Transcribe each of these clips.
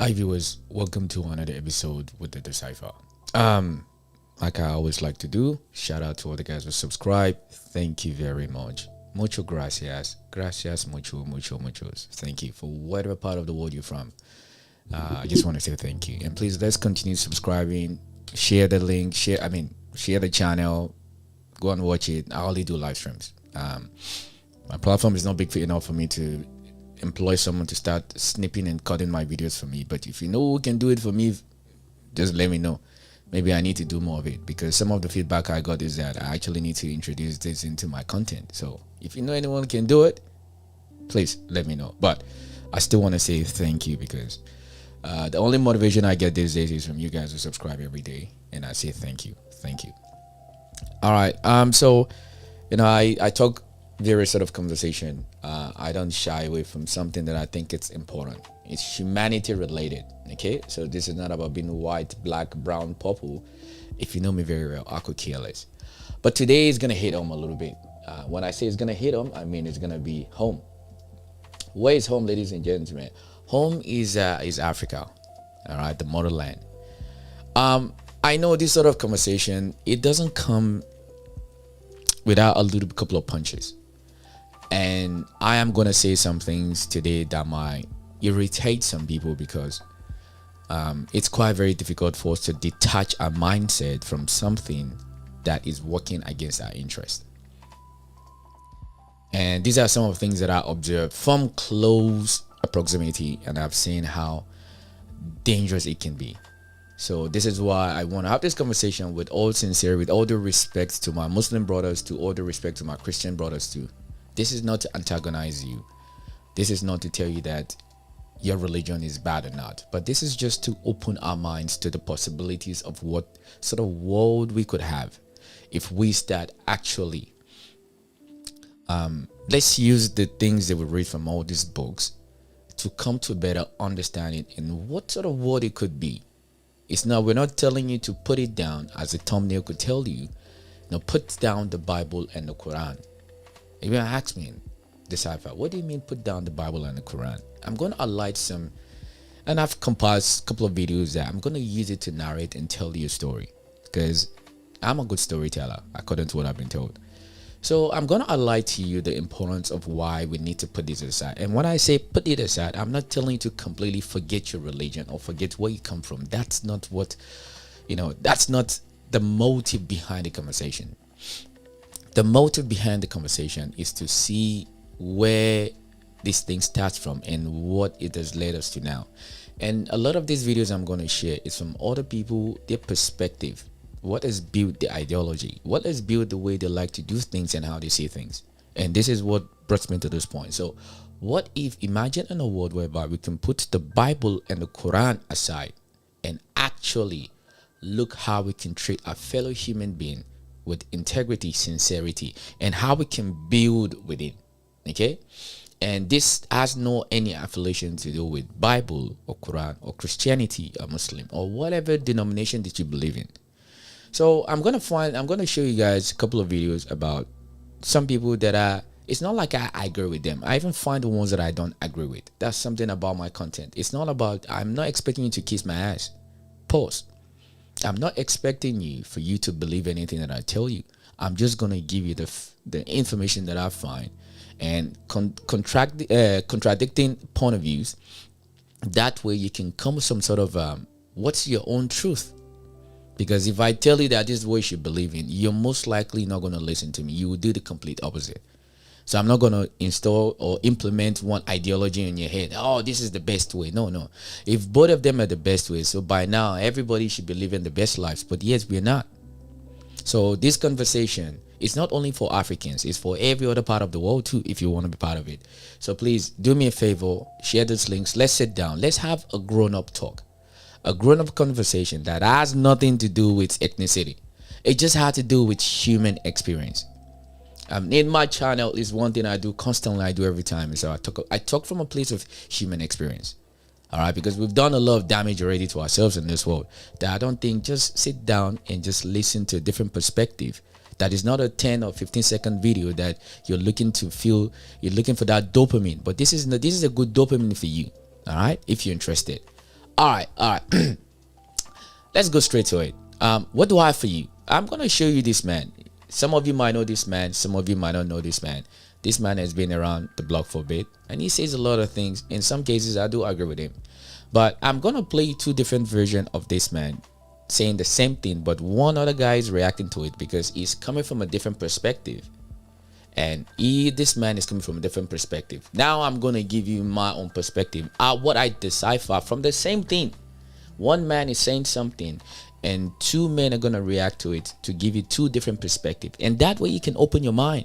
Hi viewers, welcome to another episode with the Decipher. Um, like I always like to do, shout out to all the guys who subscribe. Thank you very much. Mucho gracias. Gracias mucho, mucho, muchos. Thank you for whatever part of the world you're from. I just want to say thank you. And please let's continue subscribing. Share the link, share the channel. Go and watch it. I only do live streams. My platform is not big enough for me to employ someone to start snipping and cutting my videos for me, but if you know who can do it for me, just let me know. Maybe I need to do more of it, because some of the feedback I got is that I actually need to introduce this into my content. So if you know anyone can do it, please let me know. But I still want to say thank you, because the only motivation I get these days is from you guys who subscribe every day, and I say thank you. All right. So I talk various sort of conversation. I don't shy away from something that I think it's important. It's humanity related. Okay, so this is not about being white, black, brown, purple. If you know me very well, I could care less. But today is gonna hit home a little bit. When I say it's gonna hit home, I mean it's gonna be home. Where is home, ladies and gentlemen? Home is Africa. All right, the motherland. I know this sort of conversation, it doesn't come without a little couple of punches. And I am going to say some things today that might irritate some people, because it's quite very difficult for us to detach our mindset from something that is working against our interest. And these are some of the things that I observed from close proximity, and I've seen how dangerous it can be. So this is why I want to have this conversation with all sincerity, with all due respect to my Muslim brothers, to all due respect to my Christian brothers too. This is not to antagonize you. This is not to tell you that your religion is bad or not. But this is just to open our minds to the possibilities of what sort of world we could have if we start actually let's use the things that we read from all these books to come to a better understanding in what sort of world it could be. We're not telling you to put it down as the thumbnail could tell you. No, put down the Bible and the Quran. If you ask me, Decipher, what do you mean put down the Bible and the Quran? I'm going to highlight some, and I've compiled a couple of videos that I'm going to use it to narrate and tell you a story, because I'm a good storyteller according to what I've been told. So I'm going to highlight to you the importance of why we need to put this aside. And when I say put it aside, I'm not telling you to completely forget your religion or forget where you come from. That's not what, that's not the motive behind the conversation. The motive behind the conversation is to see where this thing starts from and what it has led us to now. And a lot of these videos I'm going to share is from other people, their perspective. What has built the ideology? What has built the way they like to do things and how they see things? And this is what brought me to this point. So what if, imagine in a world whereby we can put the Bible and the Quran aside and actually look how we can treat a fellow human being with integrity, sincerity, and how we can build within. Okay? And this has no any affiliation to do with Bible or Quran or Christianity or Muslim or whatever denomination that you believe in. So I'm going to show you guys a couple of videos about some people that it's not like I agree with them. I even find the ones that I don't agree with. That's something about my content. It's not about, I'm not expecting you to kiss my ass. Pause. I'm not expecting you for you to believe anything that I tell you. I'm just going to give you the information that I find and contradicting point of views. That way you can come with some sort of what's your own truth. Because if I tell you that this is what you should believe in, you're most likely not going to listen to me. You will do the complete opposite. So I'm not going to install or implement one ideology in your head. Oh, this is the best way. No. If both of them are the best way, so by now everybody should be living the best lives. But yes, we're not. So this conversation is not only for Africans. It's for every other part of the world too, if you want to be part of it. So please do me a favor. Share these links. Let's sit down. Let's have a grown-up talk. A grown-up conversation that has nothing to do with ethnicity. It just had to do with human experience. In my channel is one thing I do constantly. I do every time. So I talk from a place of human experience. All right, because we've done a lot of damage already to ourselves in this world. That I don't think just sit down and just listen to a different perspective. That is not a 10 or 15-second video that you're looking to feel. You're looking for that dopamine. But this is a good dopamine for you. All right, if you're interested. All right. Let's go straight to it. What do I have for you? I'm gonna show you this man. Some of you might know this man. Some of you might not know this man. This man has been around the block for a bit, and he says a lot of things. In some cases, I do agree with him. But I'm gonna play two different versions of this man saying the same thing, but one other guy is reacting to it because he's coming from a different perspective. And this man is coming from a different perspective. Now I'm gonna give you my own perspective. What I decipher from the same thing. One man is saying something, and two men are gonna react to it to give you two different perspectives. And that way you can open your mind.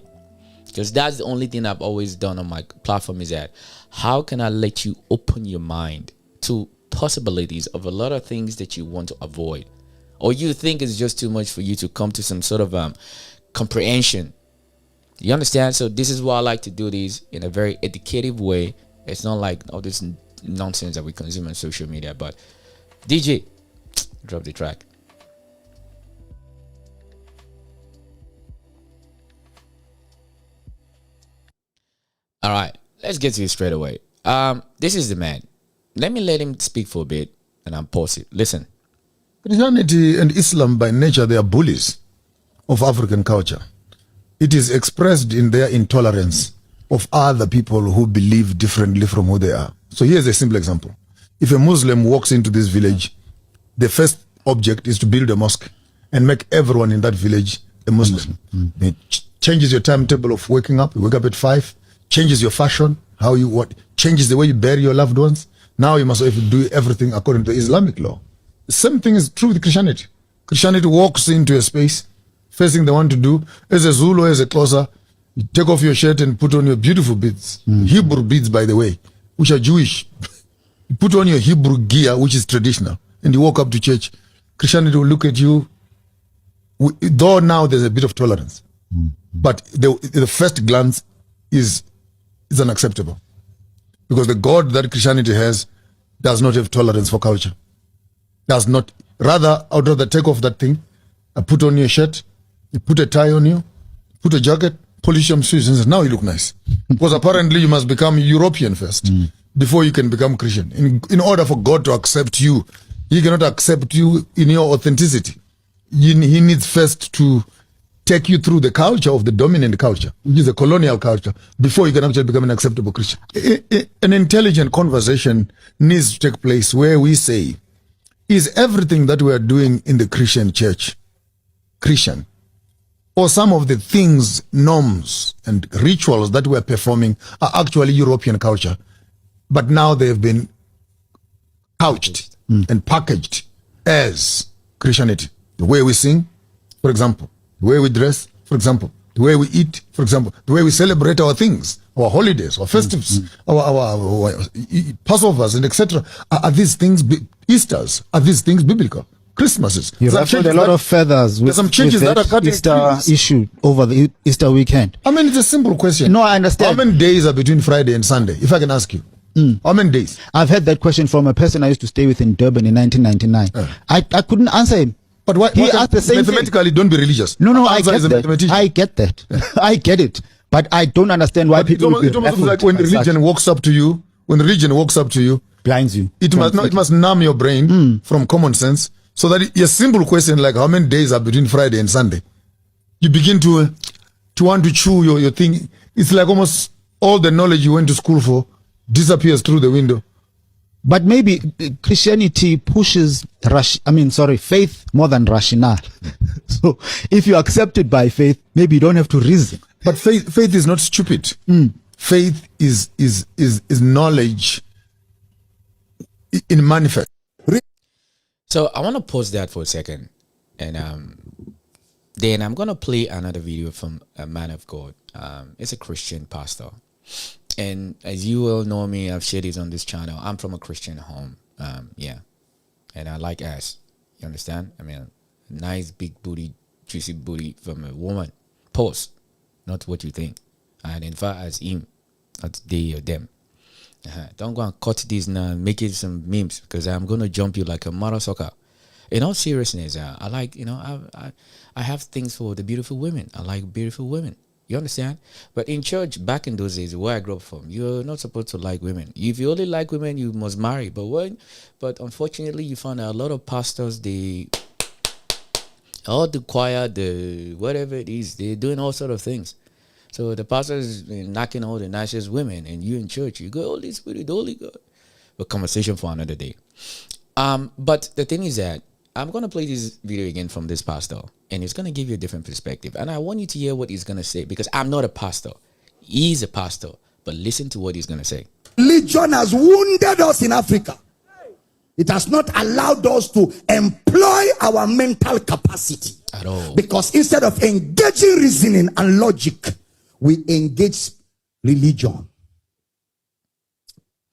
Because that's the only thing I've always done on my platform, is that how can I let you open your mind to possibilities of a lot of things that you want to avoid, or you think it's just too much for you to come to some sort of comprehension. You understand? So this is why I like to do these in a very educative way. It's not like all this nonsense that we consume on social media. But DJ, drop the track. All right, let's get to it straight away. This is the man. Let me let him speak for a bit, and I'll pause it. Listen. Christianity and Islam by nature, they are bullies of African culture. It is expressed in their intolerance of other people who believe differently from who they are. So here's a simple example. If a Muslim walks into this village, the first object is to build a mosque and make everyone in that village a Muslim. It changes your timetable of waking up. You wake up at 5, changes your fashion, changes the way you bury your loved ones. Now you must do everything according to Islamic law. The same thing is true with Christianity. Christianity walks into a space, first thing they want to do, as a Zulu, as a Xhosa, you take off your shirt and put on your beautiful beads. Hebrew beads, by the way, which are Jewish. You put on your Hebrew gear, which is traditional, and you walk up to church. Christianity will look at you, though now there's a bit of tolerance. But the first glance is unacceptable. Because the God that Christianity has does not have tolerance for culture. Does not. Rather, I would rather take off that thing, put on your shirt, you put a tie on you, put a jacket, polish your shoes, and say, now you look nice. Because apparently you must become European first before you can become Christian. In order for God to accept you, He cannot accept you in your authenticity. He needs first to take you through the culture of the dominant culture, which is the colonial culture, before you can actually become an acceptable Christian. An intelligent conversation needs to take place where we say, is everything that we are doing in the Christian church Christian? Or some of the things, norms, and rituals that we're performing are actually European culture, but now they have been couched and packaged as Christianity. The way we sing, for example, the way we dress, for example, the way we eat, for example, the way we celebrate our things, our holidays, our festivals, our Passovers, and etc. Are these things, Easters, are these things biblical? Christmases. You ruffled a lot of feathers with some changes that are cutting Easter issue over the Easter weekend. I mean, it's a simple question. No, I understand. How many days are between Friday and Sunday, if I can ask you? How many days? I've had that question from a person I used to stay with in Durban in 1999. I couldn't answer him. But why He asked the same mathematically, thing. don't be religious. No, I Answer get is a that. mathematician. I get that. I get it. But I don't understand why people would be It almost baffled like when by religion such. walks up to you, Blinds you. it must numb your brain from common sense, so that a simple question like how many days are between Friday and Sunday, you begin to want to chew your thing. It's like almost all the knowledge you went to school for disappears through the window. But maybe Christianity pushes faith more than rationale. So if you accept it by faith, maybe you don't have to reason. But faith is not stupid. Faith is knowledge in manifest. So I want to pause that for a second, and then I'm gonna play another video from a man of God. It's a Christian pastor, and as you all know me, I've shared this on this channel. I'm from a Christian home, and I like ass. You understand? I mean, nice big booty, juicy booty from a woman. Pause, not what you think. I identify as him, not they or them. Don't go and cut this now and make it some memes, because I'm gonna jump you like a mother sucker. In all seriousness, I like, I have things for the beautiful women. I like beautiful women. You understand? But in church, back in those days, where I grew up from, you're not supposed to like women. If you only like women, you must marry. But unfortunately, you find a lot of pastors, all the choir, the whatever it is, they're doing all sort of things. So the pastor is knocking all the nicest women, and you in church, you go, Holy Spirit, Holy God. A conversation for another day. But the thing is that I'm gonna play this video again from this pastor, and it's gonna give you a different perspective. And I want you to hear what he's gonna say, because I'm not a pastor. He's a pastor, but listen to what he's gonna say. Religion has wounded us in Africa. It has not allowed us to employ our mental capacity At all. because instead of engaging reasoning and logic, we engage religion.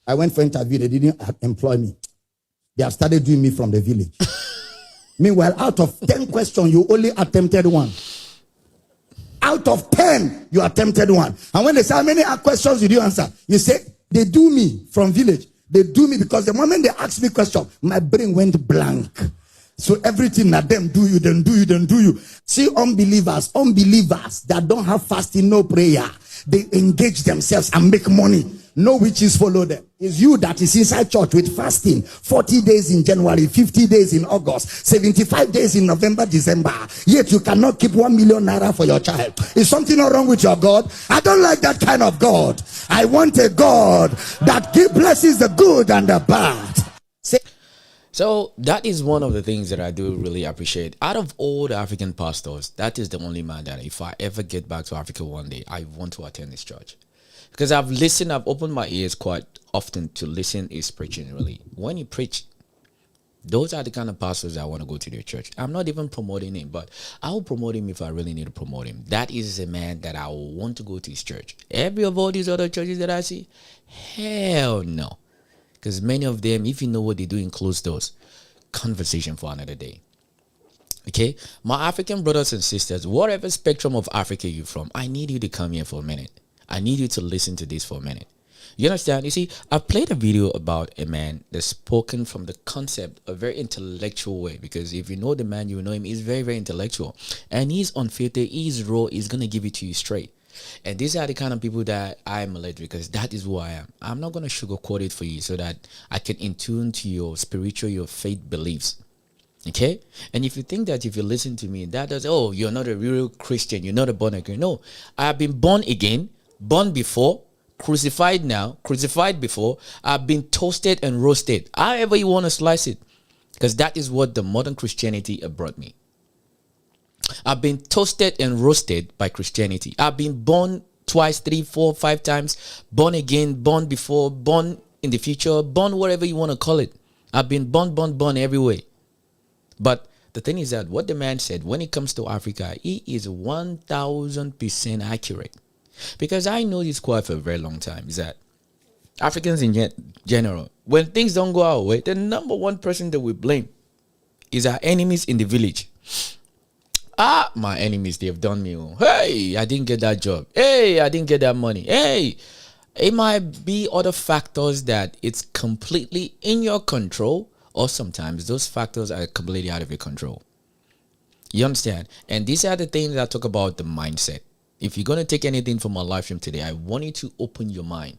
I went for interview, they didn't employ me. They have started doing me from the village. Meanwhile, out of 10 questions, you only attempted one. Out of 10, you attempted one. And when they say, how many questions did you answer? You say, they do me from village. They do me because the moment they ask me question, my brain went blank. So everything that them do you, then do you, then do you. See, unbelievers that don't have fasting, no prayer, they engage themselves and make money. No witches follow them. It's you that is inside church with fasting. 40 days in January, 50 days in August, 75 days in November, December. Yet you cannot keep 1 million naira for your child. Is something not wrong with your God? I don't like that kind of God. I want a God that blesses the good and the bad. So that is one of the things that I do really appreciate. Out of all the African pastors, that is the only man that if I ever get back to Africa one day, I want to attend his church. Because I've opened my ears quite often to listen his preaching, really. When he preach, those are the kind of pastors I want to go to their church. I'm not even promoting him, but I will promote him if I really need to promote him. That is a man that I will want to go to his church. Every of all these other churches that I see, hell no. Because many of them, if you know what they do in closed doors, conversation for another day. Okay? My African brothers and sisters, whatever spectrum of Africa you're from, I need you to come here for a minute. I need you to listen to this for a minute. You understand? You see, I played a video about a man that's spoken from the concept, a very intellectual way. Because if you know the man, you know him. He's very, very intellectual. And he's unfiltered. He's raw. He's going to give it to you straight. And these are the kind of people that I emulate, because that is who I am. I'm not going to sugarcoat it for you so that I can in tune to your spiritual, your faith beliefs. Okay? And if you think that if you listen to me, that does, oh, you're not a real Christian, you're not a born again. No, I have been born again, born before, crucified now, crucified before. I've been toasted and roasted, however you want to slice it, because that is what the modern Christianity brought me. I've been toasted and roasted by Christianity. I've been born twice, 3, 4, 5 times, born again, born before, born in the future, born whatever you want to call it. I've been born every way. But the thing is that what the man said, when it comes to Africa, he is 1000% accurate. Because I know this quite for a very long time, is that Africans in general, when things don't go our way, the number one person that we blame is our enemies in the village. My enemies, they have done me. Hey, I didn't get that job. Hey, I didn't get that money. Hey, it might be other factors that it's completely in your control, or sometimes those factors are completely out of your control. You understand? And these are the things that I talk about, the mindset. If you're going to take anything from my live stream today, I want you to open your mind.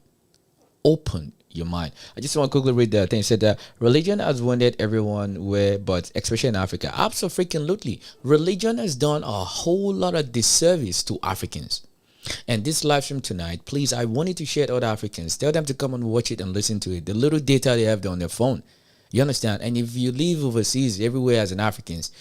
Open your mind. I just want to quickly read the thing. It said that religion has wounded everyone, but especially in Africa. Absolutely. Religion has done a whole lot of disservice to Africans. And this live stream tonight, please, I want you to share it with other Africans. Tell them to come and watch it and listen to it. The little data they have on their phone. You understand? And if you live overseas, everywhere as an Africans,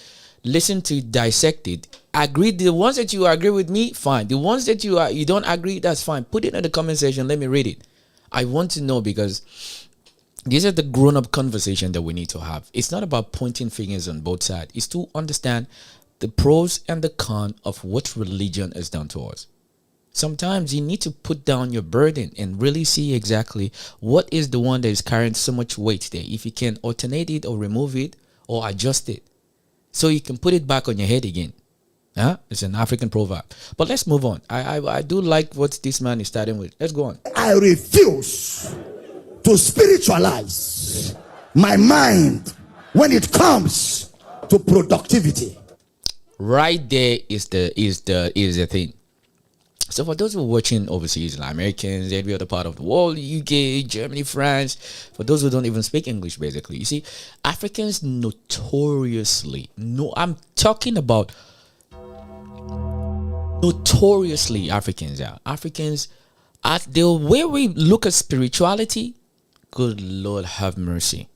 listen to it, dissect it. Agree. The ones that you agree with me, fine. The ones that you don't agree, that's fine. Put it in the comment section. Let me read it. I want to know, because these are the grown-up conversation that we need to have. It's not about pointing fingers on both sides. It's to understand the pros and the cons of what religion has done to us. Sometimes you need to put down your burden and really see exactly what is the one that is carrying so much weight there. If you can alternate it or remove it or adjust it, so you can put it back on your head again. It's an African proverb. But let's move on. I do like what this man is starting with. Let's go on. I refuse to spiritualize my mind when it comes to productivity. Right there is the thing. So for those who are watching overseas, like Americans, every other part of the world, UK, Germany, France, for those who don't even speak English, basically, you see, Africans notoriously, no, I'm talking about notoriously Africans are. Africans, at the way we look at spirituality, good Lord have mercy.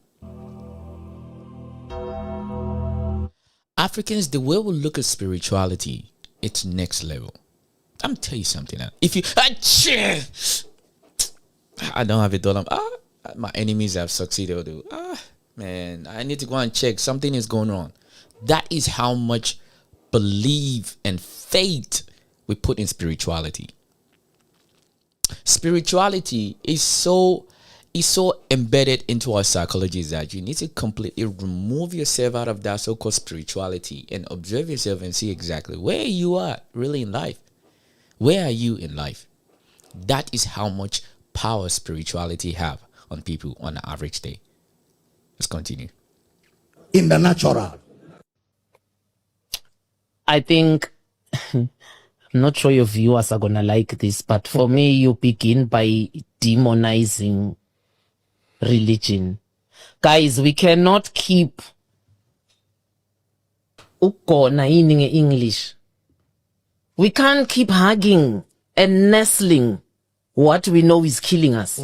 Africans, the way we look at spirituality, it's next level. I'm tell you something. If you, I don't have a dollar. My enemies have succeeded. Man, I need to go and check. Something is going on. That is how much belief and faith we put in spirituality. Spirituality is so embedded into our psychology that you need to completely remove yourself out of that so-called spirituality and observe yourself and see exactly where you are really in life. Where are you in life? That is how much power spirituality have on people on an average day. Let's continue. In the natural. I think, I'm not sure your viewers are going to like this, but for me, you begin by demonizing religion. Guys, we cannot keep ukona in English. We can't keep hugging and nestling what we know is killing us.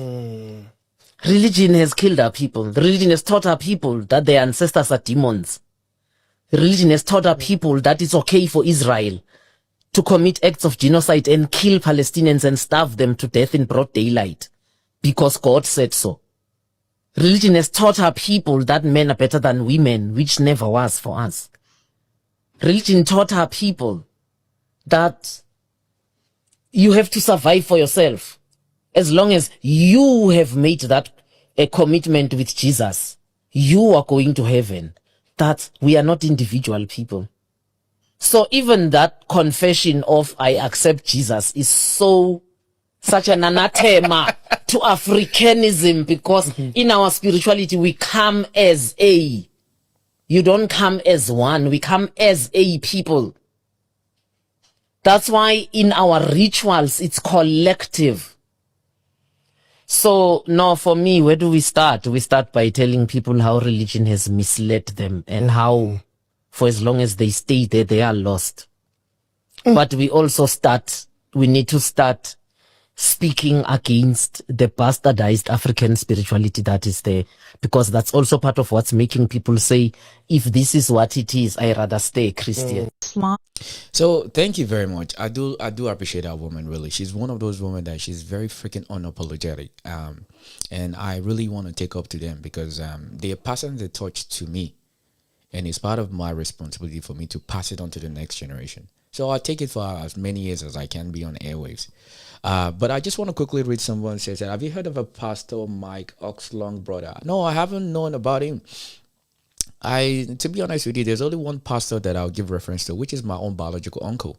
Religion has killed our people. Religion has taught our people that their ancestors are demons. Religion has taught our people that it's okay for Israel to commit acts of genocide and kill Palestinians and starve them to death in broad daylight because God said so. Religion has taught our people that men are better than women, which never was for us. Religion taught our people that you have to survive for yourself. As long as you have made that a commitment with Jesus, you are going to heaven. That we are not individual people. So even that confession of I accept Jesus is such an anathema to Africanism, because in our spirituality we come as a. You don't come as one, we come as a people. That's why in our rituals it's collective. So now for me, where do we start? We start by telling people how religion has misled them and how for as long as they stay there, they are lost. But we need to start speaking against the bastardized African spirituality that is there, because that's also part of what's making people say, if this is what it is, I rather stay Christian. So thank you very much. I do appreciate that woman, really. She's one of those women that she's very freaking unapologetic. And I really want to take up to them because they are passing the torch to me. And it's part of my responsibility for me to pass it on to the next generation. So I'll take it for as many years as I can be on airwaves. But I just want to quickly read someone says that, have you heard of a pastor, Mike Oxlong brother? No, I haven't known about him. To be honest with you, there's only one pastor that I'll give reference to, which is my own biological uncle.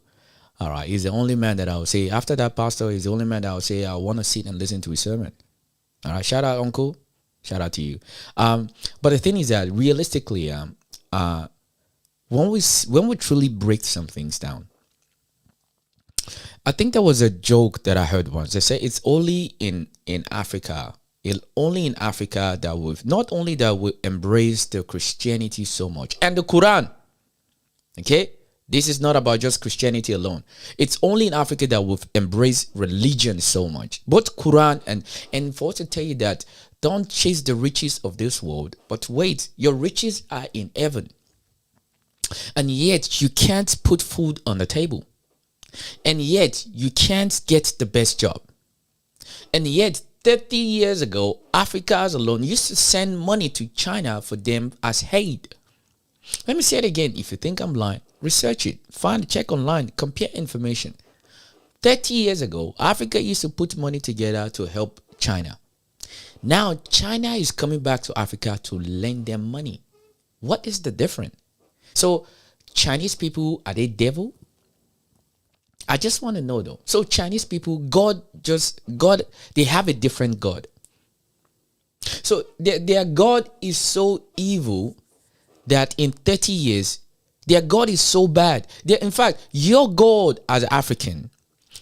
All right. He's the only man that I'll say, after that pastor, he's the only man that I'll say I want to sit and listen to his sermon. All right. Shout out, uncle. Shout out to you. But the thing is that realistically, when we truly break some things down, I think there was a joke that I heard once. They say it's only in Africa. Only in Africa that we embrace the Christianity so much and the Quran. Okay, this is not about just Christianity alone. It's only in Africa that we've embraced religion so much, both Quran and for us to tell you that don't chase the riches of this world, but wait, your riches are in heaven, and yet you can't put food on the table, and yet you can't get the best job, and yet 30 years ago, Africans alone used to send money to China for them as aid. Let me say it again. If you think I'm lying, research it. Check online, compare information. 30 years ago, Africa used to put money together to help China. Now, China is coming back to Africa to lend them money. What is the difference? So, Chinese people, are they devil? I just want to know though. So Chinese people, God, they have a different God. So their God is so evil that in 30 years, their God is so bad. In fact, your God as African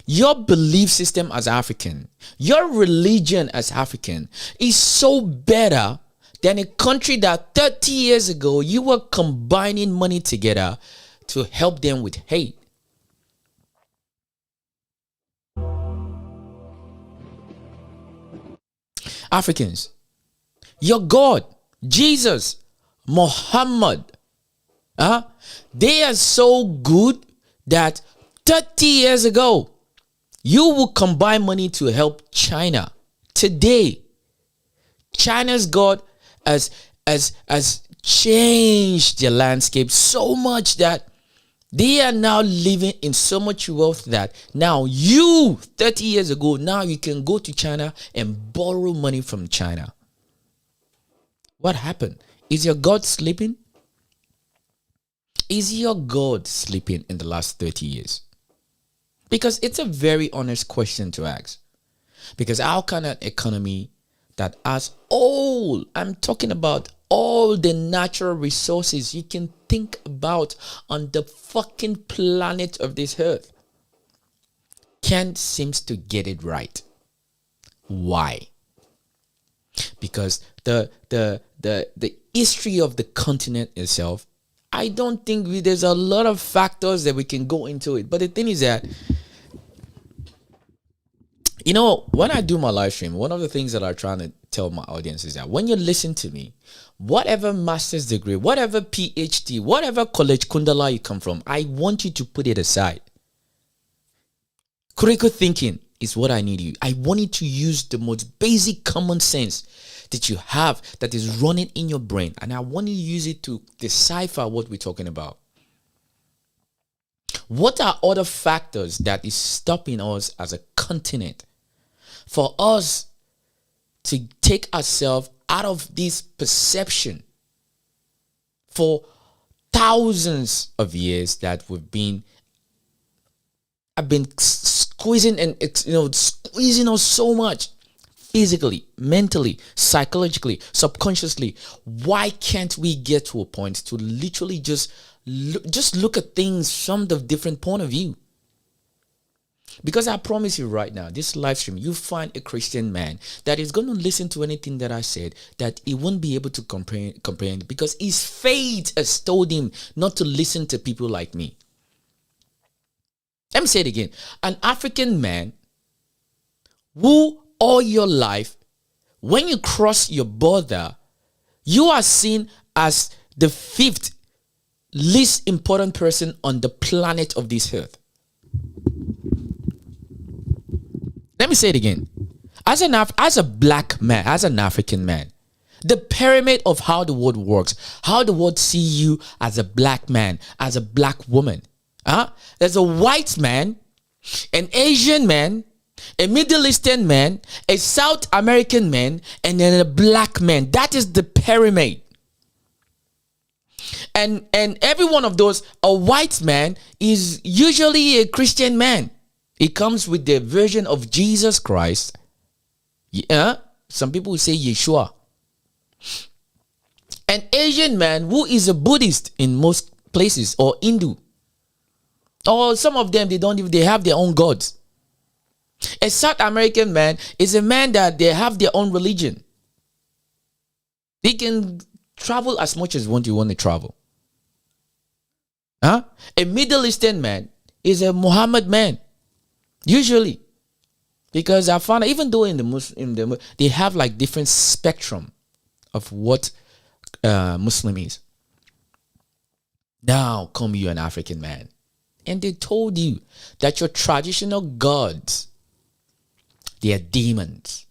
Your belief system as African, your religion as African is so better than a country that 30 years ago you were combining money together to help them with hate. Africans, your God, Jesus, Muhammad, they are so good that 30 years ago, you will combine money to help China. Today, China's God has changed their landscape so much that they are now living in so much wealth that now you, 30 years ago, now you can go to China and borrow money from China. What happened? Is your God sleeping? Is your God sleeping in the last 30 years? Because it's a very honest question to ask. Because how can an economy that has all, I'm talking about all the natural resources you can think about on the fucking planet of this earth, can't seem to get it right? Why? Because the history of the continent itself, I don't think there's a lot of factors that we can go into it. But the thing is that, you know, when I do my live stream, one of the things that I'm trying to tell my audience is that when you listen to me, whatever master's degree, whatever PhD, whatever college kundala you come from, I want you to put it aside. Critical thinking is what I need you. I want you to use the most basic common sense that you have that is running in your brain, and I want you to use it to decipher what we're talking about. What are other factors that is stopping us as a continent for us to take ourselves out of this perception for thousands of years that I've been squeezing and squeezing us so much, physically, mentally, psychologically, subconsciously? Why can't we get to a point to literally just look at things from the different point of view? Because I promise you right now, this live stream, you find a Christian man that is going to listen to anything that I said, that he won't be able to comprehend because his faith has told him not to listen to people like me. Let me say it again. An African man who all your life, when you cross your border, you are seen as the 5th least important person on the planet of this earth. Let me say it again. As a black man, as an African man, the pyramid of how the world works, how the world see you as a black man, as a black woman. There's a white man, an Asian man, a Middle Eastern man, a South American man, and then a black man. That is the pyramid. And every one of those, a white man is usually a Christian man. It comes with the version of Jesus Christ. Some people will say Yeshua. An Asian man who is a Buddhist in most places, or Hindu. Or some of them, they have their own gods. A South American man is a man that they have their own religion. They can travel as much as you want to travel. A Middle Eastern man is a Muhammad man. Usually. Because I found, even though in the Muslim, they have like different spectrum of what Muslim is. Now come you, an African man. And they told you that your traditional gods, they are demons.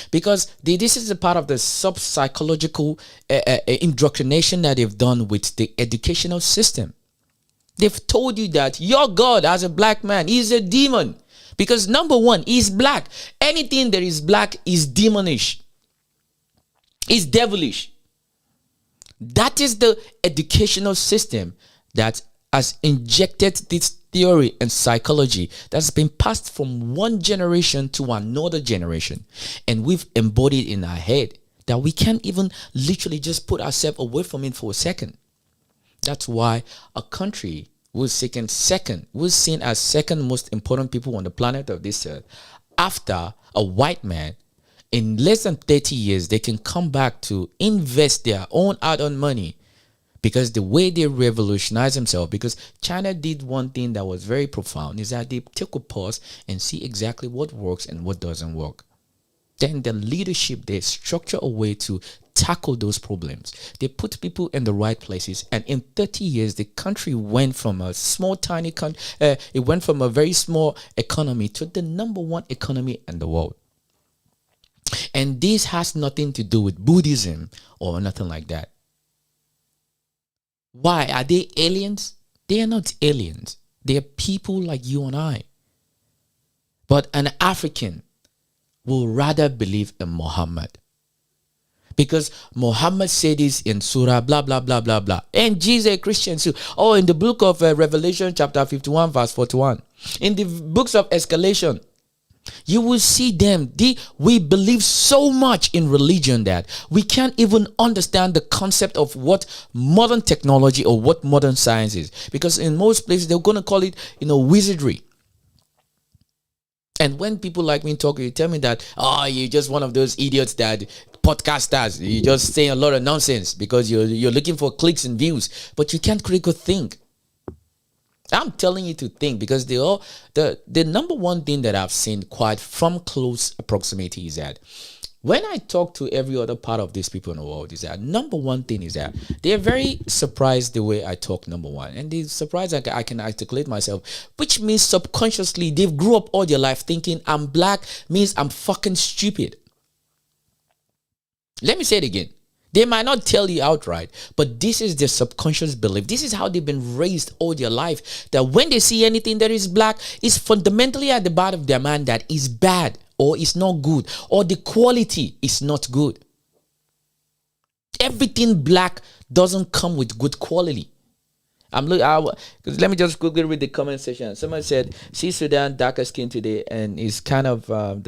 Because this is a part of the sub-psychological indoctrination that they've done with the educational system. They've told you that your God, as a black man, is a demon. Because number one, he's black. Anything that is black is demonish. Is devilish. That is the educational system that has injected this theory and psychology that's been passed from one generation to another generation. And we've embodied in our head that we can't even literally just put ourselves away from it for a second. That's why a country was seen as second most important people on the planet of this earth after a white man. In less than 30 years, they can come back to invest their own hard-earned money because the way they revolutionized themselves, because China did one thing that was very profound, is that they took a pause and see exactly what works and what doesn't work. Then the leadership, they structure a way to tackle those problems. They put people in the right places, and in 30 years, the country went from a small, tiny it went from a very small economy to the number one economy in the world. And this has nothing to do with Buddhism or nothing like that. Why? Are they aliens? They are not aliens. They are people like you and I. But an African will rather believe in Muhammad. Because Muhammad said this in Surah blah blah blah blah blah. And Jesus, a Christian too. Oh, in the book of Revelation chapter 51 verse 41. In the books of escalation, you will see them. We believe so much in religion that we can't even understand the concept of what modern technology or what modern science is. Because in most places, they're going to call it, wizardry. And when people like me talk, you tell me that, you're just one of those idiots that podcasters. You're just saying a lot of nonsense because you're looking for clicks and views. But you can't critically think. I'm telling you to think, because the number one thing that I've seen quite from close proximity is that when I talk to every other part of these people in the world, is that number one thing is that they're very surprised the way I talk, number one. And they're surprised that I can articulate myself, which means subconsciously they've grew up all their life thinking I'm black means I'm fucking stupid. Let me say it again. They might not tell you outright, but this is their subconscious belief. This is how they've been raised all their life. That when they see anything that is black, it's fundamentally at the back of their mind that is bad or is not good or the quality is not good. Everything black doesn't come with good quality. Let me just quickly read the comment section. Someone said, "See Sudan darker skin today," and it's kind of I'm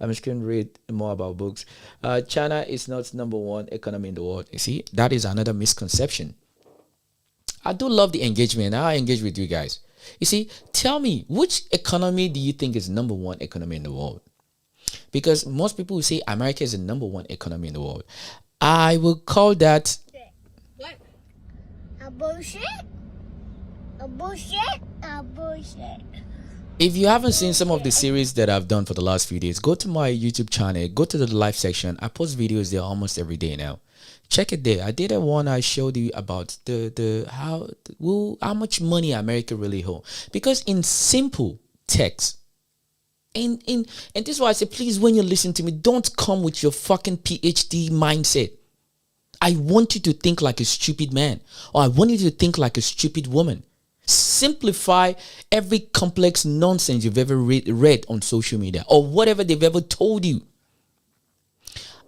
just going to read more about books. China is not number one economy in the world. You see, that is another misconception. I do love the engagement. I engage with you guys. You see, tell me, which economy do you think is number one economy in the world? Because most people will say America is the number one economy in the world. I will call that a bullshit. A bullshit. A bullshit. If you haven't seen some of the series that I've done for the last few days, go to my YouTube channel, go to the live section. I post videos there almost every day now. Check it there. I did a one I showed you about how much money America really holds. Because in simple text, and this is why I say, please, when you listen to me, don't come with your fucking PhD mindset. I want you to think like a stupid man, or I want you to think like a stupid woman. Simplify every complex nonsense you've ever read on social media or whatever they've ever told you.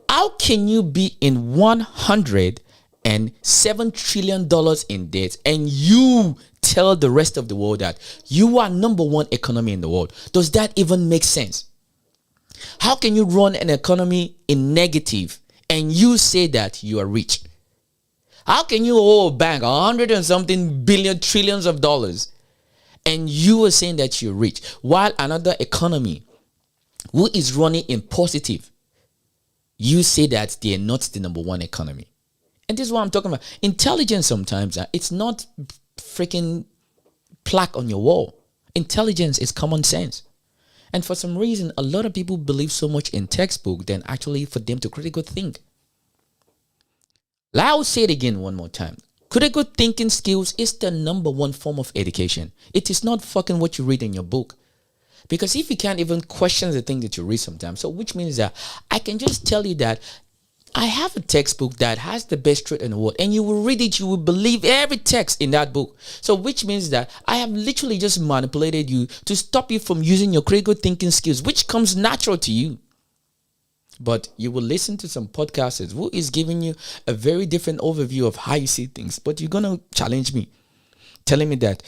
How can you be in $107 trillion in debt and you tell the rest of the world that you are number one economy in the world? Does that even make sense? How can you run an economy in negative and you say that you are rich? How can you owe a bank 100 and something billion trillions of dollars and you are saying that you're rich, while another economy who is running in positive, you say that they're not the number one economy? And this is what I'm talking about. Intelligence sometimes, it's not freaking plaque on your wall. Intelligence is common sense. And for some reason, a lot of people believe so much in textbook than actually for them to critically think. I'll say it again one more time. Critical thinking skills is the number one form of education. It is not fucking what you read in your book. Because if you can't even question the thing that you read sometimes, so which means that I can just tell you that I have a textbook that has the best truth in the world, and you will read it, you will believe every text in that book. So which means that I have literally just manipulated you to stop you from using your critical thinking skills, which comes natural to you. But you will listen to some podcasters who is giving you a very different overview of how you see things. But you're going to challenge me, telling me that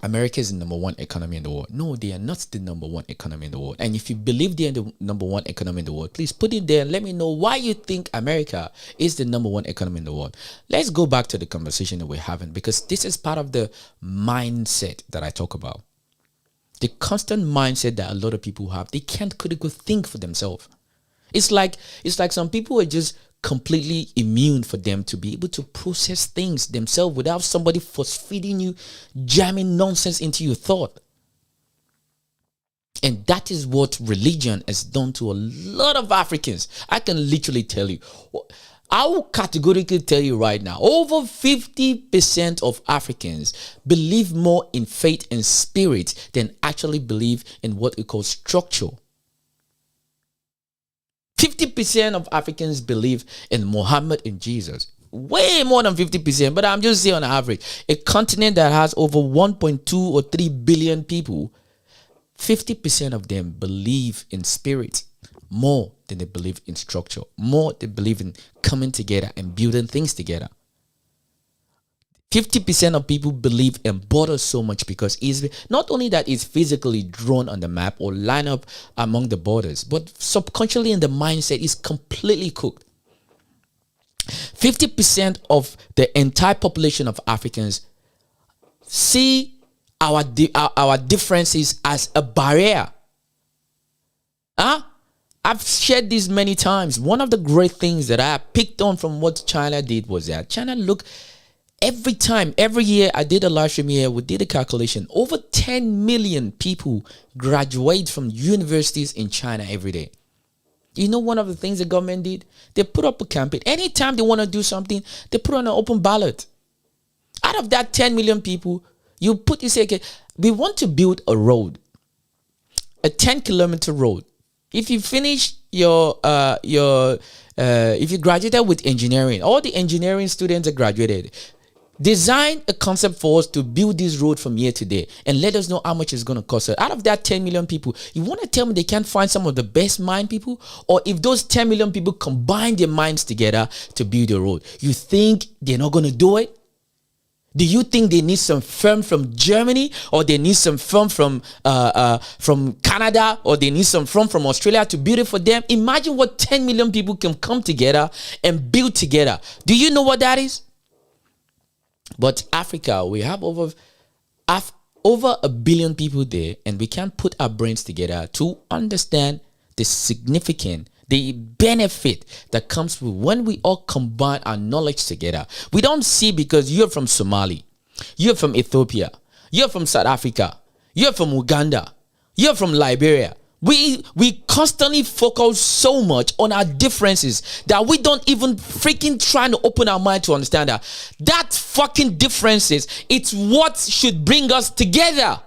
America is the number one economy in the world. No, they are not the number one economy in the world. And if you believe they are the number one economy in the world, please put it there and let me know why you think America is the number one economy in the world. Let's go back to the conversation that we're having, because this is part of the mindset that I talk about. The constant mindset that a lot of people have. They can't critically think for themselves. It's like some people are just completely immune for them to be able to process things themselves without somebody force feeding you, jamming nonsense into your thought. And that is what religion has done to a lot of Africans. I can literally tell you, I will categorically tell you right now, over 50% of Africans believe more in faith and spirit than actually believe in what we call structure. 50% of Africans believe in Muhammad and Jesus. Way more than 50%, but I'm just saying on average. A continent that has over 1.2 or 3 billion people, 50% of them believe in spirit more than they believe in structure. More they believe in coming together and building things together. 50% of people believe in borders so much because it's not only that it's physically drawn on the map or line up among the borders, but subconsciously in the mindset is completely cooked. 50% of the entire population of Africans see our differences as a barrier. I've shared this many times. One of the great things that I picked on from what China did was that China looked every year I did a live stream here, we did a calculation. Over 10 million people graduate from universities in China every day. You know, one of the things the government did? They put up a campaign. Anytime they want to do something, they put on an open ballot. Out of that 10 million people, you say, okay, we want to build a road, a 10-kilometer road. If you finish if you graduated with engineering, all the engineering students are graduated. Design a concept for us to build this road from here to there and let us know how much it's going to cost us. Out of that 10 million people, you want to tell me they can't find some of the best mind people? Or if those 10 million people combine their minds together to build a road, you think they're not going to do it? Do you think they need some firm from Germany, or they need some firm from Canada, or they need some firm from Australia to build it for them? Imagine what 10 million people can come together and build together. Do you know what that is? But Africa, we have over a billion people there, and we can't put our brains together to understand the significance, the benefit that comes with when we all combine our knowledge together. We don't see because you're from Somali, you're from Ethiopia, you're from South Africa, you're from Uganda, you're from Liberia. We constantly focus so much on our differences that we don't even freaking try to open our mind to understand that fucking differences, it's what should bring us together.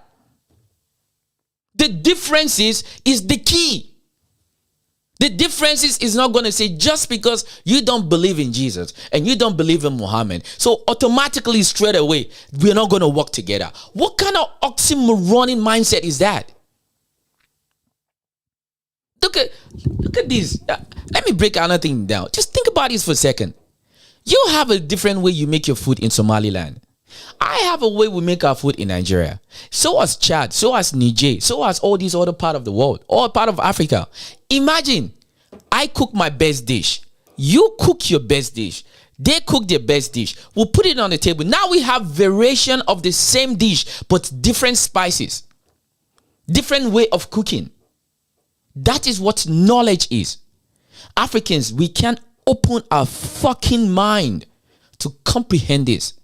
The differences is the key. The differences is not going to say just because you don't believe in Jesus and you don't believe in Muhammad, so automatically straight away we're not going to work together. What kind of oxymoronic mindset is that? Look at this. Let me break another thing down. Just think about this for a second. You have a different way you make your food in Somaliland. I have a way we make our food in Nigeria. So has Chad, so has Niger, so has all these other part of the world, all part of Africa. Imagine, I cook my best dish. You cook your best dish. They cook their best dish. We'll put it on the table. Now we have variation of the same dish, but different spices. Different way of cooking. That is what knowledge is. Africans, we can't open our fucking mind to comprehend this.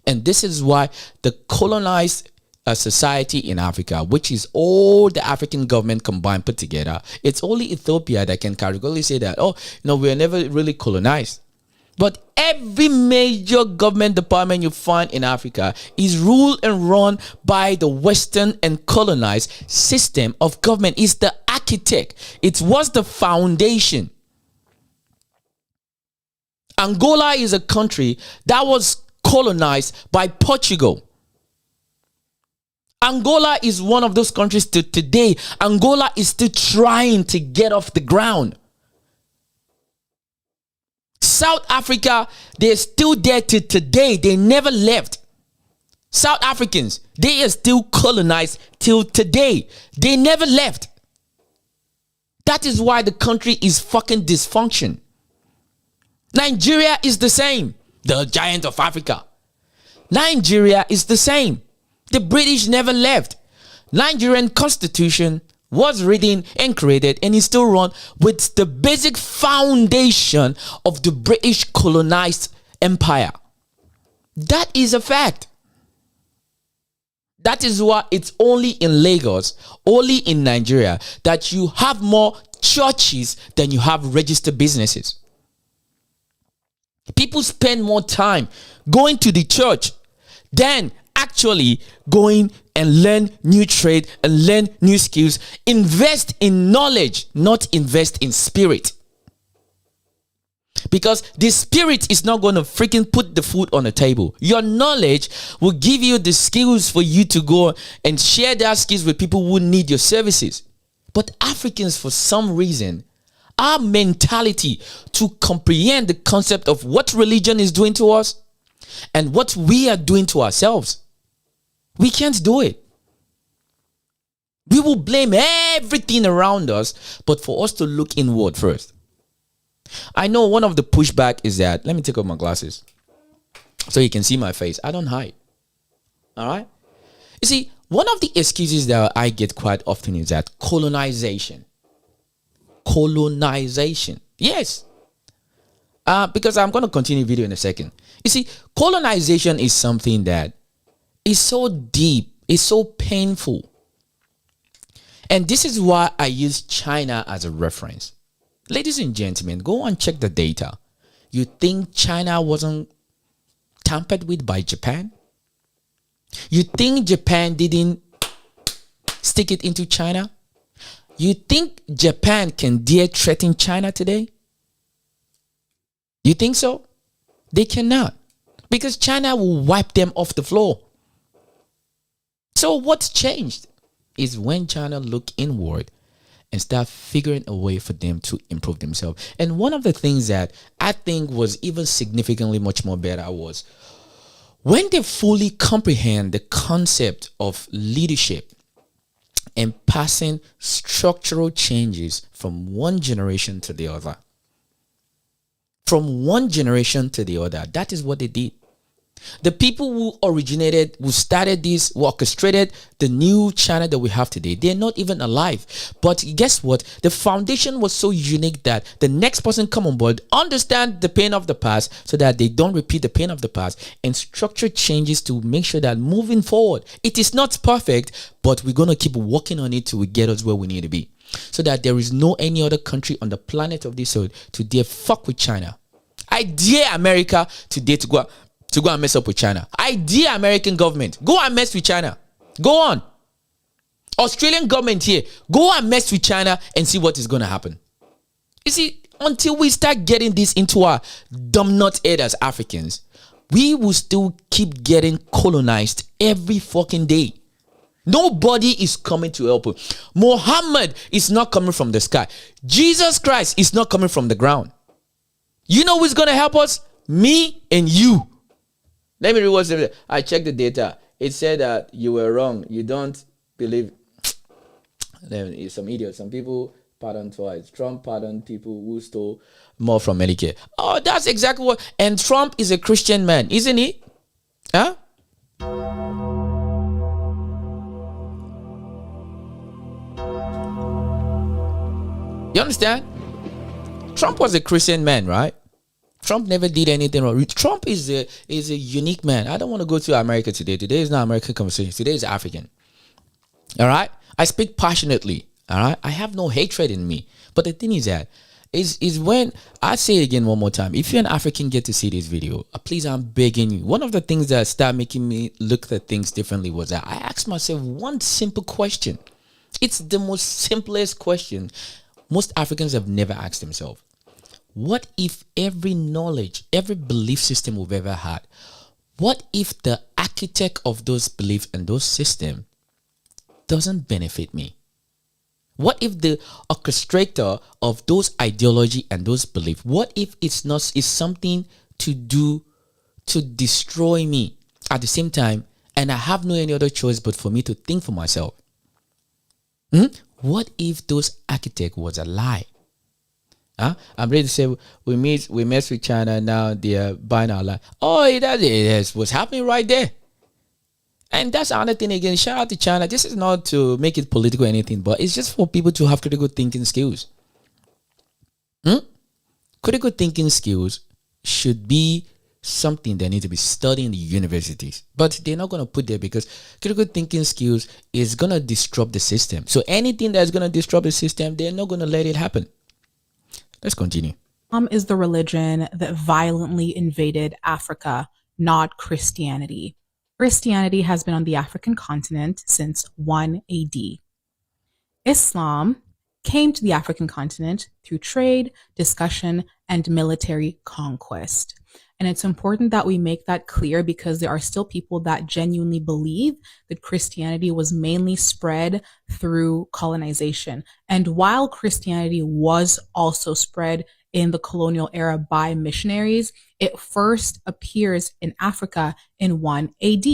And this is why the colonized society in Africa, which is all the African government combined put together, it's only Ethiopia that can categorically say that, oh, no, we were never really colonized. But every major government department you find in Africa is ruled and run by the Western and colonized system of government. It's the architect. It was the foundation. Angola is a country that was colonized by Portugal. Angola is one of those countries to today. Angola is still trying to get off the ground. South Africa, they're still there to today. They never left. South Africans, they are still colonized till today. They never left. That is why the country is fucking dysfunction. Nigeria is the same. The giant of Africa. Nigeria is the same. The British never left. Nigerian constitution was written and created and is still run with the basic foundation of the British colonized empire. That is a fact. That is why it's only in Lagos, only in Nigeria, that you have more churches than you have registered businesses. People spend more time going to the church than actually going and learn new trade and learn new skills. Invest in knowledge, not invest in spirit. Because the spirit is not going to freaking put the food on the table. Your knowledge will give you the skills for you to go and share that skills with people who need your services. But Africans, for some reason, our mentality to comprehend the concept of what religion is doing to us and what we are doing to ourselves, we can't do it. We will blame everything around us, but for us to look inward first. I know one of the pushback is that, let me take off my glasses so you can see my face. I don't hide. All right. You see, one of the excuses that I get quite often is that colonization. Yes. Because I'm going to continue the video in a second. You see, colonization is something that is so deep, it's so painful. And this is why I use China as a reference. Ladies and gentlemen, go and check the data. You think China wasn't tampered with by Japan? You think Japan didn't stick it into China? You think Japan can dare threaten China today? You think so? They cannot. Because China will wipe them off the floor. So what's changed is when China look inward and start figuring a way for them to improve themselves. And one of the things that I think was even significantly much more better was when they fully comprehend the concept of leadership and passing structural changes from one generation to the other. From one generation to the other. That is what they did. The people who originated, who started this, who orchestrated the new China that we have today, they're not even alive. But guess what? The foundation was so unique that the next person come on board, understand the pain of the past so that they don't repeat the pain of the past, and structure changes to make sure that moving forward, it is not perfect, but we're going to keep working on it till we get us where we need to be. So that there is no any other country on the planet of this earth to dare fuck with China. I dare America today to go and mess up with China. I dare American government, go and mess with China. Go on. Australian government here, go and mess with China and see what is going to happen. You see, until we start getting this into our dumb nut head as Africans, we will still keep getting colonized every fucking day. Nobody is coming to help you. Muhammad is not coming from the sky. Jesus Christ is not coming from the ground. You know who's going to help us? Me and you. Let me read what's there. I checked the data. It said that you were wrong. You don't believe. Some idiots. Some people pardon twice. Trump pardoned people who stole more from Medicare. Oh, that's exactly what. And Trump is a Christian man, isn't he? Huh? You understand? Trump was a Christian man, right? Trump never did anything wrong. Trump is a unique man. I don't want to go to America today. Today is not American conversation. Today is African. All right? I speak passionately. All right? I have no hatred in me. But the thing is that is when I say it again one more time. If you're an African, get to see this video. Please, I'm begging you. One of the things that started making me look at things differently was that I asked myself one simple question. It's the most simplest question most Africans have never asked themselves. What if every knowledge, every belief system we've ever had, what if the architect of those beliefs and those systems doesn't benefit me? What if the orchestrator of those ideology and those beliefs, what if it's not, it's something to do to destroy me? At the same time, and I have no any other choice but for me to think for myself. What if those architect was a lie? I'm ready to say we mess with China now. They are buying our land. Oh, that's what's happening right there. And that's another thing again. Shout out to China. This is not to make it political or anything, but it's just for people to have critical thinking skills. Critical thinking skills should be something they need to be studying in the universities, but they're not going to put there because critical thinking skills is going to disrupt the system. So anything that's going to disrupt the system, they're not going to let it happen. Let's continue. Islam is the religion that violently invaded Africa, not Christianity. Christianity has been on the African continent since 1 AD. Islam came to the African continent through trade, discussion, and military conquest. And it's important that we make that clear because there are still people that genuinely believe that Christianity was mainly spread through colonization. And while Christianity was also spread in the colonial era by missionaries, it first appears in Africa in 1 AD,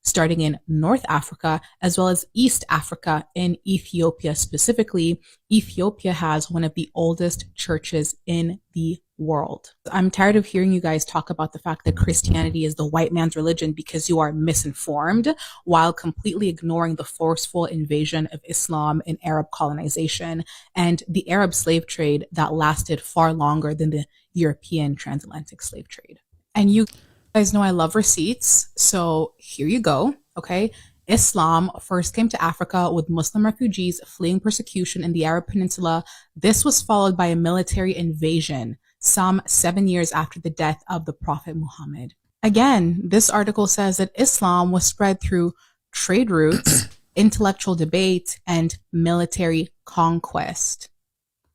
starting in North Africa as well as East Africa in Ethiopia specifically. Ethiopia has one of the oldest churches in the world. I'm tired of hearing you guys talk about the fact that Christianity is the white man's religion because you are misinformed while completely ignoring the forceful invasion of Islam in Arab colonization and the Arab slave trade that lasted far longer than the European transatlantic slave trade. And you guys know I love receipts, so here you go, okay? Islam first came to Africa with Muslim refugees fleeing persecution in the Arab Peninsula. This was followed by a military invasion some 7 years after the death of the Prophet Muhammad. Again, this article says that Islam was spread through trade routes, intellectual debate, and military conquest.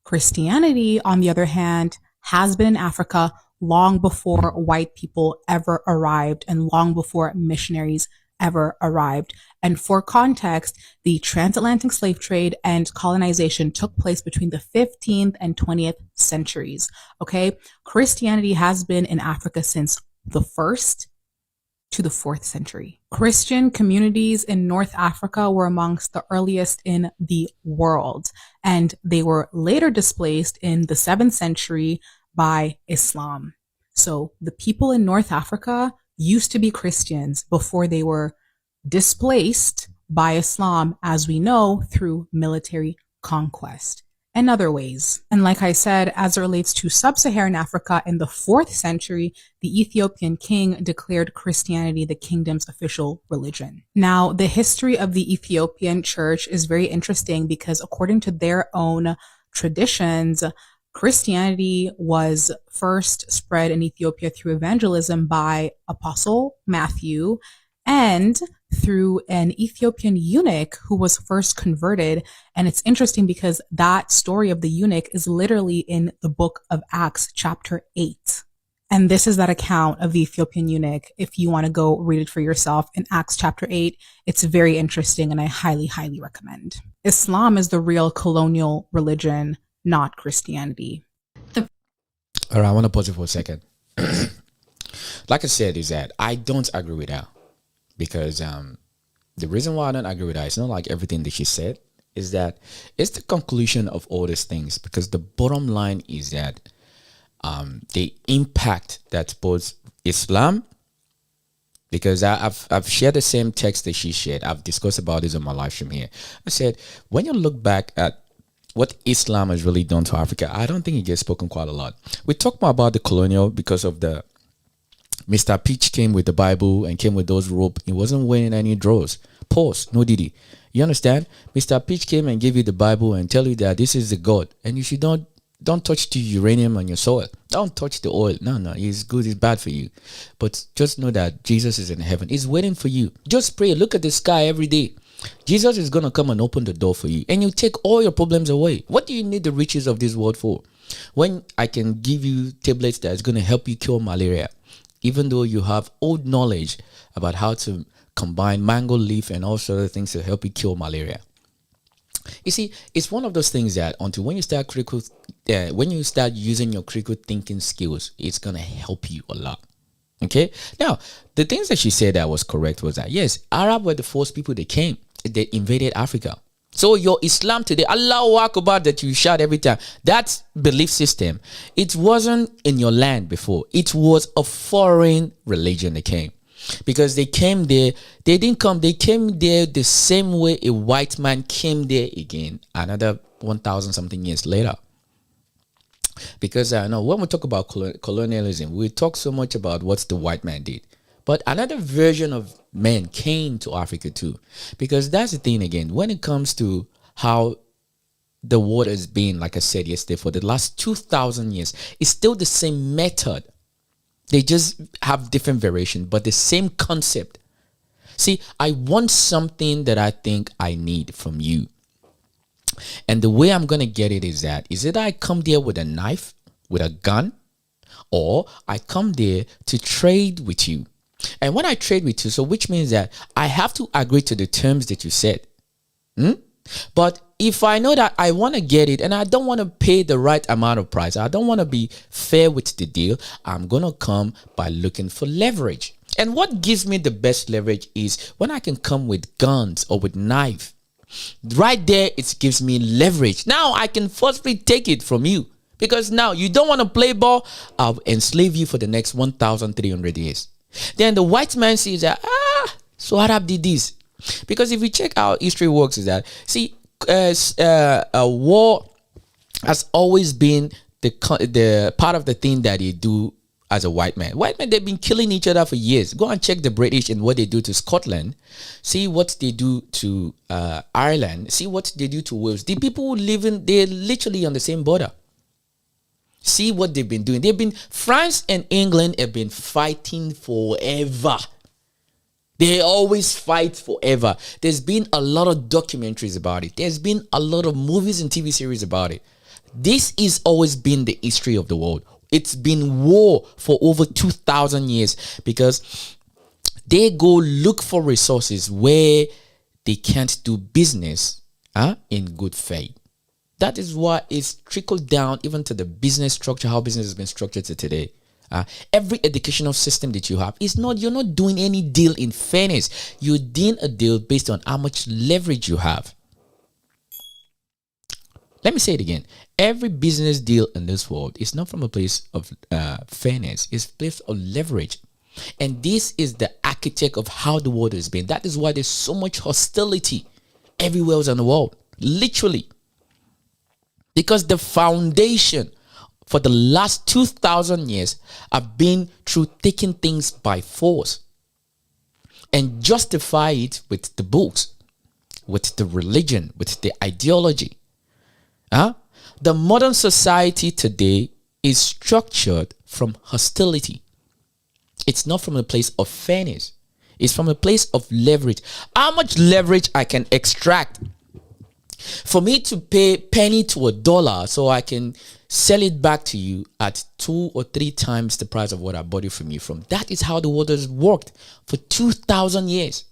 Christianity, on the other hand, has been in Africa long before white people ever arrived and long before missionaries ever arrived. And for context, the transatlantic slave trade and colonization took place between the 15th and 20th centuries. Okay. Christianity has been in Africa since the 1st to the 4th century. Christian communities in North Africa were amongst the earliest in the world, and they were later displaced in the 7th century by Islam. So the people in North Africa used to be Christians before they were displaced by Islam, as we know, through military conquest and other ways. And like I said, as it relates to sub-Saharan Africa in the 4th century, the Ethiopian king declared Christianity the kingdom's official religion. Now, the history of the Ethiopian church is very interesting because according to their own traditions, Christianity was first spread in Ethiopia through evangelism by Apostle Matthew and through an Ethiopian eunuch who was first converted. And it's interesting because that story of the eunuch is literally in the book of Acts, chapter 8. And this is that account of the Ethiopian eunuch. If you want to go read it for yourself in Acts chapter 8, it's very interesting and I highly, highly recommend. Islam is the real colonial religion, not Christianity. All right, I want to pause it for a second. Like I said, is that I don't agree with that because the reason why I don't agree with that, it's not like everything that she said, is that it's the conclusion of all these things because the bottom line is that the impact that both Islam, because I've shared the same text that she shared. I've discussed about this on my live stream here. I said, when you look back at what Islam has really done to Africa, I don't think it gets spoken quite a lot. We talk more about the colonial because of the Mr. Peach came with the Bible and came with those rope. He wasn't winning any draws. Pause. No diddy. You understand? Mr. Peach came and gave you the Bible and tell you that this is the God. And you should don't touch the uranium on your soil. Don't touch the oil. No. It's good. It's bad for you. But just know that Jesus is in heaven. He's waiting for you. Just pray. Look at the sky every day. Jesus is going to come and open the door for you. And you take all your problems away. What do you need the riches of this world for? When I can give you tablets that's going to help you cure malaria, even though you have old knowledge about how to combine mango leaf and all sorts of things to help you cure malaria. You see, it's one of those things that until when you start when you start using your critical thinking skills, it's gonna help you a lot. Okay. Now, the things that she said that was correct was that yes, Arab were the first people that came, they invaded Africa. So your Islam today, Allahu Akbar, that you shout every time, that belief system, it wasn't in your land before. It was a foreign religion that came. Because they came there, they didn't come, they came there the same way a white man came there again, another 1,000 something years later. Because I know when we talk about colonialism, we talk so much about what the white man did. But another version of men came to Africa too. Because that's the thing again, when it comes to how the world has been, like I said yesterday, for the last 2,000 years, it's still the same method. They just have different variation, but the same concept. See, I want something that I think I need from you. And the way I'm going to get it is that, is it I come there with a knife, with a gun, or I come there to trade with you. And when I trade with you, so which means that I have to agree to the terms that you said. But if I know that I want to get it and I don't want to pay the right amount of price, I don't want to be fair with the deal, I'm going to come by looking for leverage. And what gives me the best leverage is when I can come with guns or with knife. Right there, it gives me leverage. Now I can forcefully take it from you. Because now you don't want to play ball, I'll enslave you for the next 1,300 years. Then the white man sees that, so Arab did this. Because if you check how history works is that, see, a war has always been the part of the thing that they do as a white man. White men, they've been killing each other for years. Go and check the British and what they do to Scotland. See what they do to Ireland. See what they do to Wales. The people who live in, they're literally on the same border. See what they've been doing. France and England have been fighting forever. They always fight forever. There's been a lot of documentaries about it. There's been a lot of movies and TV series about it. This has always been the history of the world. It's been war for over 2,000 years because they go look for resources where they can't do business in good faith. That is why it's trickled down even to the business structure, how business has been structured to today. Every educational system that you have is you're not doing any deal in fairness. You're doing a deal based on how much leverage you have. Let me say it again. Every business deal in this world is not from a place of fairness. It's a place of leverage. And this is the architect of how the world has been. That is why there's so much hostility everywhere else in the world. Literally. Because the foundation for the last 2,000 years have been through taking things by force and justify it with the books, with the religion, with the ideology. The modern society today is structured from hostility. It's not from a place of fairness. It's from a place of leverage. How much leverage I can extract for me to pay penny to a dollar so I can sell it back to you at 2 or 3 times the price of what I bought it from you from. That is how the world has worked for 2,000 years.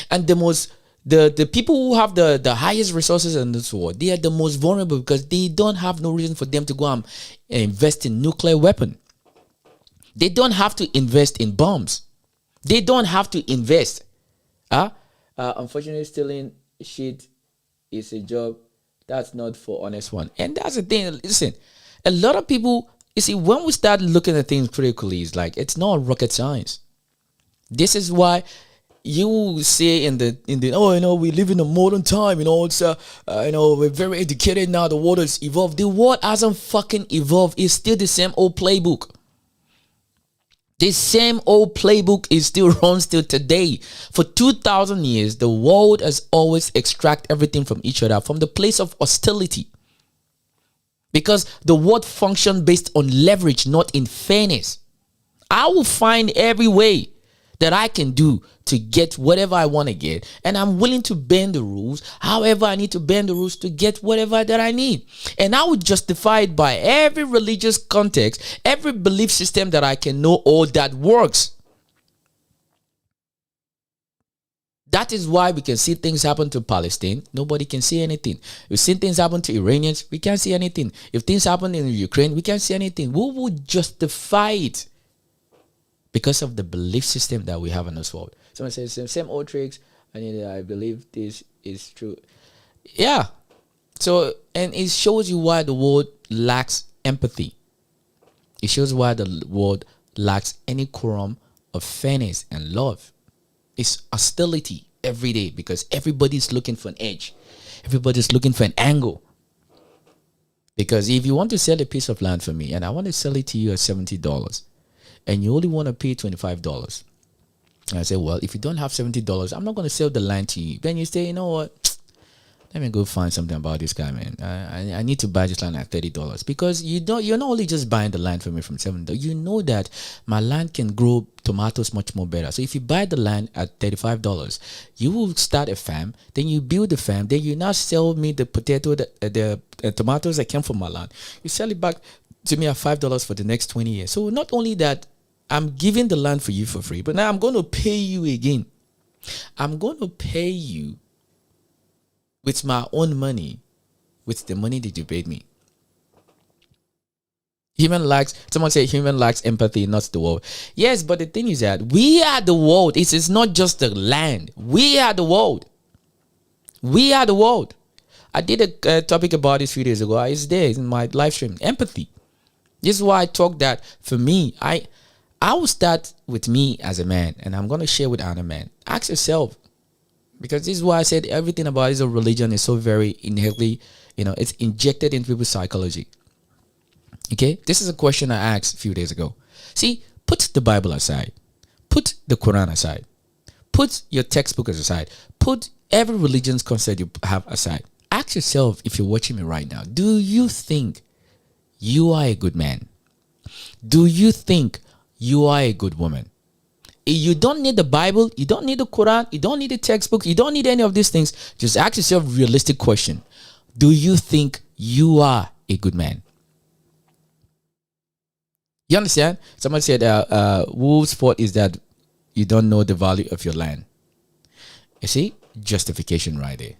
And the people who have the highest resources in this world, they are the most vulnerable because they don't have no reason for them to go and invest in nuclear weapon. They don't have to invest in bombs. They don't have to invest. Unfortunately, stealing shit is a job that's not for honest one. And that's the thing. Listen, a lot of people, you see, when we start looking at things critically, it's like it's not rocket science. This is why you say in the we live in a modern time, it's we're very educated now, the world has evolved. The world hasn't fucking evolved. It's still the same old playbook. The same old playbook is still runs till today. For 2,000 years, the world has always extract everything from each other from the place of hostility. Because the world functions based on leverage, not in fairness. I will find every way that I can do to get whatever I want to get. And I'm willing to bend the rules. However, I need to bend the rules to get whatever that I need. And I would justify it by every religious context, every belief system that I can know or that works. That is why we can see things happen to Palestine. Nobody can see anything. We've seen things happen to Iranians. We can't see anything. If things happen in Ukraine, we can't see anything. We would justify it because of the belief system that we have in this world. Someone says same old tricks. I believe this is true. Yeah. So, and it shows you why the world lacks empathy. It shows why the world lacks any quorum of fairness and love. It's hostility every day because everybody's looking for an edge. Everybody's looking for an angle. Because if you want to sell a piece of land for me and I want to sell it to you at $70 and you only want to pay $25, and I say, well, if you don't have $70, I'm not going to sell the land to you. Then you say, you know what? Let me go find something about this guy, man. I need to buy this land at $30 because you're not only just buying the land for me from $70. You know that my land can grow tomatoes much more better. So if you buy the land at $35, you will start a farm. Then you build the farm. Then you now sell me the potato, the tomatoes that came from my land. You sell it back to me at $5 for the next 20 years. So not only that, I'm giving the land for you for free, but now I'm going to pay you again. I'm going to pay you with my own money, with the money that you paid me. Someone said human lacks empathy, not the world. Yes, but the thing is that we are the world. It's not just the land. We are the world. We are the world. I did a topic about this a few days ago. It's there in my live stream. Empathy. This is why I talk that for me, I will start with me as a man, and I'm going to share with other men. Ask yourself, because this is why I said everything about this religion is so very inherently, it's injected into people's psychology. Okay? This is a question I asked a few days ago. See, put the Bible aside. Put the Quran aside. Put your textbook aside. Put every religion's concept you have aside. Ask yourself, if you're watching me right now, do you think you are a good man? Do you think you are a good woman? You don't need the Bible, you don't need the Quran, you don't need the textbook, you don't need any of these things. Just ask yourself a realistic question. Do you think you are a good man? You understand? Someone said, Wolf's fault is that you don't know the value of your land. You see? Justification right there.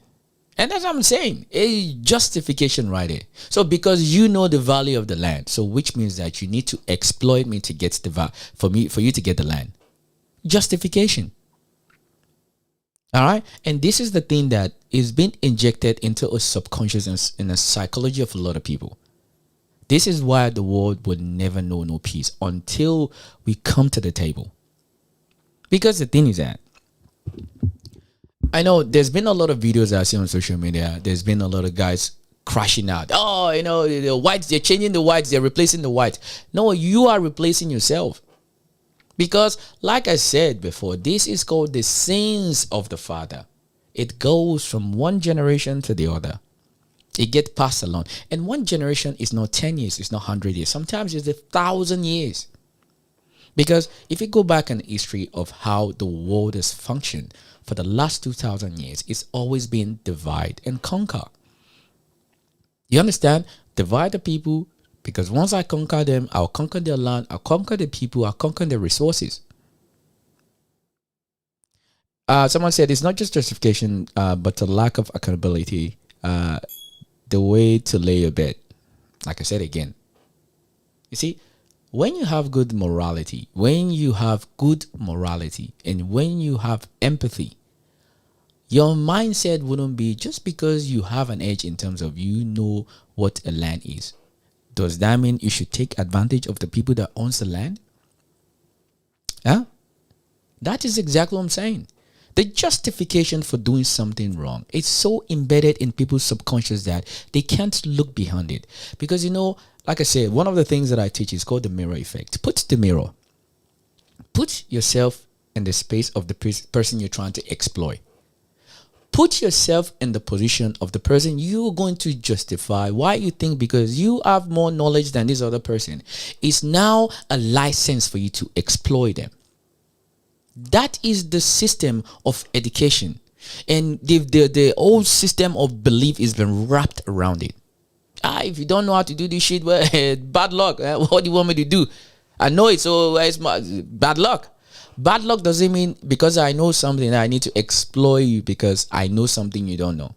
And that's what I'm saying. A justification right there. So because you know the value of the land, so which means that you need to exploit me to get for you to get the land. Justification. All right, and this is the thing that is being injected into a subconscious in the psychology of a lot of people. This is why the world will never know no peace until we come to the table. Because the thing is that I know there's been a lot of videos I see on social media. There's been a lot of guys crashing out. Oh, the whites, they're changing the whites, they're replacing the whites. No, you are replacing yourself. Because, like I said before, this is called the sins of the father. It goes from one generation to the other. It gets passed along. And one generation is not 10 years, it's not 100 years. Sometimes it's 1,000 years. Because if you go back in history of how the world has functioned for the last 2,000 years, it's always been divide and conquer. You understand? Divide the people. Because once I conquer them, I'll conquer their land, I'll conquer the people, I'll conquer their resources. Someone said it's not just justification, but a lack of accountability, the way to lay your bed. Like I said again. You see, when you have good morality, and when you have empathy, your mindset wouldn't be just because you have an edge in terms of you know what a land is. Does that mean you should take advantage of the people that owns the land? Yeah? That is exactly what I'm saying. The justification for doing something wrong, it's so embedded in people's subconscious that they can't look behind it. Because, like I said, one of the things that I teach is called the mirror effect. Put the mirror. Put yourself in the space of the person you're trying to exploit. Put yourself in the position of the person you're going to justify why you think because you have more knowledge than this other person. It's now a license for you to exploit them. That is the system of education. And the old system of belief has been wrapped around it. If you don't know how to do this shit, well, bad luck. What do you want me to do? I know it, so it's bad luck. Bad luck doesn't mean because I know something I need to exploit you because I know something you don't know.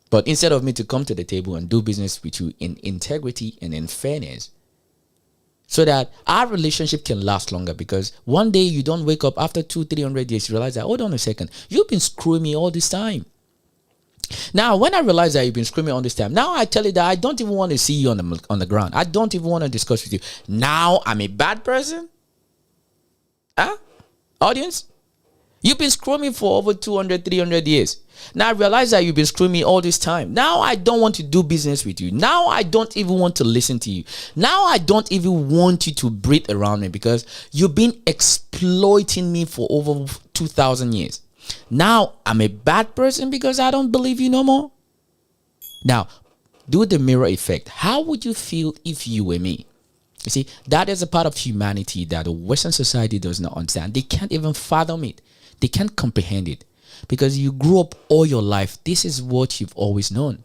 But instead of me to come to the table and do business with you in integrity and in fairness, so that our relationship can last longer. Because one day you don't wake up after 200-300 years, you realize that, hold on a second, you've been screwing me all this time. Now, when I realize that you've been screwing me all this time, now I tell you that I don't even want to see you on the ground. I don't even want to discuss with you. Now I'm a bad person? Huh? Audience? You've been screwing me for over 200-300 years. Now I realize that you've been screwing me all this time. Now I don't want to do business with you. Now I don't even want to listen to you. Now I don't even want you to breathe around me, because you've been exploiting me for over 2,000 years. Now I'm a bad person because I don't believe you no more. Now, do the mirror effect. How would you feel if you were me? You see, that is a part of humanity that the Western society does not understand. They can't even fathom it. They can't comprehend it. Because you grew up all your life, this is what you've always known.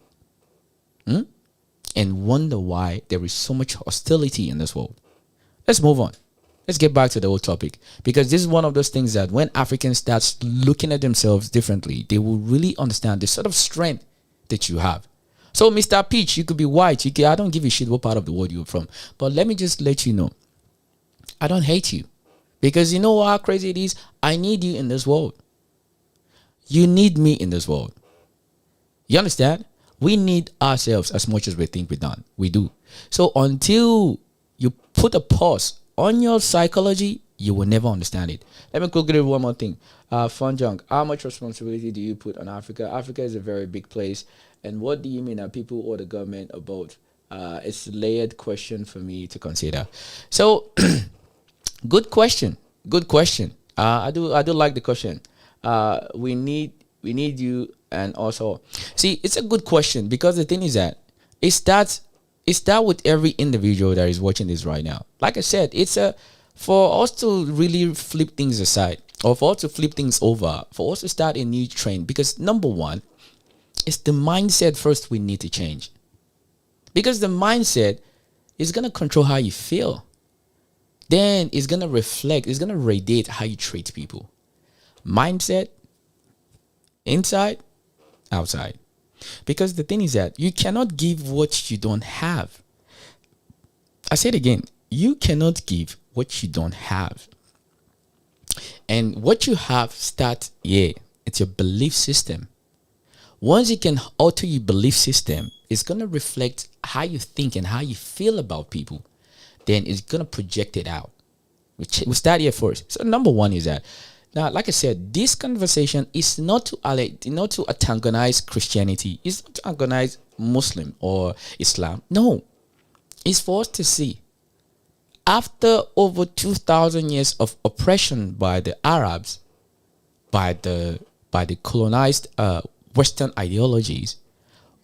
And wonder why there is so much hostility in this world. Let's move on. Let's get back to the old topic. Because this is one of those things that when Africans start looking at themselves differently, they will really understand the sort of strength that you have. So, Mr. Peach, you could be white. I don't give a shit what part of the world you're from. But let me just let you know, I don't hate you. Because you know how crazy it is? I need you in this world. You need me in this world. You understand? We need ourselves as much as we think we do. So until you put a pause on your psychology, you will never understand it. Let me quickly read one more thing. Fun junk. How much responsibility do you put on Africa? Africa is a very big place. And what do you mean that people or the government about? It's a layered question for me to consider. So, good question. Good question. I do like the question. We need you, and also see, it's a good question, because the thing is that it starts with every individual that is watching this right now. Like I said, it's for us to really flip things aside, or for us to flip things over, for us to start a new trend. Because number one, it's the mindset first we need to change, because the mindset is gonna control how you feel. Then it's gonna reflect, it's gonna radiate how you treat people. Mindset, inside, outside. Because the thing is that you cannot give what you don't have. I say it again, you cannot give what you don't have. And what you have starts here. It's your belief system. Once you can alter your belief system, it's going to reflect how you think and how you feel about people. Then it's going to project it out. We'll start here first. So number one is that, now, like I said, this conversation is not to antagonize Christianity. It's not to antagonize Muslim or Islam. No. It's for us to see, after over 2,000 years of oppression by the Arabs, by the colonized Western ideologies,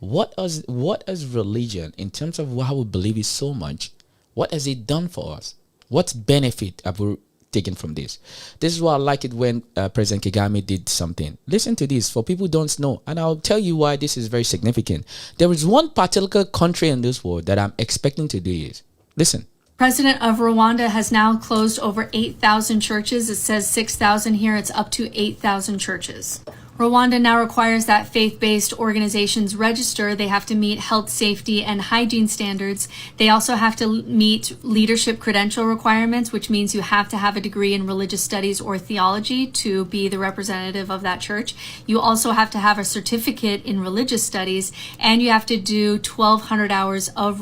what has religion, in terms of how we believe it so much, what has it done for us? What benefit have we taken from this? This is why I like it when President Kagame did something. Listen to this, for people who don't know, and I'll tell you why this is very significant. There is one particular country in this world that I'm expecting to do is, listen. President of Rwanda has now closed over 8,000 churches. It says 6,000 here. It's up to 8,000 churches. Rwanda now requires that faith-based organizations register. They have to meet health, safety, and hygiene standards. They also have to meet leadership credential requirements, which means you have to have a degree in religious studies or theology to be the representative of that church. You also have to have a certificate in religious studies, and you have to do 1,200 hours of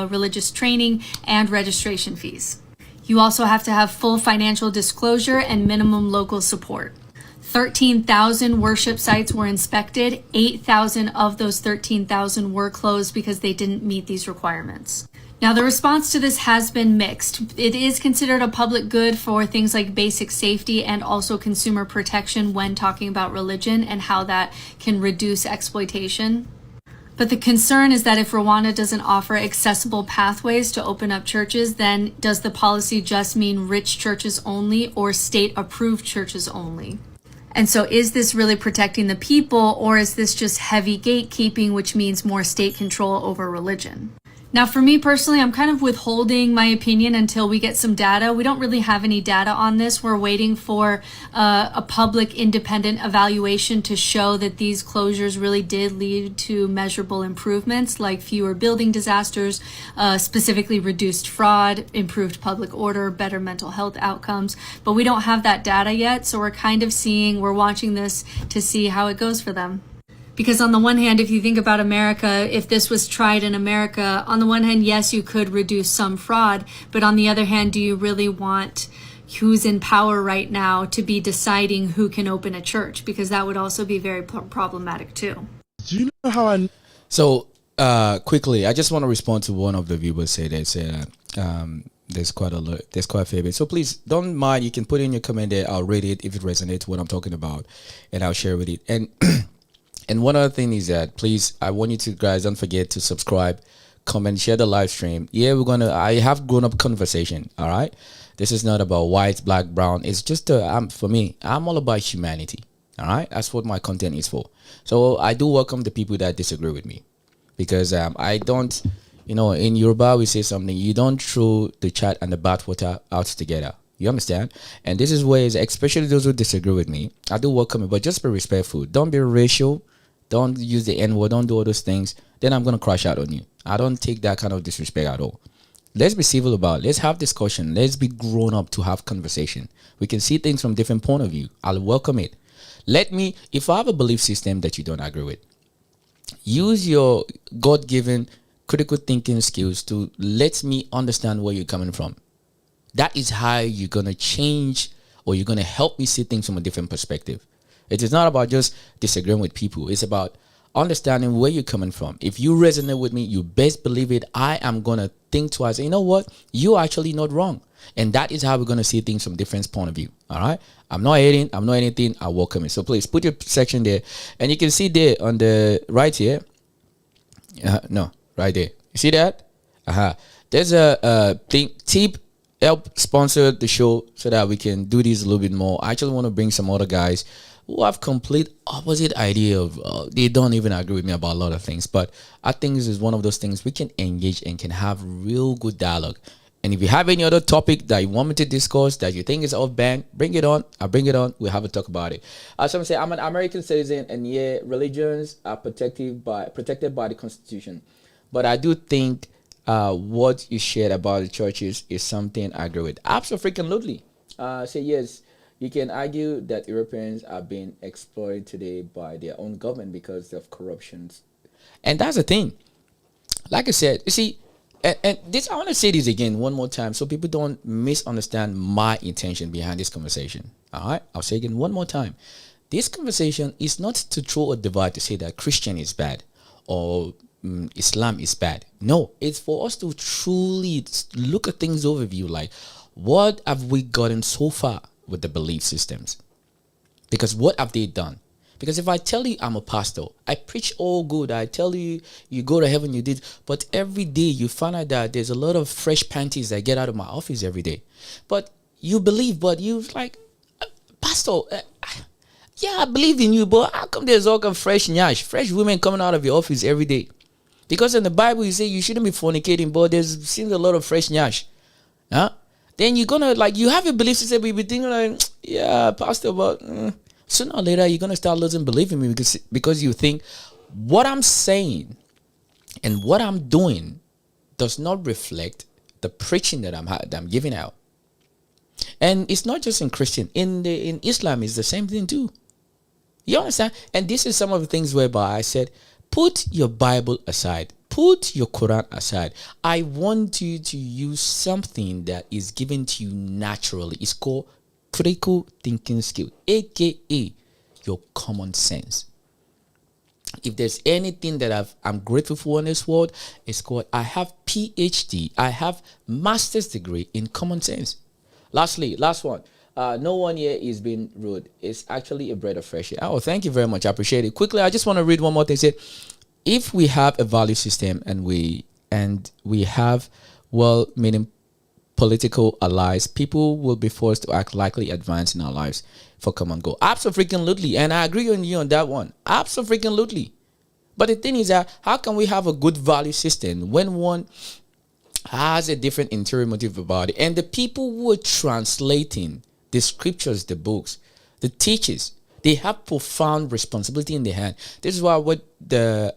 religious training and registration fees. You also have to have full financial disclosure and minimum local support. 13,000 worship sites were inspected. 8,000 of those 13,000 were closed because they didn't meet these requirements. Now, the response to this has been mixed. It is considered a public good for things like basic safety and also consumer protection when talking about religion and how that can reduce exploitation. But the concern is that if Rwanda doesn't offer accessible pathways to open up churches, then does the policy just mean rich churches only or state-approved churches only? And so is this really protecting the people, or is this just heavy gatekeeping, which means more state control over religion? Now, for me personally, I'm kind of withholding my opinion until we get some data. We don't really have any data on this. We're waiting for a public independent evaluation to show that these closures really did lead to measurable improvements, like fewer building disasters, specifically reduced fraud, improved public order, better mental health outcomes. But we don't have that data yet, so we're watching this to see how it goes for them. Because on the one hand, if you think about America, if this was tried in America, on the one hand, yes, you could reduce some fraud. But on the other hand, do you really want who's in power right now to be deciding who can open a church? Because that would also be very problematic too. Do you know how I... So quickly, I just want to respond to one of the viewers say that there's quite a fair bit. So please don't mind. You can put in your comment there. I'll read it if it resonates what I'm talking about, and I'll share with it. And and one other thing is that please, I want you to guys don't forget to subscribe, comment, share the live stream. Yeah, I have grown up conversation. All right, this is not about white, black, brown. It's just for me, I'm all about humanity. All right, that's what my content is for. So I do welcome the people that disagree with me, because I don't, in Yoruba we say something, you don't throw the chat and the bathwater out together. You understand? And this is where, especially those who disagree with me, I do welcome it, but just be respectful. Don't be racial. Don't use the N-word. Don't do all those things. Then I'm going to crash out on you. I don't take that kind of disrespect at all. Let's be civil about it. Let's have discussion. Let's be grown up to have conversation. We can see things from different point of view. I'll welcome it. If I have a belief system that you don't agree with, use your God-given critical thinking skills to let me understand where you're coming from. That is how you're going to change, or you're going to help me see things from a different perspective. It is not about just disagreeing with people. It's about understanding where you're coming from. If you resonate with me, you best believe it. I am going to think twice. You know what? You're actually not wrong. And that is how we're going to see things from different point of view. All right. I'm not hating. I'm not anything. I welcome it. So please put your section there. And you can see there on the right here. No, right there. You see that? There's a thing. Tip help sponsor the show so that we can do this a little bit more. I actually want to bring some other guys who have complete opposite idea of they don't even agree with me about a lot of things. But I think this is one of those things we can engage and can have real good dialogue. And if you have any other topic that you want me to discuss that you think is off band, bring it on. I'll bring it on. We'll have a talk about it. Someone say, I'm an American citizen, and yeah, religions are protected by the Constitution. But I do think what you shared about the churches is something I agree with. Absolutely. Say yes. You can argue that Europeans are being exploited today by their own government because of corruption. And that's the thing. Like I said, you see, and this, I want to say this again one more time so people don't misunderstand my intention behind this conversation. All right? I'll say again one more time. This conversation is not to throw a divide to say that Christian is bad or Islam is bad. No, it's for us to truly look at things overview, like what have we gotten so far with the belief systems? Because what have they done? Because if I tell you I'm a pastor, I preach all good, I tell you you go to heaven, you did, but every day you find out that there's a lot of fresh panties that get out of my office every day. But you believe, but you like, pastor, yeah, I believe in you, but how come there's all kind of fresh nyash, fresh women coming out of your office every day? Because in the Bible you say you shouldn't be fornicating, but there's seems a lot of fresh nyash. Then you're gonna, like, you have a belief system, but you're thinking like, yeah, pastor, but sooner or later you're gonna start losing belief in me because you think what I'm saying and what I'm doing does not reflect the preaching that I'm giving out. And it's not just in Christian, in Islam it's the same thing too. You understand? And this is some of the things whereby I said, put your Bible aside. Put your Quran aside. I want you to use something that is given to you naturally. It's called critical thinking skill, aka your common sense. If there's anything that I'm grateful for in this world, it's called I have PhD. I have master's degree in common sense. Lastly, last one. No one here is being rude. It's actually a breath of fresh air. Oh, thank you very much. I appreciate it. Quickly, I just want to read one more thing. It said, if we have a value system and we have well-meaning political allies, people will be forced to act likely advance in our lives for common goal. Absolutely. And I agree on you on that one. Absolutely. But the thing is that how can we have a good value system when one has a different interior motive about it? And the people who are translating the scriptures, the books, the teachers, they have profound responsibility in their hand. This is why what the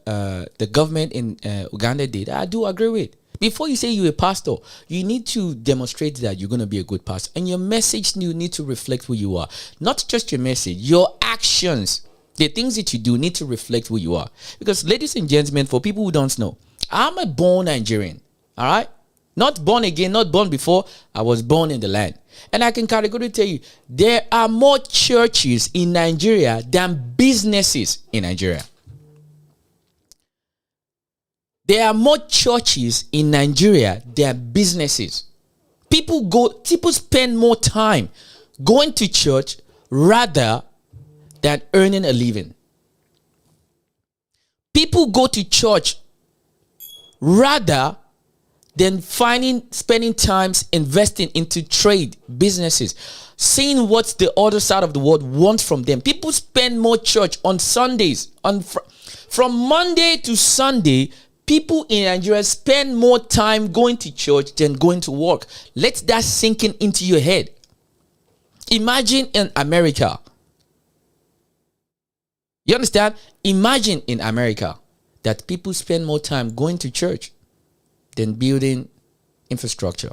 government in Uganda did, I do agree with. Before you say you're a pastor, you need to demonstrate that you're going to be a good pastor. And your message, you need to reflect who you are. Not just your message, your actions. The things that you do need to reflect who you are. Because, ladies and gentlemen, for people who don't know, I'm a born Nigerian. All right? Not born again, not born before. I was born in the land. And I can categorically tell you, there are more churches in Nigeria than businesses in Nigeria. There are more churches in Nigeria than businesses. People spend more time going to church rather than earning a living. People go to church rather than spending time investing into trade, businesses, seeing what the other side of the world wants from them. People spend more church on Sundays. From Monday to Sunday, people in Nigeria spend more time going to church than going to work. Let that sink into your head. Imagine in America. You understand? Imagine in America that people spend more time going to church than building infrastructure.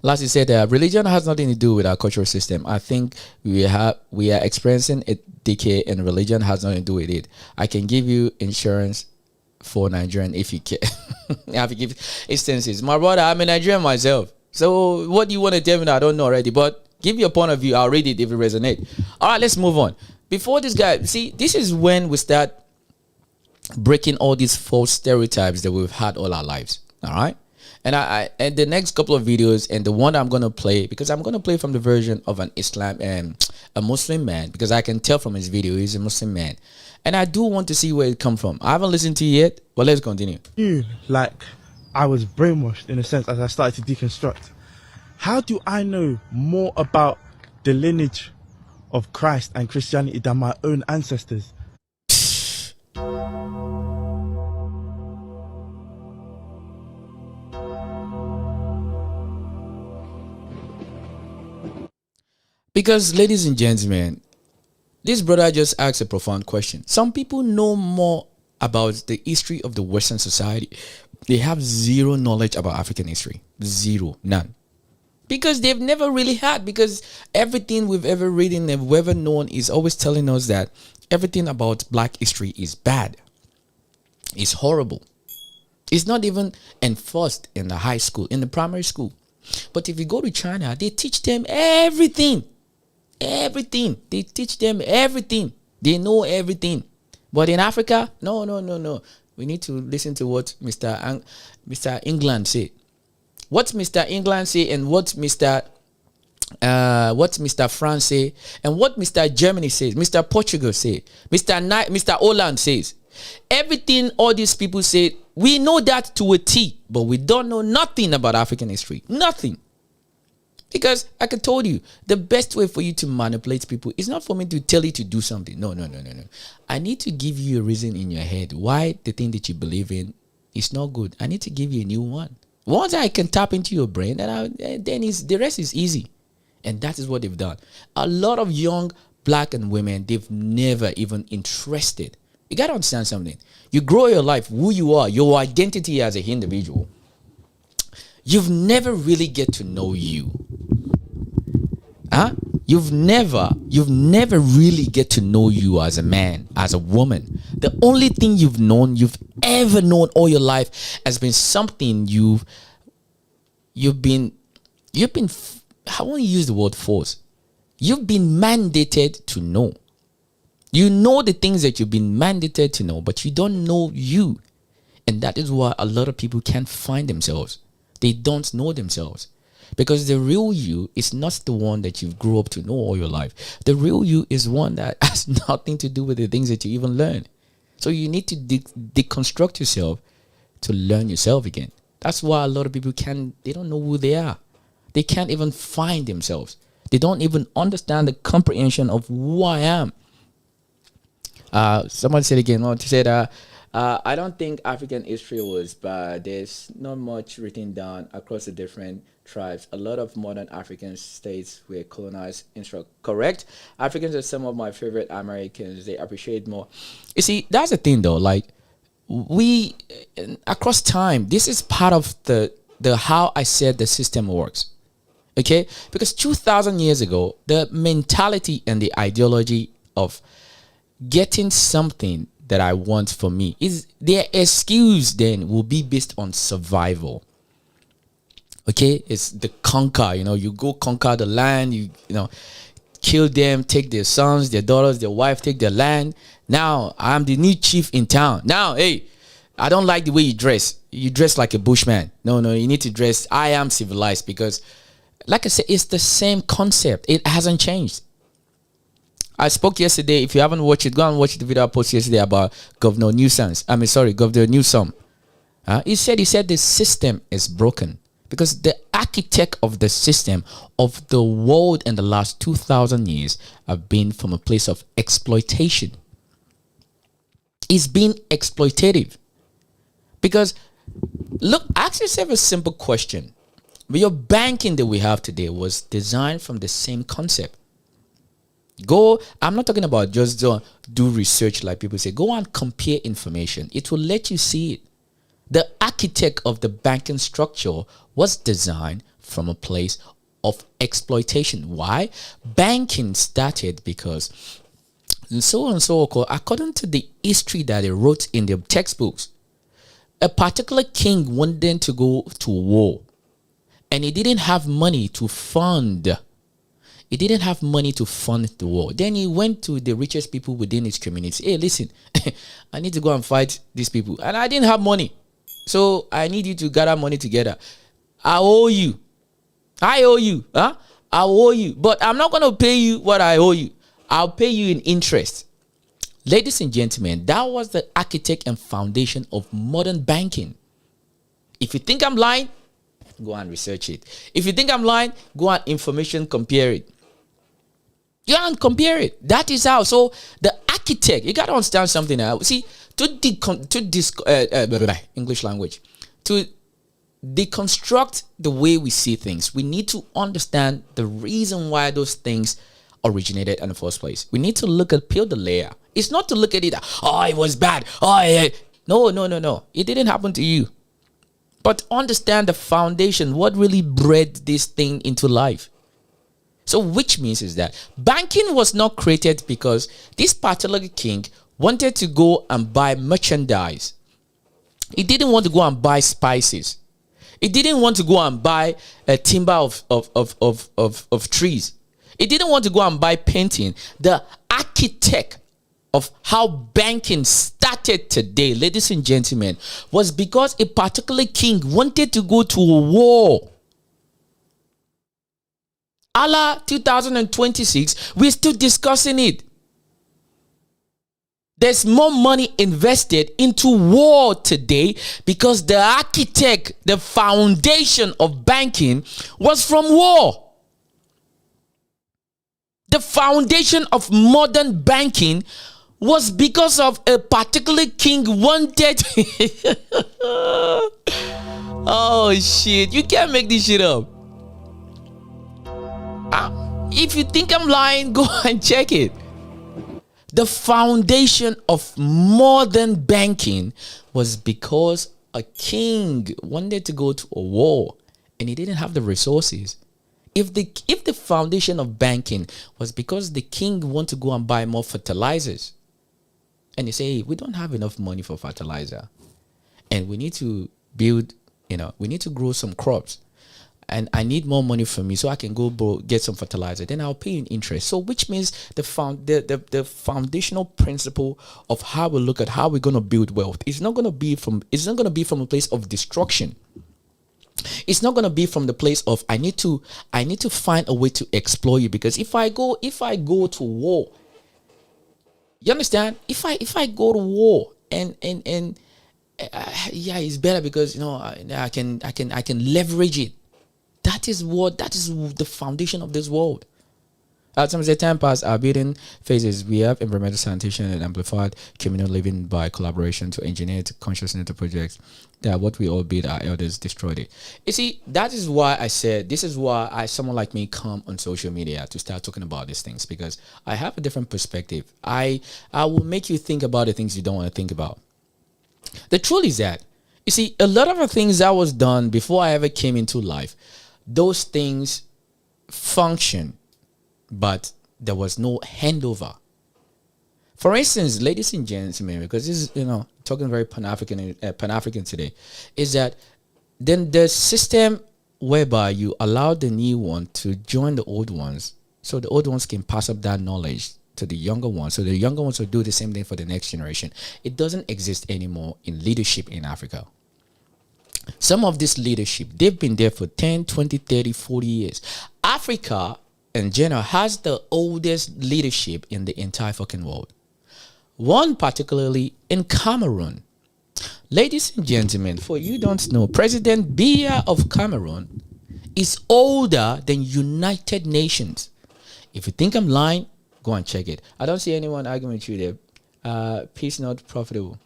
Lastly said, religion has nothing to do with our cultural system. I think we are experiencing a decay, and religion has nothing to do with it. I can give you insurance for Nigerian if you care. I have to give instances. My brother, I'm a Nigerian myself. So what do you want to tell me that I don't know already? But give your point of view. I'll read it if it resonates. All right, let's move on. Before this guy, see, this is when we start breaking all these false stereotypes that we've had all our lives. All right. And and the next couple of videos, and the one I'm going to play, because I'm going to play from the version of an a Muslim man, because I can tell from his video he's a Muslim man. And I do want to see where it come from. I haven't listened to it yet, but let's continue. Like, I was brainwashed in a sense as I started to deconstruct. How do I know more about the lineage of Christ and Christianity than my own ancestors? Because, ladies and gentlemen, this brother just asked a profound question. Some people know more about the history of the Western society. They have zero knowledge about African history. Zero. None. Because they've never really had. Because everything we've ever read and we've ever known is always telling us that everything about black history is bad. It's horrible. It's not even enforced in the high school, in the primary school. But if you go to China, they teach them everything. Everything. They teach them everything. They know everything. But in Africa, no. We need to listen to what Mr. England said. What Mr. England say, and what Mr. France say, and what Mr. Germany says, Mr. Portugal say, Mr. Holland says. Everything all these people say, we know that to a T, but we don't know nothing about African history. Nothing. Because like I told you, the best way for you to manipulate people is not for me to tell you to do something. No. I need to give you a reason in your head why the thing that you believe in is not good. I need to give you a new one. Once I can tap into your brain, then the rest is easy. And that is what they've done. A lot of young black and women, they've never even interested. You got to understand something. You grow your life, who you are, your identity as an individual. You've never really get to know you. You've never really get to know you as a man, as a woman. The only thing you've ever known all your life has been something you've been, I won't use the word force. You've been mandated to know. You know the things that you've been mandated to know, but you don't know you. And that is why a lot of people can't find themselves. They don't know themselves. Because the real you is not the one that you've grew up to know all your life. The real you is one that has nothing to do with the things that you even learn. So you need to deconstruct yourself to learn yourself again. That's why a lot of people they don't know who they are. They can't even find themselves. They don't even understand the comprehension of who I am. Someone said again. Well, said, I don't think African history was bad. There's not much written down across the different tribes. A lot of modern African states were colonized. Correct. Africans are some of my favorite Americans. They appreciate more. You see, that's the thing though. Like we across time, this is part of the how I said the system works. Okay, because 2,000 years ago, the mentality and the ideology of getting something that I want for me is their excuse then will be based on survival. Okay, it's the conquer. You go conquer the land. You know, kill them, take their sons, their daughters, their wife, take their land. Now I'm the new chief in town. Now, hey, I don't like the way you dress. You dress like a bushman. No, you need to dress. I am civilized because, like I said, it's the same concept. It hasn't changed. I spoke yesterday. If you haven't watched it, go and watch the video I posted yesterday about Governor Newsom. He said the system is broken because the architect of the system of the world in the last 2,000 years have been from a place of exploitation. It's been exploitative. Because, look, ask yourself a simple question. Your banking that we have today was designed from the same concept. I'm not talking about just do research like people say. Go and compare information. It will let you see it. The architect of the banking structure was designed from a place of exploitation. Why? Banking started because so and so, according to the history that they wrote in their textbooks, a particular king wanted to go to war and he didn't have money to fund. He didn't have money to fund the war. Then he went to the richest people within his community. Hey, listen, I need to go and fight these people. And I didn't have money. So I need you to gather money together. I owe you. I owe you. I owe you. But I'm not going to pay you what I owe you. I'll pay you in interest. Ladies and gentlemen, that was the architect and foundation of modern banking. If you think I'm lying, go and research it. If you think I'm lying, go and information compare it. You can compare it. That is how. So the architect, you got to understand something now. See, English language, to deconstruct the way we see things, we need to understand the reason why those things originated in the first place. We need to peel the layer. It's not to look at it, it was bad. No. It didn't happen to you. But understand the foundation, what really bred this thing into life. So which means is that banking was not created because this particular king wanted to go and buy merchandise. He didn't want to go and buy spices. He didn't want to go and buy a timber of trees. He didn't want to go and buy painting. The architect of how banking started today, ladies and gentlemen, was because a particular king wanted to go to a war. Allah 2026, we're still discussing it. There's more money invested into war today because the architect, the foundation of banking was from war. The foundation of modern banking was because of a particular king wanted. Oh shit, you can't make this shit up. If you think I'm lying, go and check it. The foundation of modern banking was because a king wanted to go to a war and he didn't have the resources. If the foundation of banking was because the king wanted to go and buy more fertilizers, and you say, hey, we don't have enough money for fertilizer, and we need to build, we need to grow some crops, and I need more money from me so I can go get some fertilizer, then I'll pay you in interest. So which means the foundational principle of how we look at how we're going to build wealth is not going to be from a place of destruction. It's not going to be from the place of I need to find a way to exploit you, because if I go to war, you understand? If I go to war and it's better because I can leverage it. That is the foundation of this world. Some say time past our building phases. We have environmental sanitation and amplified communal living by collaboration to engineer consciousness to projects that what we all build, our elders destroyed it. You see, that is why I said this is why someone like me come on social media to start talking about these things, because I have a different perspective. I will make you think about the things you don't want to think about. The truth is that, you see, a lot of the things that was done before I ever came into life, those things function, but there was no handover. For instance, ladies and gentlemen, because this is, talking very Pan-African today, is that then the system whereby you allow the new one to join the old ones, so the old ones can pass up that knowledge to the younger ones, so the younger ones will do the same thing for the next generation. It doesn't exist anymore in leadership in Africa. Some of this leadership, they've been there for 10, 20, 30, 40 years. Africa in general has the oldest leadership in the entire fucking world. One particularly in Cameroon. Ladies and gentlemen, for you don't know, President Biya of Cameroon is older than United Nations. If you think I'm lying, go and check it. I don't see anyone arguing with you there. Peace not profitable.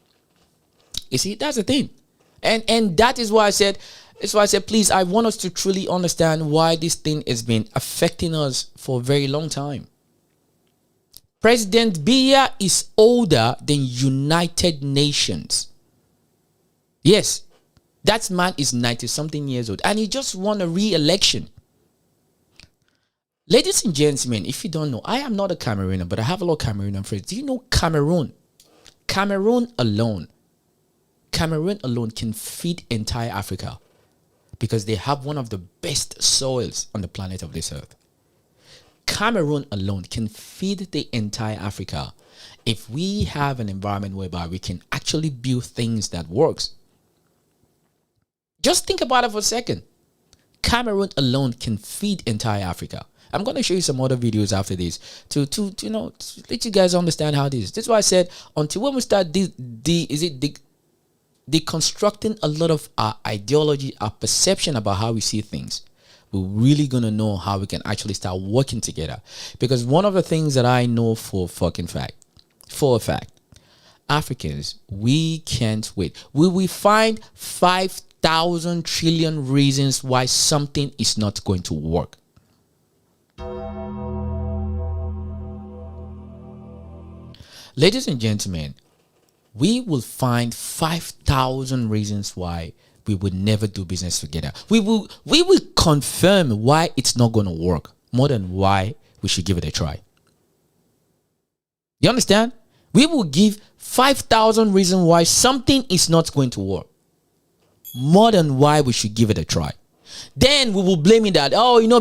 You see, that's the thing. And that is why I said, please, I want us to truly understand why this thing has been affecting us for a very long time. President Biya is older than United Nations. Yes, that man is 90-something years old, and he just won a re-election. Ladies and gentlemen, if you don't know, I am not a Cameroonian, but I have a lot of Cameroonian friends. Do you know Cameroon? Cameroon alone can feed entire Africa, because they have one of the best soils on the planet of this earth. Cameroon alone can feed the entire Africa if we have an environment whereby we can actually build things that works. Just think about it for a second. Cameroon alone can feed entire Africa. I'm going to show you some other videos after this to let you guys understand how this is. That's why I said, until when we start deconstructing a lot of our ideology, our perception about how we see things, we're really going to know how we can actually start working together. Because one of the things that I know for a fact, Africans, we can't wait. We will find 5,000 trillion reasons why something is not going to work. Ladies and gentlemen, we will find 5,000 reasons why we would never do business together. We will confirm why it's not going to work more than why we should give it a try. You understand? We will give 5,000 reasons why something is not going to work more than why we should give it a try. Then we will blame it that,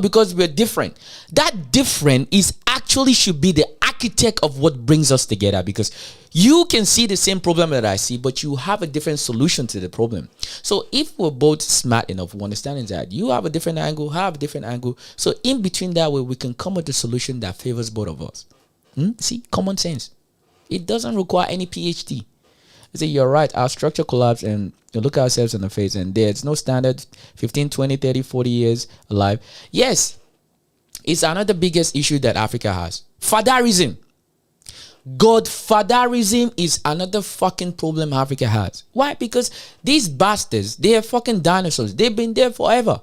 because we're different. That different is actually should be the architect of what brings us together, because you can see the same problem that I see, but you have a different solution to the problem. So if we're both smart enough, we understand that you have a different angle, have a different angle. So in between that way, we can come with a solution that favors both of us. See, common sense. It doesn't require any PhD. I say, you're right, our structure collapsed, and you look at ourselves in the face, and there's no standard 15, 20, 30, 40 years alive. Yes, it's another biggest issue that Africa has. Fatherism. Godfatherism is another fucking problem Africa has. Why? Because these bastards, they are fucking dinosaurs. They've been there forever.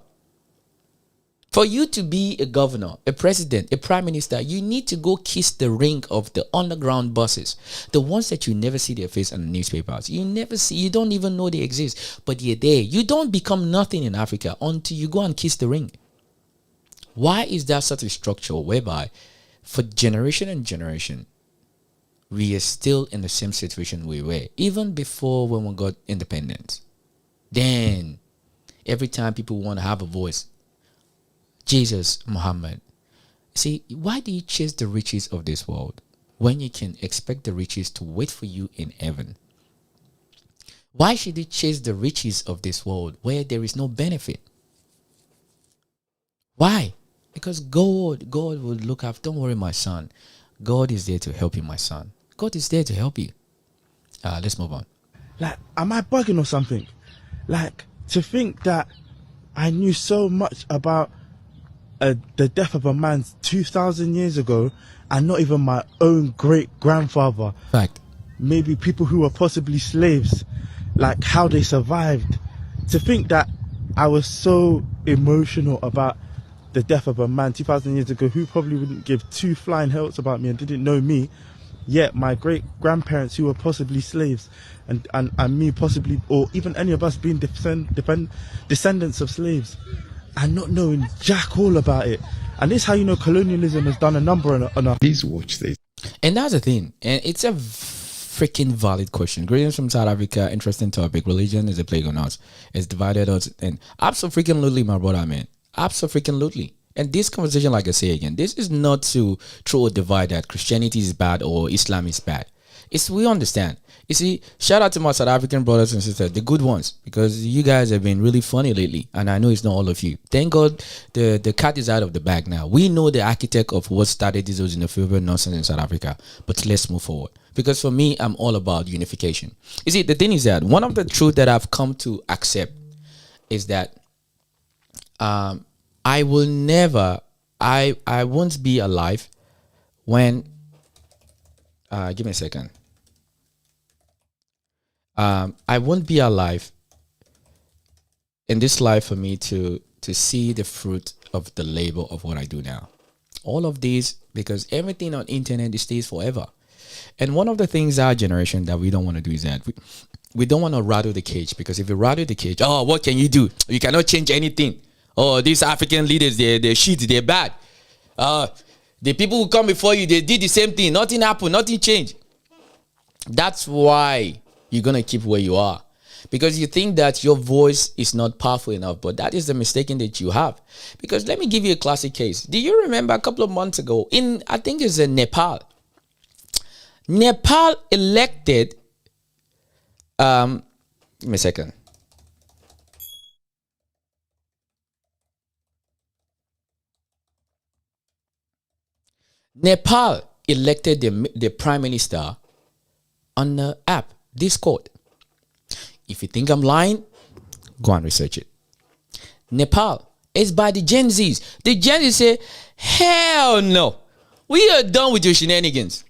For you to be a governor, a president, a prime minister, you need to go kiss the ring of the underground bosses. The ones that you never see their face on the newspapers. You don't even know they exist, but you're there. You don't become nothing in Africa until you go and kiss the ring. Why is that such a structure whereby for generation and generation, we are still in the same situation we were, even before when we got independence? Then, every time people want to have a voice, Jesus, Muhammad. See, why do you chase the riches of this world when you can expect the riches to wait for you in heaven? Why should you chase the riches of this world where there is no benefit? Why? Because God will look after. Don't worry, my son. God is there to help you, my son. God is there to help you. Let's move on. Like, am I bugging or something? Like, to think that I knew so much about the death of a man 2,000 years ago, and not even my own great-grandfather. Fact. Maybe people who were possibly slaves, like how they survived. To think that I was so emotional about the death of a man 2,000 years ago who probably wouldn't give two flying helps about me and didn't know me, yet my great-grandparents who were possibly slaves, and me possibly, or even any of us being descendants of slaves, and not knowing jack all about it. And this is how you know colonialism has done a number on us. Please watch this. And that's the thing. And it's a freaking valid question. Greetings from South Africa. Interesting topic. Religion is a plague on us. It's divided us. And absolutely, my brother, man. Absolutely. And this conversation, like I say again, this is not to throw a divide that Christianity is bad or Islam is bad. It's we understand. You see, shout out to my South African brothers and sisters, the good ones, because you guys have been really funny lately, and I know it's not all of you. Thank God the cat is out of the bag now. We know the architect of what started this was xenophobia nonsense in South Africa, but let's move forward. Because for me, I'm all about unification. You see, the thing is that one of the truth that I've come to accept is that I will never, I won't be alive when, give me a second. I won't be alive in this life for me to see the fruit of the labor of what I do now. All of these, because everything on internet stays forever. And one of the things our generation that we don't want to do is that we don't want to rattle the cage, because if you rattle the cage, oh, what can you do? You cannot change anything. Oh, these African leaders, they're shit, they're bad. The people who come before you, they did the same thing. Nothing happened, nothing changed. That's why you're going to keep where you are, because you think that your voice is not powerful enough. But that is the mistake that you have. Because let me give you a classic case. Do you remember a couple of months ago in, I think it's in Nepal elected, give me a second. Nepal elected the prime minister on the app Discord. If you think I'm lying, go and research it. Nepal is by the Gen Zs. The Gen Zs say, hell no. We are done with your shenanigans.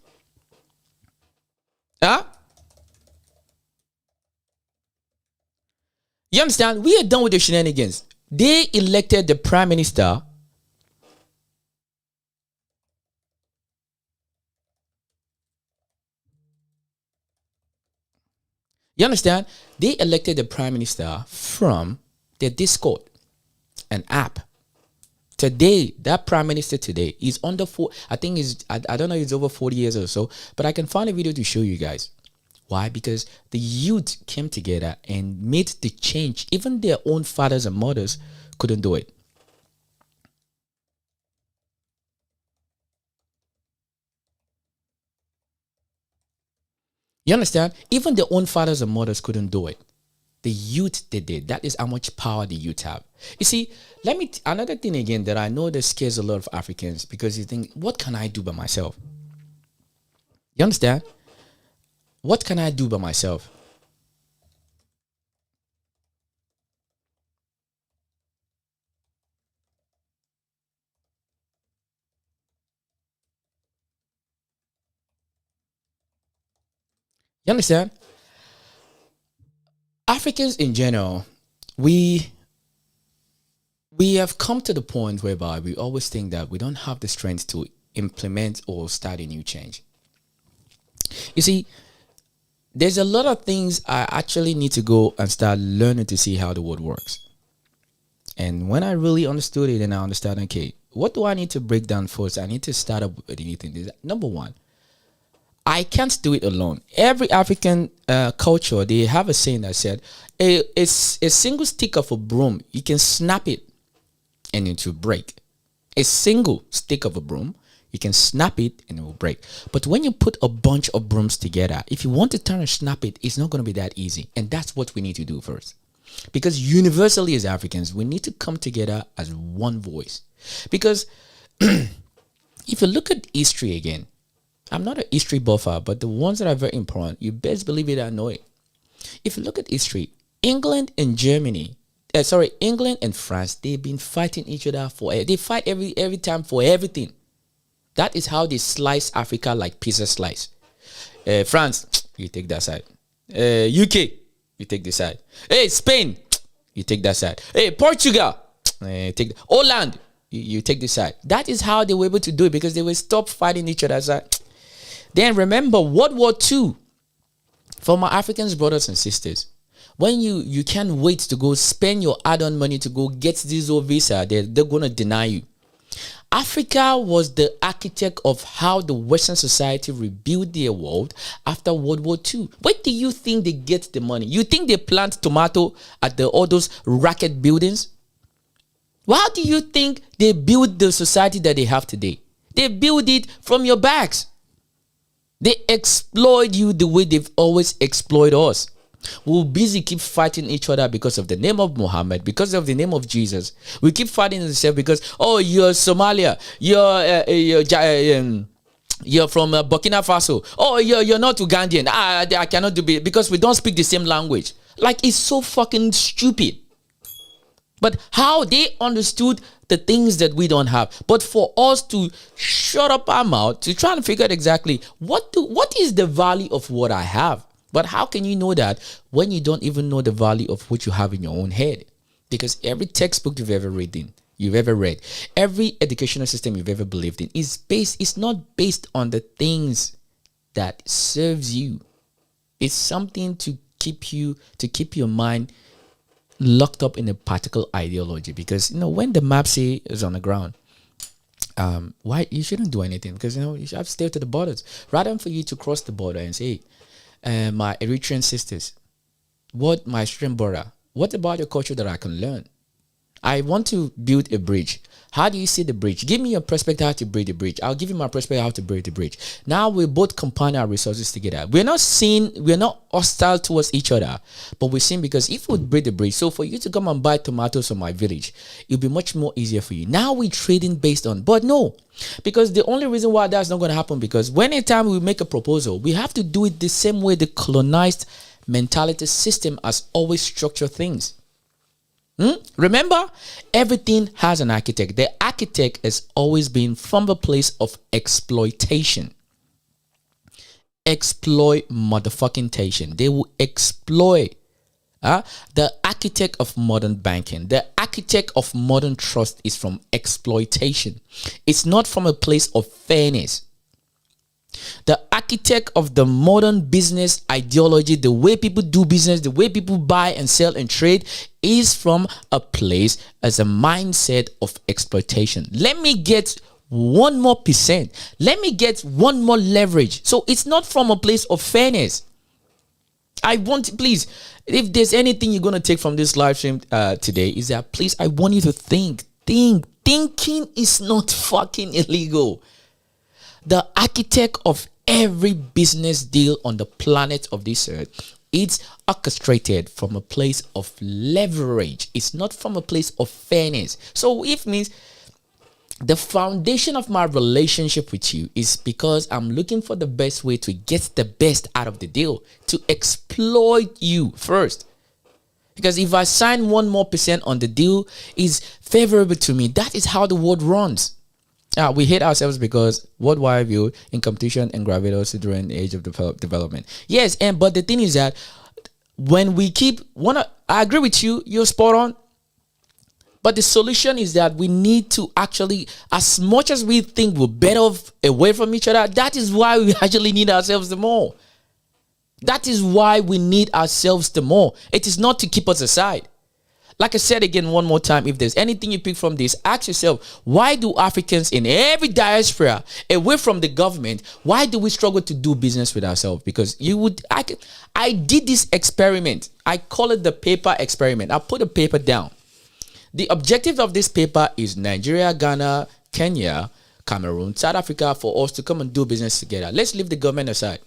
Huh? You understand? We are done with the shenanigans. They elected the prime minister . You understand? They elected the prime minister from their Discord, an app. Today, that prime minister today is under I think I don't know, it's over 40 years or so, but I can find a video to show you guys. Why? Because the youth came together and made the change. Even their own fathers and mothers couldn't do it. You understand? Even their own fathers and mothers couldn't do it. The youth, they did. That is how much power the youth have. You see, another thing again that I know that scares a lot of Africans, because you think, what can I do by myself? You understand? What can I do by myself? You understand? Africans in general, we have come to the point whereby we always think that we don't have the strength to implement or start a new change. You see, there's a lot of things I actually need to go and start learning to see how the world works. And when I really understood it and I understand, okay, what do I need to break down first? I need to start up with anything. Number one, I can't do it alone. Every African culture, they have a saying that said, a single stick of a broom, you can snap it and it will break. A single stick of a broom, you can snap it and it will break. But when you put a bunch of brooms together, if you want to turn and snap it, it's not going to be that easy. And that's what we need to do first. Because universally as Africans, we need to come together as one voice. Because if you look at history again, I'm not a history buffer, but the ones that are very important, you best believe it, I know it. If you look at history, England and Germany, England and France, they've been fighting each other they fight every time for everything. That is how they slice Africa like pizza slice. France, you take that side. UK, you take this side. Hey, Spain, you take that side. Hey, Portugal, take Holland, you take this side. That is how they were able to do it, because they will stop fighting each other side. Then remember World War II. For my African brothers and sisters, when you can't wait to go spend your add-on money to go get this old visa, they're going to deny you. Africa was the architect of how the Western society rebuilt their world after World War II. Where do you think they get the money? You think they plant tomato at all those racket buildings? Well, how do you think they build the society that they have today? They build it from your backs. They exploit you the way they've always exploited us. We'll busy keep fighting each other because of the name of Muhammad, because of the name of Jesus. We keep fighting ourselves because, oh, you're Somalia, you're from Burkina Faso. Oh, you're not Ugandan. I cannot do it because we don't speak the same language. Like, it's so fucking stupid. But how they understood the things that we don't have. But for us to shut up our mouth to try and figure out exactly what is the value of what I have. But how can you know that when you don't even know the value of what you have in your own head? Because every textbook you've ever read, every educational system you've ever believed in is not based on the things that serves you. It's something to keep your mind locked up in a particular ideology. Because when the map say is on the ground, why you shouldn't do anything, because you should have to stay to the borders rather than for you to cross the border and say, my Eritrean sisters, my Australian brother, what about your culture that I can learn? I want to build a bridge. How do you see the bridge? Give me your perspective how to build the bridge. I'll give you my perspective how to build the bridge. Now we both combine our resources together. We're not hostile towards each other, but we're seeing, because if we build the bridge, so for you to come and buy tomatoes from my village, it'll be much more easier for you. Now we're trading based on, but no, because the only reason why that's not going to happen, because when anytime we make a proposal, we have to do it the same way the colonized mentality system has always structured things. Remember, everything has an architect. The architect has always been from the place of exploitation. Exploit motherfucking-tation. They will exploit. The architect of modern banking, the architect of modern trust is from exploitation. It's not from a place of fairness. The architect of the modern business ideology, the way people do business, the way people buy and sell and trade, is from a place as a mindset of exploitation. Let me get 1 more percent. Let me get 1 more leverage. So it's not from a place of fairness. Please, if there's anything you're going to take from this live stream today, is that, please, I want you to think. Thinking is not fucking illegal. The architect of every business deal on the planet of this earth, it's orchestrated from a place of leverage. It's not from a place of fairness. So it means the foundation of my relationship with you is because I'm looking for the best way to get the best out of the deal, to exploit you first. Because if I sign 1 more percent on the deal is favorable to me, that is how the world runs. We hate ourselves because worldwide view in competition and gravitas during the age of development. Yes, but the thing is that when we I agree with you, you're spot on. But the solution is that we need to actually, as much as we think we're better away from each other, that is why we actually need ourselves the more. That is why we need ourselves the more. It is not to keep us aside. Like I said again 1 more time, if there's anything you pick from this, ask yourself, why do Africans in every diaspora, away from the government, why do we struggle to do business with ourselves? Because I did this experiment. I call it the paper experiment. I put a paper down. The objective of this paper is Nigeria, Ghana, Kenya, Cameroon, South Africa, for us to come and do business together. Let's leave the government aside.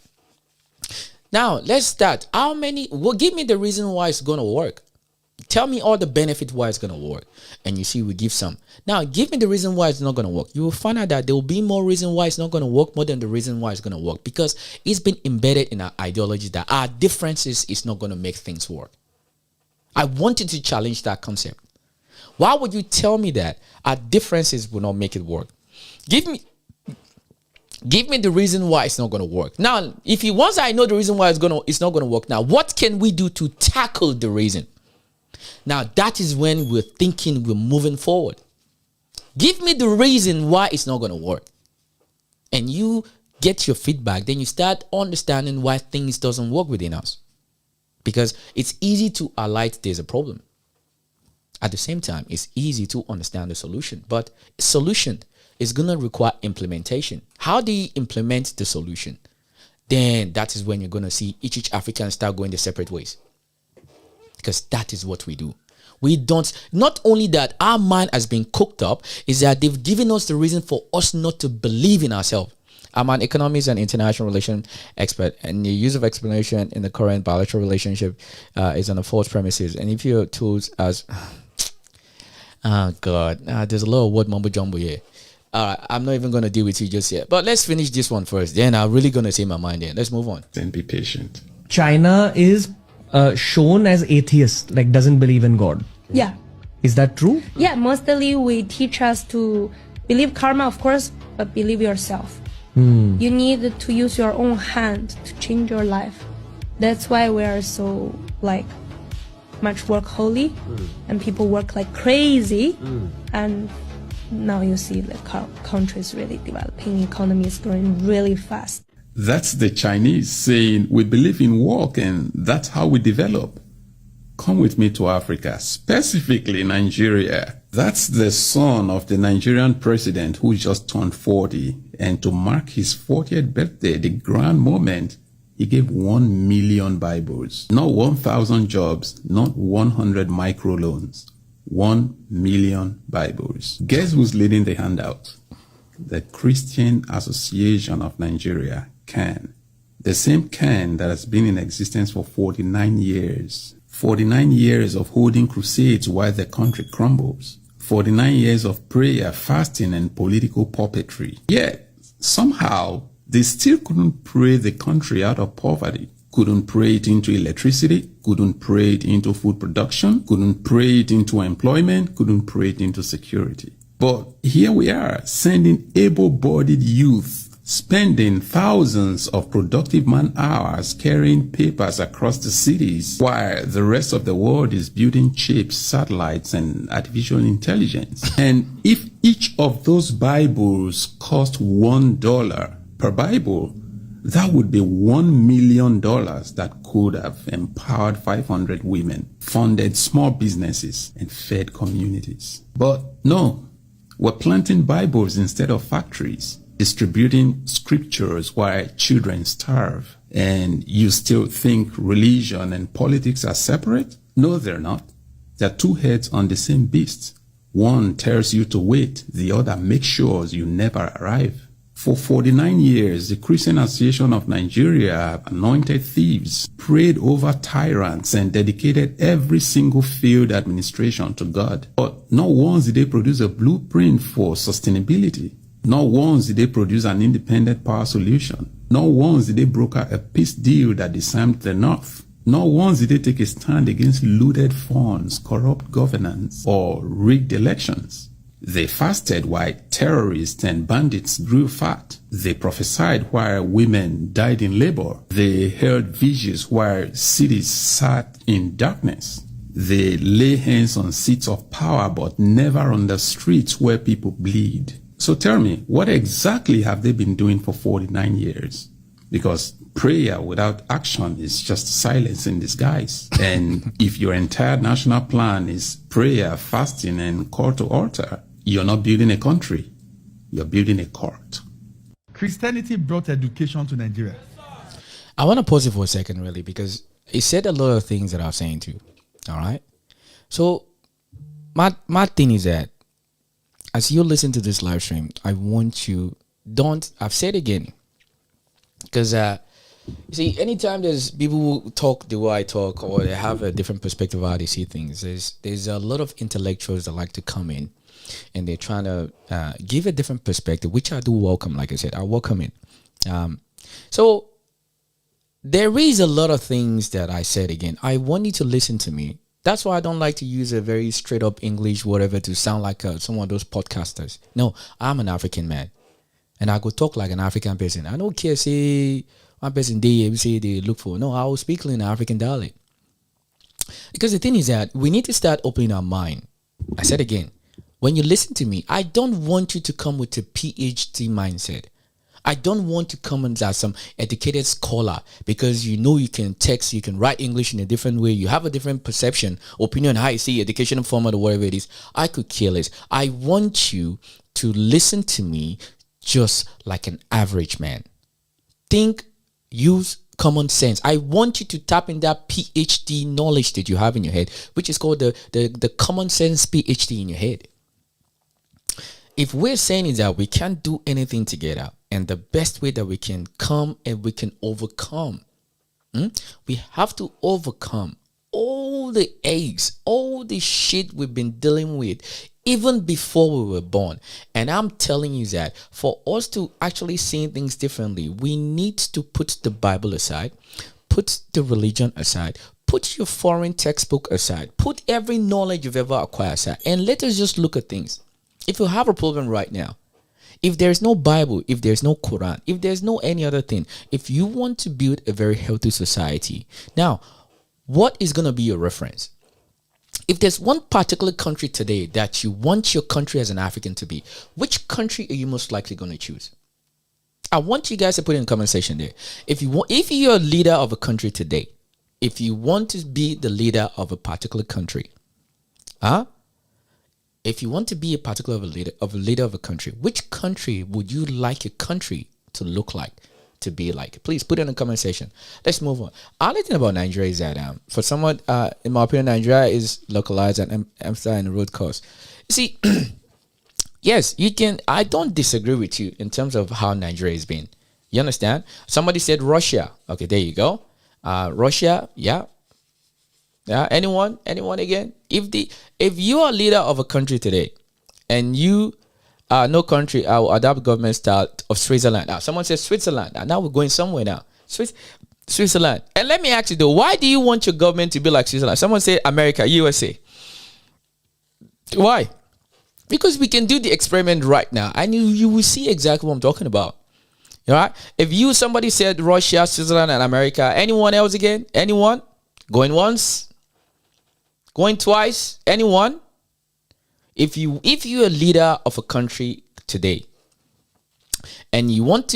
Now, let's start. Give me the reason why it's going to work. Tell me all the benefit why it's going to work. And you see, we give some. Now, give me the reason why it's not going to work. You will find out that there will be more reason why it's not going to work more than the reason why it's going to work. Because it's been embedded in our ideology that our differences is not going to make things work. I want you to challenge that concept. Why would you tell me that our differences will not make it work? Give me the reason why it's not going to work. Now, if you once I know the reason why it's not going to work, now what can we do to tackle the reason? Now that is when we're thinking we're moving forward. Give me the reason why it's not going to work. And you get your feedback, then you start understanding why things doesn't work within us. Because it's easy to highlight there's a problem. At the same time, it's easy to understand the solution. But solution is going to require implementation. How do you implement the solution? Then that is when you're going to see each African start going their separate ways. Because that is what we do. We don't, not only that our mind has been cooked up, is that they've given us the reason for us not to believe in ourselves. I'm an economist and international relation expert, and the use of explanation in the current bilateral relationship is on a false premises. And if your tools as oh God, there's a lot of word mumbo jumbo here. I'm not even going to deal with you just yet. But let's finish this one first. Then I'm really going to say my mind there. Let's move on. Then be patient. China is shown as atheist, like doesn't believe in God. Yeah. Is that true? Yeah, mostly we teach us to believe karma, of course, but believe yourself. You need to use your own hand to change your life. That's why we are so like much work holy, and people work like crazy. And now you see the country is really developing, economy is growing really fast. That's the Chinese saying, we believe in work and that's how we develop. Come with me to Africa, specifically Nigeria. That's the son of the Nigerian president who just turned 40. And to mark his 40th birthday, the grand moment, he gave 1 million Bibles. Not 1,000 jobs, not 100 microloans. 1 million Bibles. Guess who's leading the handout? The Christian Association of Nigeria, CAN. The same CAN that has been in existence for 49 years. 49 years of holding crusades while the country crumbles. 49 years of prayer, fasting, and political puppetry. Yet, somehow, they still couldn't pray the country out of poverty. Couldn't pray it into electricity, couldn't pray it into food production, couldn't pray it into employment, couldn't pray it into security. But here we are, sending able-bodied youth, spending thousands of productive man-hours carrying papers across the cities, while the rest of the world is building chips, satellites, and artificial intelligence. And if each of those Bibles cost $1 per Bible, that would be $1 million that could have empowered 500 women, funded small businesses, and fed communities. But no, we're planting Bibles instead of factories, distributing scriptures while children starve. And you still think religion and politics are separate? No, they're not. They're two heads on the same beast. One tells you to wait, the other makes sure you never arrive. For 49 years, the Christian Association of Nigeria have anointed thieves, prayed over tyrants, and dedicated every single field administration to God. But not once did they produce a blueprint for sustainability. Not once did they produce an independent power solution. Not once did they broker a peace deal that disarmed the North. Not once did they take a stand against looted funds, corrupt governance, or rigged elections. They fasted while terrorists and bandits grew fat. They prophesied while women died in labor. They held vigils while cities sat in darkness. They lay hands on seats of power but never on the streets where people bleed. So tell me, what exactly have they been doing for 49 years? Because prayer without action is just silence in disguise. And if your entire national plan is prayer, fasting, and call to altar, you're not building a country, you're building a court. Christianity brought education to Nigeria. I want to pause it for a second, really, because it said a lot of things that I was saying too. All right. So my thing is that as you listen to this live stream, I want you, I've said again, because you see, anytime there's people who talk the way I talk, or they have a different perspective of how they see things, there's a lot of intellectuals that like to come in and they're trying to give a different perspective, which I do welcome. Like I said, I welcome it. So there is a lot of things that I said again. I want you to listen to me That's why I don't like to use a very straight up English, whatever, to sound like some of those podcasters. No, I'm an African man. And I go talk like an African person. I don't care, say, one person they say they look for. No, I will speak in an African dialect. Because the thing is that we need to start opening our mind. I said again, when you listen to me, I don't want you to come with a PhD mindset. I don't want to come as some educated scholar because you know you can text, you can write English in a different way. You have a different perception, opinion, how you see educational format or whatever it is. I could care less. I want you to listen to me just like an average man. Think, use common sense. I want you to tap in that PhD knowledge that you have in your head, which is called the common sense PhD in your head. If we're saying is that we can't do anything together, and the best way that we can come and we can overcome, we have to overcome all the aches, all the shit we've been dealing with even before we were born. And I'm telling you that for us to actually see things differently, we need to put the Bible aside, put the religion aside, put your foreign textbook aside, put every knowledge you've ever acquired aside, and let us just look at things. If you have a problem right now, if there's no Bible, if there's no Quran, if there's no any other thing, if you want to build a very healthy society, now, what is going to be your reference? If there's one particular country today that you want your country as an African to be, which country are you most likely going to choose? I want you guys to put in the comment section there. If you're a leader of a country today, if you want to be the leader of a particular country, if you want to be a leader of a country, which country would you like your country to look like, to be like? Please put it in the comment section. Let's move on. Only thing about Nigeria is that for someone, in my opinion, Nigeria is localized and emphasized in the root cause. You see, yes, you can. I don't disagree with you in terms of how Nigeria has been. You understand? Somebody said Russia. Okay, there you go. Russia, yeah. Yeah, anyone again? If you are leader of a country today, and you no country, I will adopt government style of Switzerland. Now, someone says Switzerland. Now we're going somewhere now. Switzerland. And let me ask you though, why do you want your government to be like Switzerland? Someone say America, USA. Why? Because we can do the experiment right now, and you will see exactly what I'm talking about. All right. If somebody said Russia, Switzerland, and America, anyone else again? Anyone? Going once? Going twice? Anyone? If you're a leader of a country today, and you want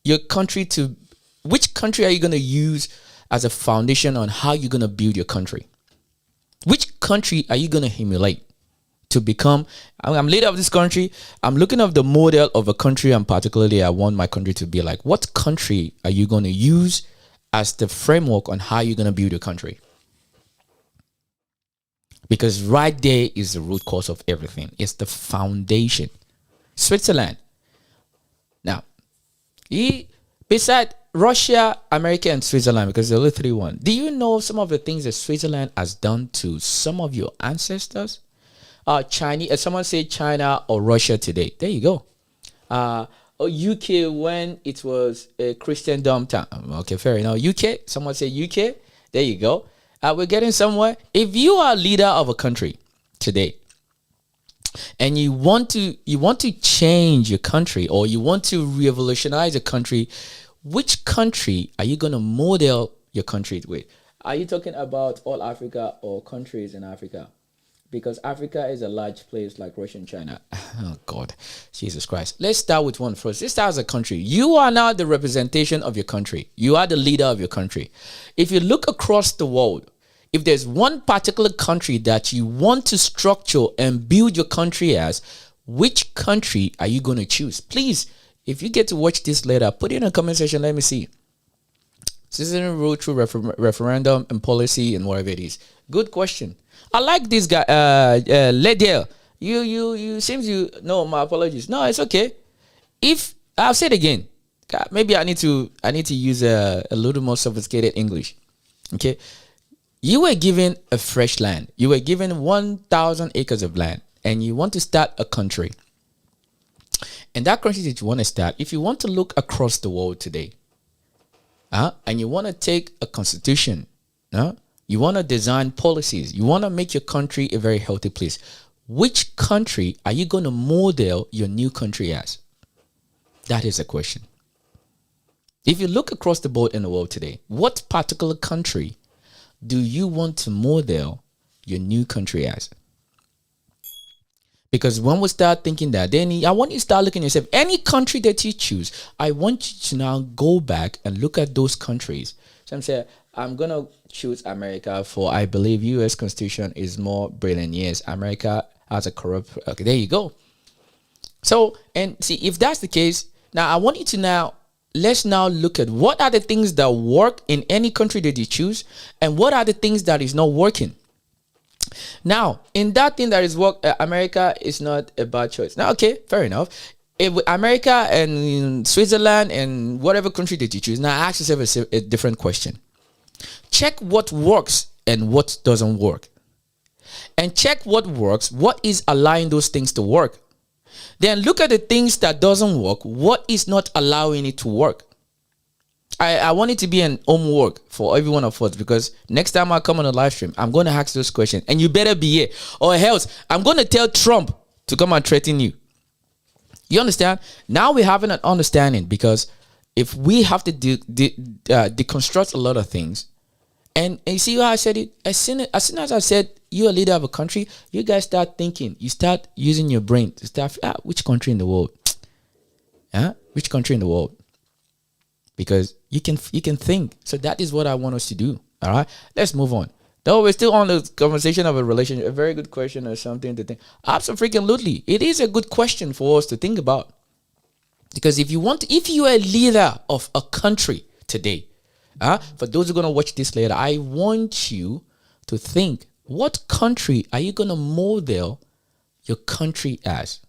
your country to, which country are you going to use as a foundation on how you're going to build your country? Which country are you going to emulate to become? I'm leader of this country. I'm looking at the model of a country, and particularly I want my country to be like. What country are you going to use as the framework on how you're going to build your country? Because right there is the root cause of everything. It's the foundation. Switzerland. Now, beside Russia, America, and Switzerland, because there are only 3 do you know some of the things that Switzerland has done to some of your ancestors? Chinese, someone say China or Russia today. There you go. UK when it was a Christendom time. Okay, fair enough. UK, someone say UK. There you go. We're getting somewhere. If you are a leader of a country today, and you want to change your country, or you want to revolutionize a country, which country are you going to model your country with? Are you talking about all Africa or countries in Africa? Because Africa is a large place like Russia and China. Oh God, Jesus Christ. Let's start with one first. Let's start as a country. You are now the representation of your country. You are the leader of your country. If you look across the world, if there's one particular country that you want to structure and build your country as, which country are you going to choose? Please, if you get to watch this later, put it in a comment section. Let me see. Citizen rule through referendum and policy and whatever it is. Good question. I like this guy, Ledell. You seems you no. My apologies. No, it's okay. If I'll say it again, maybe I need to use a little more sophisticated English. Okay, you were given a fresh land. You were given 1,000 acres of land, and you want to start a country. And that country that you want to start, if you want to look across the world today, and you want to take a constitution, You want to design policies. You want to make your country a very healthy place. Which country are you going to model your new country as? That is a question. If you look across the board in the world today, what particular country do you want to model your new country as? Because when we start thinking that, then I want you to start looking at yourself. Any country that you choose, I want you to now go back and look at those countries. So I'm saying, I'm going to choose America for, I believe US Constitution is more brilliant. Yes, America has a corrupt, okay, there you go. So, and see, if that's the case, now I want you to let's now look at what are the things that work in any country that you choose and what are the things that is not working. Now, in that thing that is work, America is not a bad choice. Now, okay, fair enough. If America and Switzerland and whatever country that you choose, now ask yourself a different question. Check what works and what doesn't work. And check what works, what is allowing those things to work. Then look at the things that doesn't work, what is not allowing it to work. I want it to be an homework for every one of us, because next time I come on a live stream, I'm going to ask those questions and you better be here, or else I'm going to tell Trump to come and threaten you. You understand? Now we're having an understanding, because if we have to deconstruct a lot of things, and you see how I said it? As soon as I said you're a leader of a country, you guys start thinking, you start using your brain to start, which country in the world? Which country in the world? Because you can think. So that is what I want us to do. All right, let's move on. Though we're still on the conversation of a relationship, a very good question or something to think. Absolutely, it is a good question for us to think about. Because if you are a leader of a country today, for those who are gonna watch this later, I want you to think: what country are you gonna model your country as?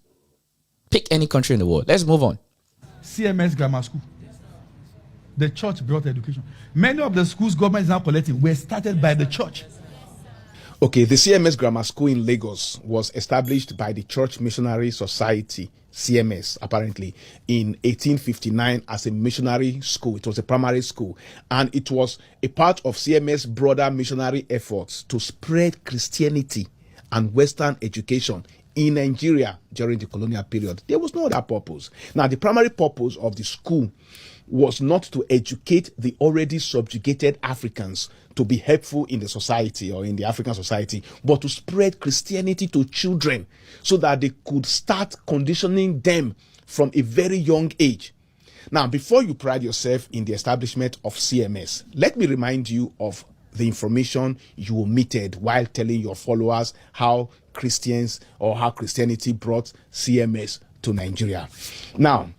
Pick any country in the world. Let's move on. CMS Grammar School. The church brought education. Many of the schools government is now collecting were started by the church. Okay, the CMS Grammar School in Lagos was established by the Church Missionary Society, CMS, apparently, in 1859 as a missionary school. It was a primary school, and it was a part of CMS' broader missionary efforts to spread Christianity and Western education in Nigeria during the colonial period. There was no other purpose. Now, the primary purpose of the school was not to educate the already subjugated Africans to be helpful in the society or in the African society, but to spread Christianity to children so that they could start conditioning them from a very young age. Now, before you pride yourself in the establishment of CMS, let me remind you of the information you omitted while telling your followers how Christianity brought CMS to Nigeria. Now,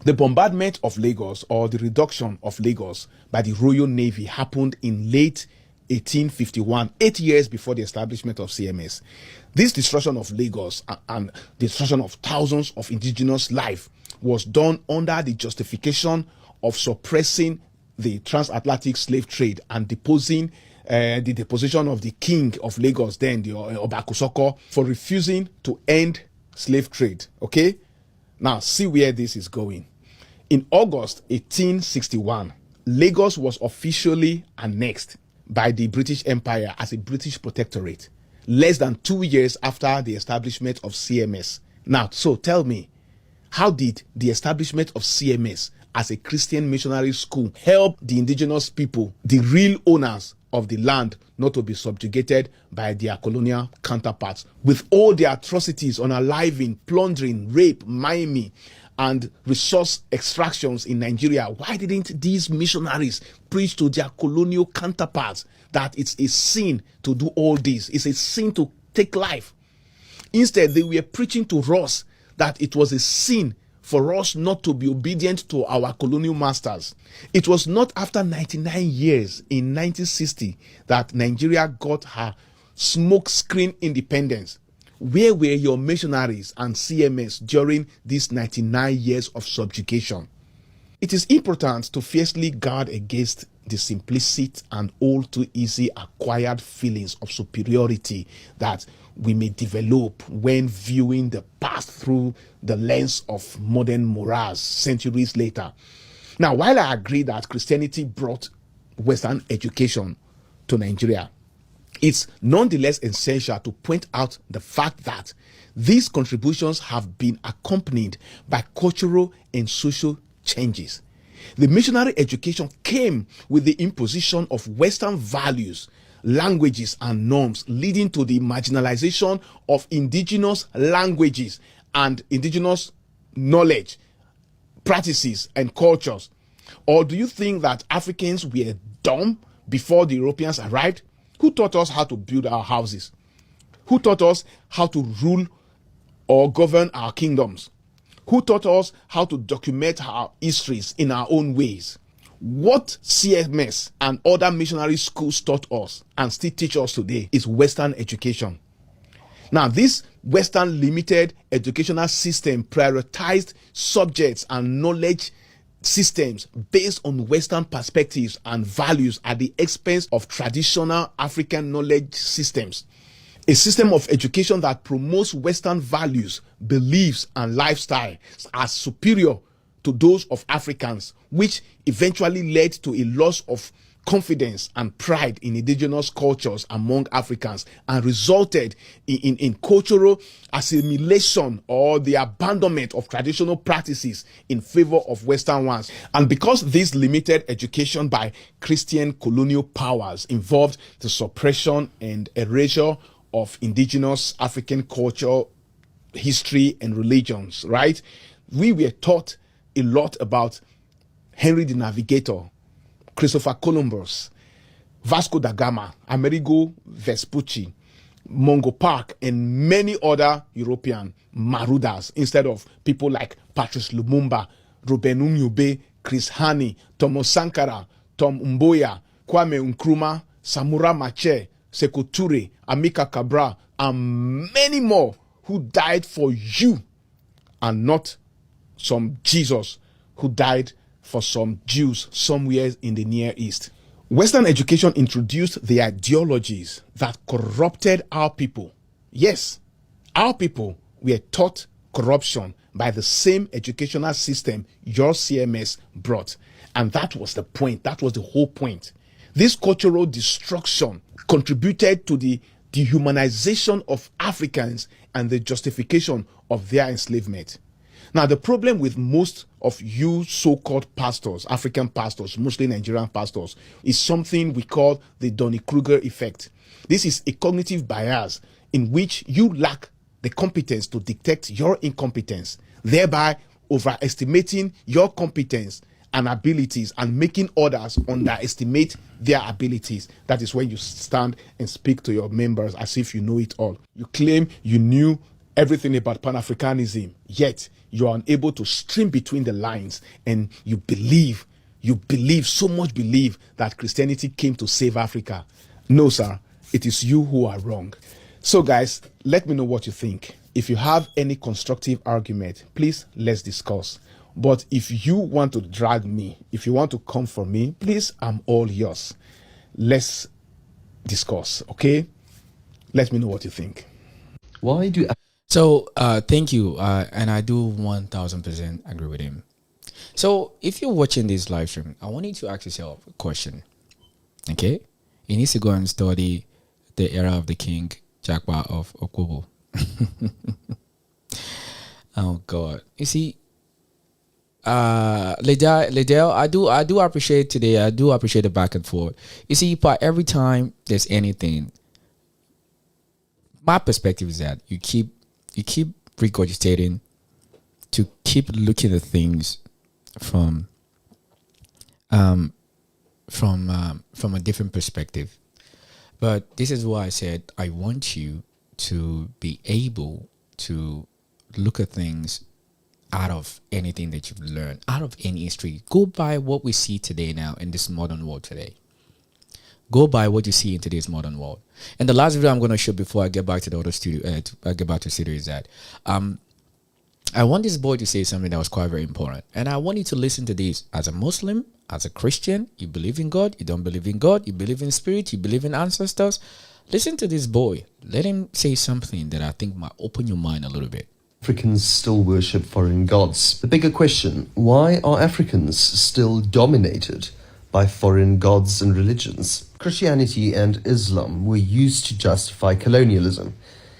the bombardment of Lagos, or the reduction of Lagos by the Royal Navy, happened in late 1851, 8 years before the establishment of CMS. This destruction of Lagos and destruction of thousands of indigenous life was done under the justification of suppressing the transatlantic slave trade and deposing the deposition of the king of Lagos, then the Obakusoko, for refusing to end slave trade. Okay? Now, see where this is going. In August 1861, Lagos was officially annexed by the British Empire as a British protectorate, less than 2 years after the establishment of CMS. Now, so tell me, how did the establishment of CMS as a Christian missionary school help the indigenous people, the real owners of the land, not to be subjugated by their colonial counterparts, with all the atrocities, unaliving, plundering, rape, maiming, and resource extractions in Nigeria? Why didn't these missionaries preach to their colonial counterparts that it's a sin to do all this? It's a sin to take life. Instead, they were preaching to us that it was a sin for us not to be obedient to our colonial masters. It was not after 99 years in 1960 that Nigeria got her smokescreen independence. Where were your missionaries and CMS during these 99 years of subjugation? It is important to fiercely guard against the simplicity and all too easy acquired feelings of superiority that we may develop when viewing the past through the lens of modern morals centuries later. Now, while I agree that Christianity brought Western education to Nigeria, It's nonetheless essential to point out the fact that these contributions have been accompanied by cultural and social changes. The missionary education came with the imposition of Western values, languages, and norms, leading to the marginalization of indigenous languages and indigenous knowledge, practices, and cultures. Or do you think that Africans were dumb before the Europeans arrived? Who taught us how to build our houses? Who taught us how to rule or govern our kingdoms? Who taught us how to document our histories in our own ways? What CMS and other missionary schools taught us and still teach us today is Western education. Now, this Western limited educational system prioritized subjects and knowledge systems based on Western perspectives and values at the expense of traditional African knowledge systems. A system of education that promotes Western values, beliefs, and lifestyle as superior to those of Africans, which eventually led to a loss of confidence and pride in indigenous cultures among Africans and resulted in cultural assimilation or the abandonment of traditional practices in favor of Western ones. And because this limited education by Christian colonial powers involved the suppression and erasure of indigenous African culture, history, and religions, right? We were taught a lot about Henry the Navigator, Christopher Columbus, Vasco da Gama, Amerigo Vespucci, Mungo Park, and many other European marauders instead of people like Patrice Lumumba, Ruben Umyube, Chris Hani, Thomas Sankara, Tom Mboya, Kwame Nkrumah, Samura Machel, Sekou Toure, Amika Cabral, and many more who died for you and not some Jesus who died for some Jews somewhere in the Near East. Western education introduced the ideologies that corrupted our people. Yes, our people were taught corruption by the same educational system your CMS brought. And that was the point. That was the whole point. This cultural destruction contributed to the dehumanization of Africans and the justification of their enslavement. Now, the problem with most of you so-called pastors, African pastors, mostly Nigerian pastors, is something we call the Dunning-Kruger effect. This is a cognitive bias in which you lack the competence to detect your incompetence, thereby overestimating your competence and abilities and making others underestimate their abilities. That is when you stand and speak to your members as if you know it all. You claim you knew everything about Pan-Africanism, yet you are unable to stream between the lines, and you believe so much that Christianity came to save Africa. No, sir, it is you who are wrong. So guys, let me know what you think. If you have any constructive argument, please let's discuss. But if you want to drag me, if you want to come for me, please, I'm all yours. Let's discuss, okay? Let me know what you think. Why do So thank you, and I do 1000% agree with him. So if you're watching this live stream, I want you to ask yourself a question. Okay, you need to go and study the era of the King Jakba of Okubo. Oh God, you see, Ledell, I do appreciate today. I do appreciate the back and forth. You see, but every time there's anything, my perspective is that you keep regurgitating to keep looking at things from a different perspective. But this is why I said I want you to be able to look at things out of anything that you've learned, out of any history. Go by what we see today now in this modern world today. Go by what you see in today's modern world. And the last video I'm going to show before I get back to the other studio, I get back to the studio, is that I want this boy to say something that was quite very important. And I want you to listen to this as a Muslim, as a Christian. You believe in God, you don't believe in God, you believe in spirit, you believe in ancestors. Listen to this boy. Let him say something that I think might open your mind a little bit. Africans still worship foreign gods. The bigger question, why are Africans still dominated by foreign gods and religions. Christianity and Islam were used to justify colonialism,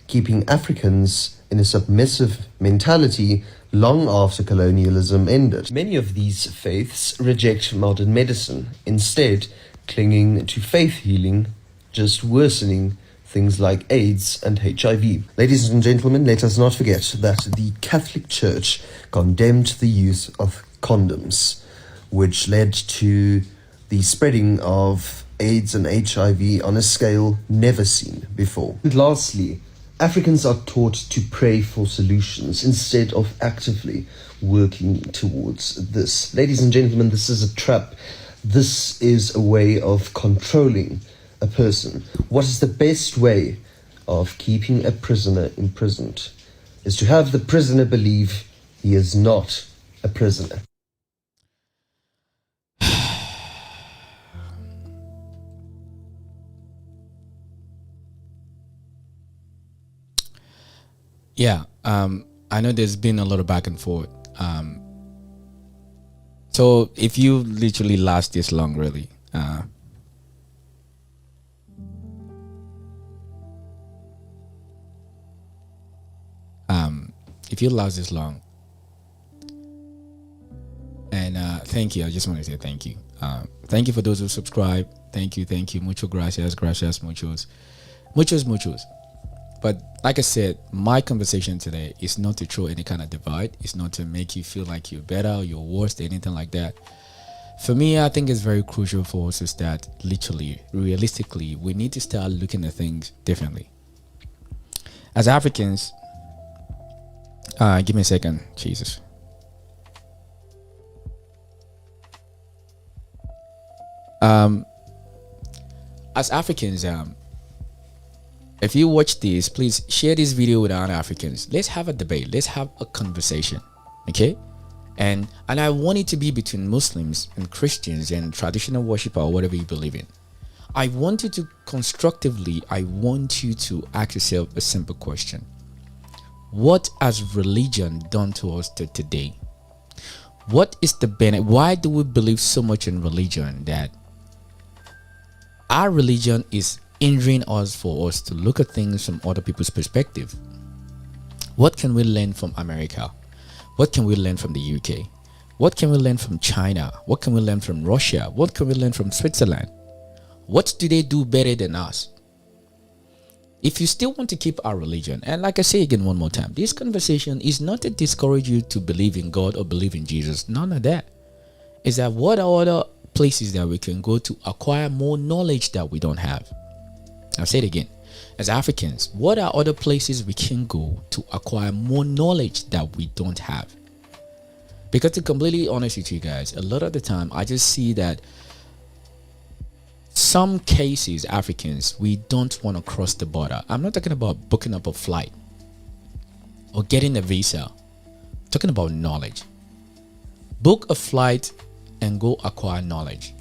keeping Africans in a submissive mentality long after colonialism ended. Many of these faiths reject modern medicine, instead clinging to faith healing, just worsening things like AIDS and HIV. Ladies and gentlemen, let us not forget that the Catholic Church condemned the use of condoms, which led to the spreading of AIDS and HIV on a scale never seen before. And lastly, Africans are taught to pray for solutions instead of actively working towards this. Ladies and gentlemen, this is a trap. This is a way of controlling a person. What is the best way of keeping a prisoner imprisoned? Is to have the prisoner believe he is not a prisoner. Yeah, I know there's been a lot of back and forth. So if you literally last this long, really, if you last this long, and thank you. I just want to say thank you. Thank you for those who subscribe. Thank you. Mucho gracias, muchos. But like I said, my conversation today is not to throw any kind of divide. It's not to make you feel like you're better or you're worse or anything like that. For me, I think it's very crucial for us is that literally, realistically, we need to start looking at things differently. As Africans, give me a second, Jesus. As Africans, if you watch this, please share this video with other Africans. Let's have a debate. Let's have a conversation. Okay? And I want it to be between Muslims and Christians and traditional worship or whatever you believe in. I want you to constructively, I want you to ask yourself a simple question. What has religion done to us today? What is the benefit? Why do we believe so much in religion that our religion is hindering us for us to look at things from other people's perspective? What can we learn from America? What can we learn from the UK? What can we learn from China? What can we learn from Russia? What can we learn from Switzerland? What do they do better than us? If you still want to keep our religion, and like I say again one more time, this conversation is not to discourage you to believe in God or believe in Jesus. None of that. Is that what are other places that we can go to acquire more knowledge that we don't have? I'll say it again. As Africans, what are other places we can go to acquire more knowledge that we don't have? Because to be completely honest with you guys, a lot of the time I just see that some cases, Africans, we don't want to cross the border. I'm not talking about booking up a flight or getting a visa. I'm talking about knowledge. Book a flight and go acquire knowledge.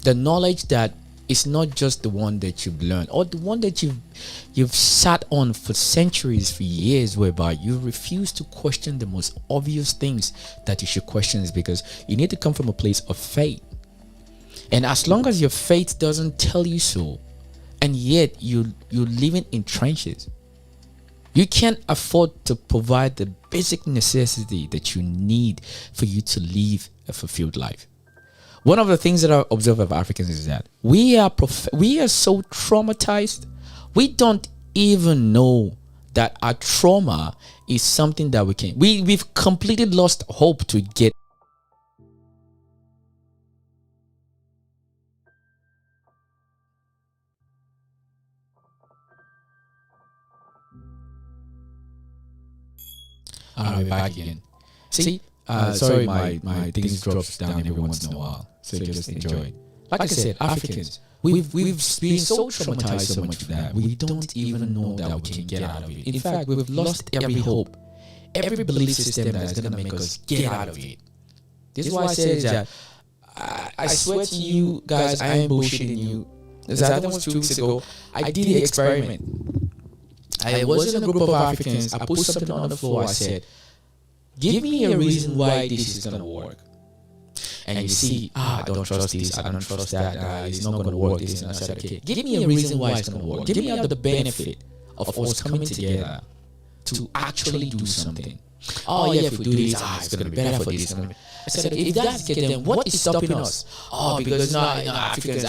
The knowledge that is not just the one that you've learned or the one that you've sat on for centuries, for years, whereby you refuse to question the most obvious things that you should question, is because you need to come from a place of faith. And as long as your faith doesn't tell you so, and yet you're living in trenches, you can't afford to provide the basic necessity that you need for you to live a fulfilled life. One of the things that I observe of Africans is that we are so traumatized. We don't even know that our trauma is something that we've completely lost hope to get. Back again. See, sorry, my things drops down every once in a while, so just enjoy it. Like I said, Africans, we've been so traumatized so much that we don't even know that we can get out of it. In fact, we've lost every hope, every belief system that is going to make us get out of it. This is why I said that I swear to you guys, I ain't bullshitting you. That was 2 weeks ago. I did the experiment. I was in a group of Africans. I put something on the floor. I said, give me a reason why this is going to work. and you see, I don't trust this, I don't trust that, it's not going to work, this, and I said, okay, give me a reason why it's going to work. Give me the benefit of us coming together to actually do something. Oh yeah, if we do this, it's going to be better for this. I said, okay, if that's the case, then what is stopping us? Because Africans,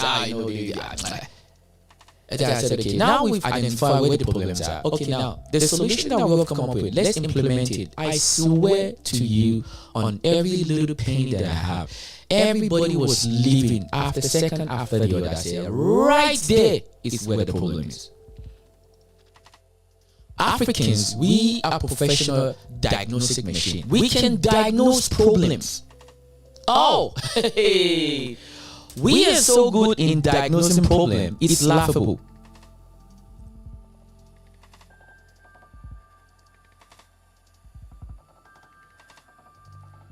and I said, okay, now we've identified where the problems are. Okay, now the solution that we've come up with, let's implement it. I swear to you, on every little penny that I have, everybody was living after second after the other. I said, right there is where the problem is. Africans, we are professional diagnostic machine. We can diagnose problems. Oh, hey. We are so good in diagnosing problems, it's laughable.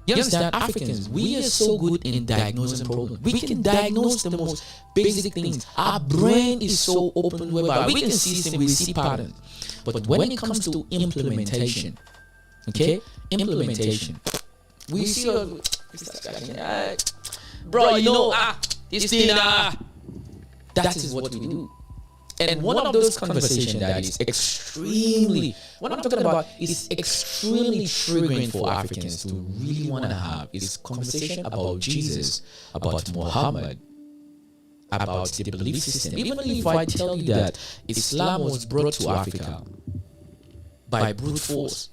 You understand? Africans, we are so good in diagnosing problems. We can diagnose the most basic things. Our brain is so open whereby we can see things, we see patterns. But when it comes to implementation, okay, implementation, we see bro, you know, this thing, that is what we do. And one of those conversations that is extremely, what I'm talking about is extremely triggering for Africans to really want to have is conversation about Jesus, about Muhammad, about the belief system. Even if I tell you that Islam was brought to Africa by brute force.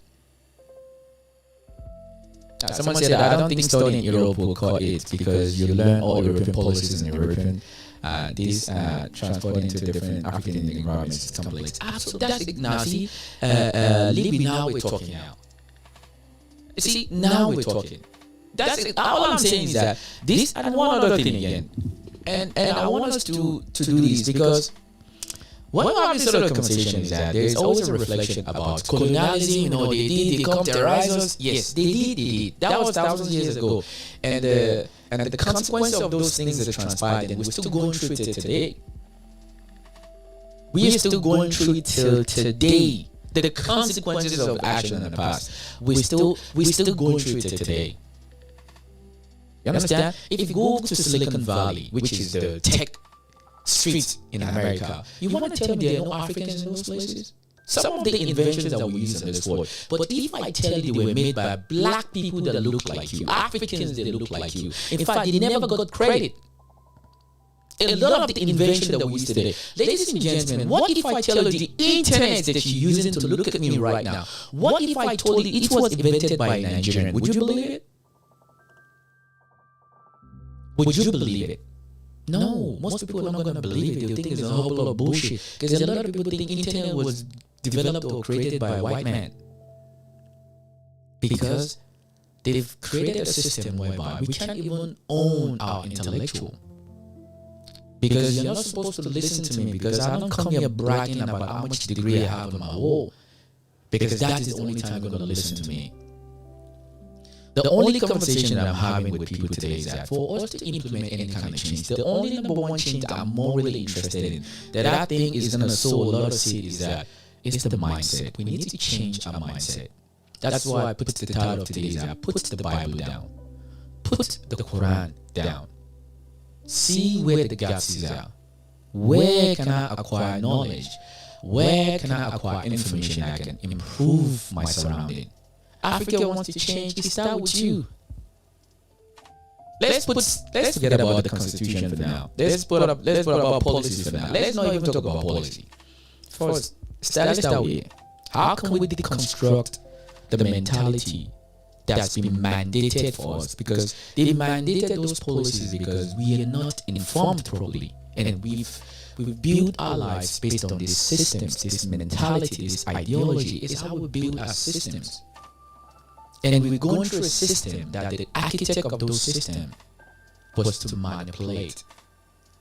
Someone said, I don't think studying in Europe will cut it because you learn all European policies in European. Transporting into different African environments is complex. Absolutely. That's it. Now, see, Libby, now we're talking now. See, now we're talking. That's it. All I'm saying is that this and one other thing again. And I want us to do this because when we have this sort of conversation is that there's always a reflection about colonialism. You know, they come terrorize us. Yes, they did. That was thousands of years ago. And the consequence of those things that transpired, and we're still going through it today. We are still going through it till today. The consequences of action in the past, we're still going through it today. You understand? If you go to Silicon Valley, which is the tech streets in America, you want to tell me there are no Africans in those places? Some of the inventions that we use in this world, but if I tell you they were made by black people that look like you, Africans that look like you, in fact, they never got credit. A lot of the inventions that we use today, ladies and gentlemen, what if I tell you the internet that you're using to look at me right now, what if I told you it was invented by a Nigerian? Would you believe it? Would you believe it? No, most people are not going to believe it. They think it's a whole lot of bullshit. Because a lot of people think internet was developed or created by a white man. Because they've created a system whereby we can't even own our intellectual. Because you're not supposed to listen to me because I don't come here bragging about how much degree I have on my wall. Because that is the only time you're going to listen to me. The only conversation that I'm having with people today is that for us to implement any kind of change, the only number one change that I'm more really interested in, that I think is going to sow a lot of seed, is that it's the mindset. We need to change our mindset. That's why I put the title of today is that put the Bible down. Put the Quran down. See where the gaps are. Where can I acquire knowledge? Where can I acquire information that can improve my surrounding? Africa wants to change. It starts with you. Let's forget about the Constitution for now. Let's put about policies for now. Let's not even talk about policy. First, start with here. How can we deconstruct the mentality that's been mandated for us? Because they mandated those policies because we are not informed properly, and we've built our lives based on these systems, this mentality, this ideology. Is how we build our systems. And we're going through a system that the architect of those systems was to manipulate,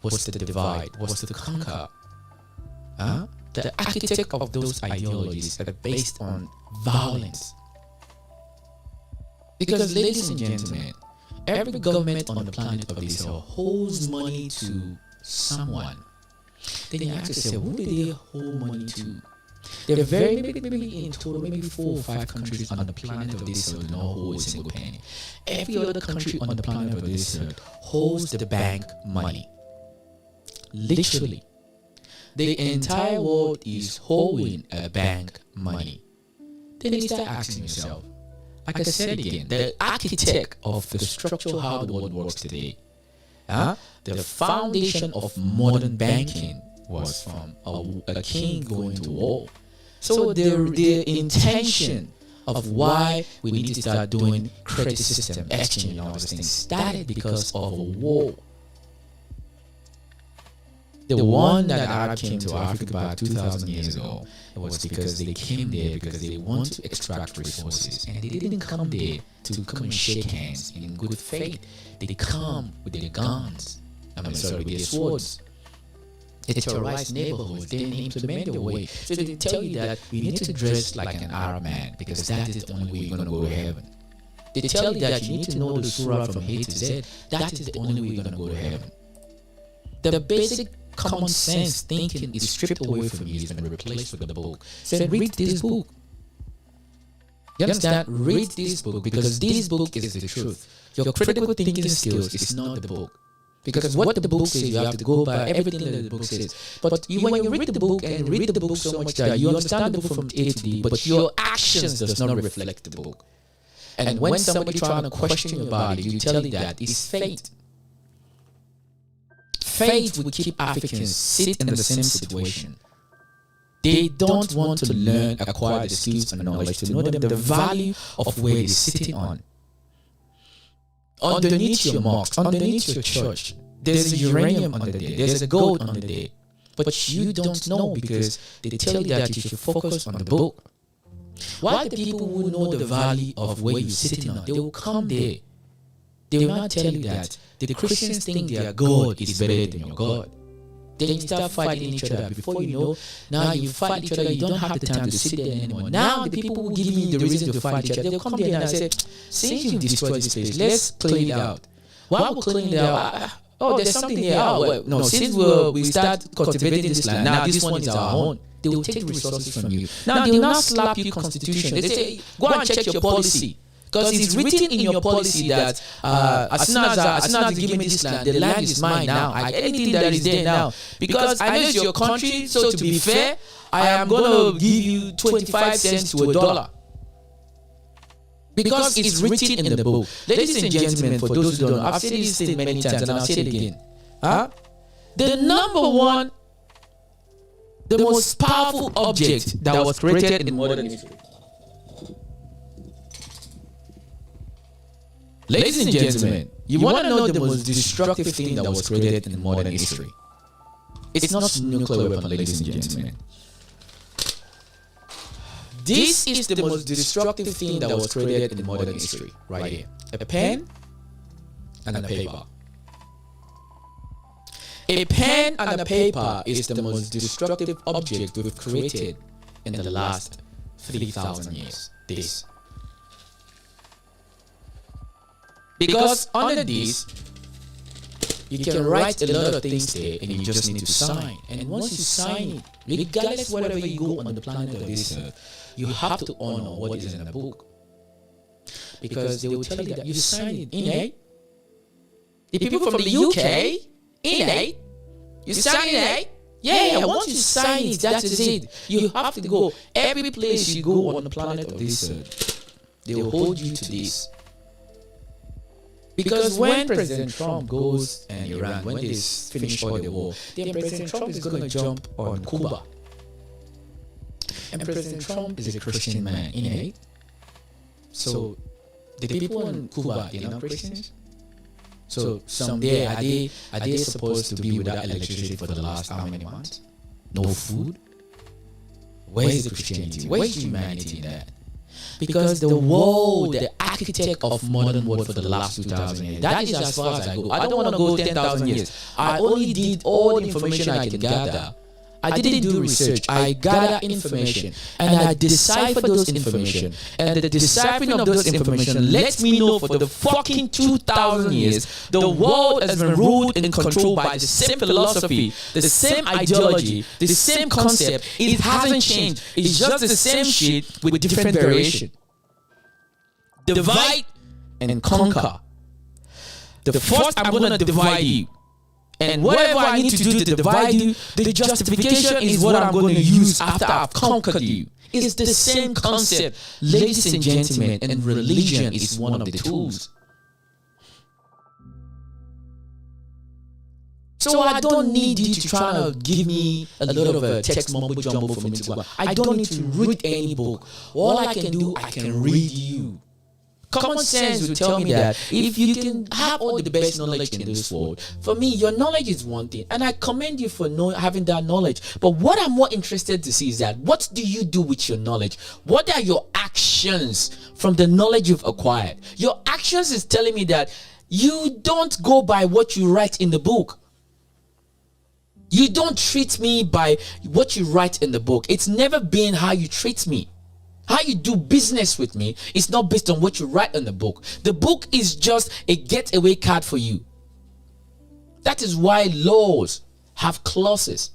was to divide, was to conquer. The architect of those ideologies are based on violence. Because, ladies and gentlemen, every government on the planet of this earth holds money to someone. Then you ask yourself, who do they hold money to? There are very maybe in total maybe 4 or 5 countries on the planet of this earth do not hold a single penny. Every other country on the planet of this earth holds the bank money. Literally, the entire world is holding a bank money. Then you start asking yourself, like I said again, the architect of the structure how the world works today, the foundation of modern banking was from a king going to war. So the intention of why we need to start doing credit system exchange and all these things started because of a war. The one that Arab came to Africa about 2,000 years ago, it was because they came there because they want to extract resources, and they didn't come there to come and shake hands in good faith. They come with their guns. With their swords. They terrorize neighborhoods. They implement their way. So they tell you that you need to dress like an Arab man because that is the only way you're going to go to heaven. They tell you that you need to know the surah from A to Z. That is the only way you're going to go to heaven. The basic common sense thinking is stripped away from you and replaced with the book. Said, read this book. You understand? Read this book because this book is the truth. Your critical thinking skills is not the book. Because what the book says, you have to go by everything that the book says. But when you read the book and read the book so much that you understand the book from A to D, but your actions does not reflect the book. And when somebody trying to question you about it, you tell it that it's fate. Fate will keep Africans sit in the same situation. They don't want to learn, acquire the skills and knowledge to know the value of where they're sitting on. Underneath your mosque, underneath your church, there's a uranium under there, there's a gold under there. But you don't know because they tell you that you should focus on the book. Why the people who know the value of where you're sitting on, they will come there. They will not tell you that the Christians think their God is better than your God. Then you start fighting each other. Before you know, now you fight each other. You don't have the time to sit there anymore. Now the people who give you the reason to fight each other, they'll come there and say, since you've destroyed this place, let's clean it out. Why we clean it out? There's something here. No, since we start cultivating this land, now this one is our own. They will take the resources from you. Now they will not slap you constitution. They say, go and check your policy. Because it's written in your policy that as soon as you give me this land, the land is mine now. Anything that is there now. Because I know it's your country, so to be fair, I am going to give you 25 cents to $1. Because it's written in the book. Ladies and gentlemen, for those who don't know, I've said this thing many times and I'll say it again. The number one, the most powerful object that was created in modern history. Ladies and gentlemen, you want to know the most destructive thing that was created in modern history? It's not nuclear weapon, ladies and gentlemen. This is the most destructive thing that was created in modern history, right here. A pen and a paper. A pen and a paper is the most destructive object we've created in the last 3,000 years. This. Because under this, you can write a lot of things there and you just need to sign. And once you sign it, regardless wherever you go on the planet of this earth, you have to honor what is in the book. Because they will tell you that you signed it. Innate. The people from the UK, innate. You sign it. Yeah, once you sign it, that is it. You have to go. Every place you go on the planet of this earth, they will hold you to this. Because when President Trump goes and Iran, when they finish all the war, then President Trump is going to jump on Cuba. And President Trump is a Christian man, innate. So the people in Cuba, they're not Christians. So someday, are they supposed to be without electricity for the last how many months? No food? Where is the Christianity? Where is humanity in that? Because the world, the architect of modern world for the last 2,000 years, that is as far as I go. I don't want to go 10,000 years. I only did all the information I can gather I didn't do research. I gather information and I decipher those information. And the deciphering of those information lets me know for the fucking 2,000 years, the world has been ruled and controlled by the same philosophy, the same ideology, the same concept. It hasn't changed. It's just the same shit with different variation. Divide and conquer. The first, I'm going to divide you. And whatever I need to do to divide you, the justification is what I'm going to use after I've conquered you. It's the same concept, ladies and gentlemen, and religion is one of the tools. So I don't need you to try to give me a lot of text mumbo jumbo for me to go. I don't need to read any book. All I can do, I can read you. Common sense will tell me that if you can have all the best knowledge in this world, for me, your knowledge is one thing, and I commend you for having that knowledge. But what I'm more interested to see is that what do you do with your knowledge? What are your actions from the knowledge you've acquired? Your actions is telling me that you don't go by what you write in the book. You don't treat me by what you write in the book. It's never been how you treat me. How you do business with me is not based on what you write in the book. The book is just a getaway card for you. That is why laws have clauses.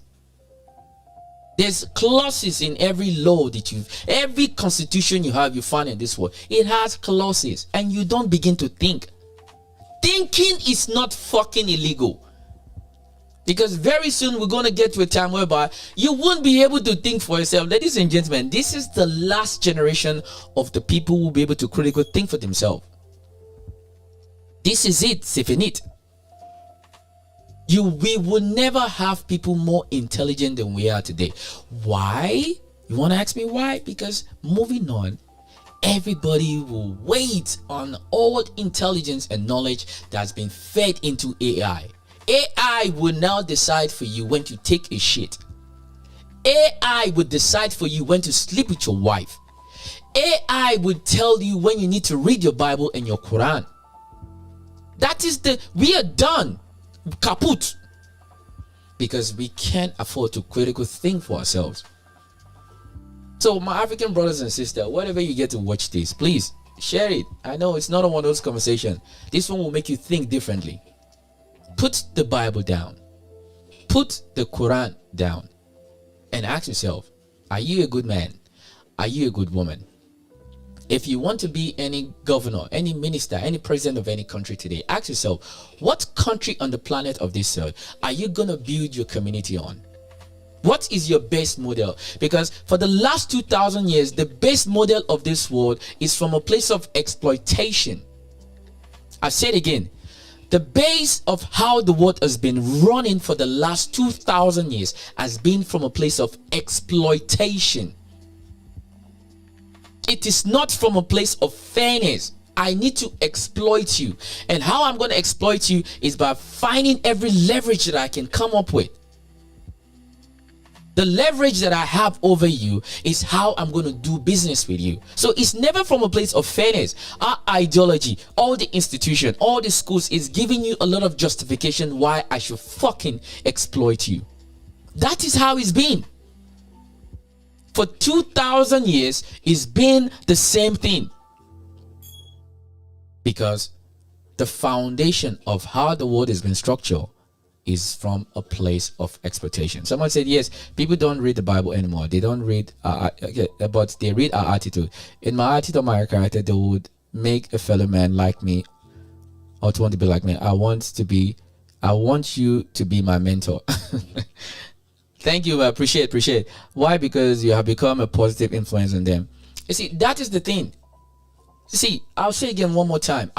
There's clauses in every law that every constitution you find in this world. It has clauses, and you don't begin to think. Thinking is not fucking illegal. Because very soon we're going to get to a time whereby you won't be able to think for yourself. Ladies and gentlemen, this is the last generation of the people who will be able to critically think for themselves. This is it, c'est fini. We will never have people more intelligent than we are today. Why? You want to ask me why? Because moving on, everybody will wait on all intelligence and knowledge that's been fed into AI. AI will now decide for you when to take a shit. AI will decide for you when to sleep with your wife. AI will tell you when you need to read your Bible and your Quran. We are done. Kaput. Because we can't afford to critically think for ourselves. So my African brothers and sisters, whatever you get to watch this, please share it. I know it's not one of those conversations. This one will make you think differently. Put the Bible down. Put the Quran down. And ask yourself, are you a good man? Are you a good woman? If you want to be any governor, any minister, any president of any country today, ask yourself, what country on the planet of this earth are you going to build your community on? What is your best model? Because for the last 2,000 years, the best model of this world is from a place of exploitation. I say it again. The base of how the world has been running for the last 2,000 years has been from a place of exploitation. It is not from a place of fairness. I need to exploit you. And how I'm going to exploit you is by finding every leverage that I can come up with. The leverage that I have over you is how I'm going to do business with you. So it's never from a place of fairness. Our ideology, all the institution, all the schools is giving you a lot of justification why I should fucking exploit you. That is how it's been. For 2,000 years, it's been the same thing. Because the foundation of how the world has been structured is from a place of exploitation. Someone said, yes, people don't read the Bible anymore. They don't read, but they read our attitude. In my attitude or my character, they would make a fellow man like me or to want to be like me. I want you to be my mentor. Thank you. I appreciate. Why? Because you have become a positive influence on them. You see, that is the thing. See, I'll say again one more time.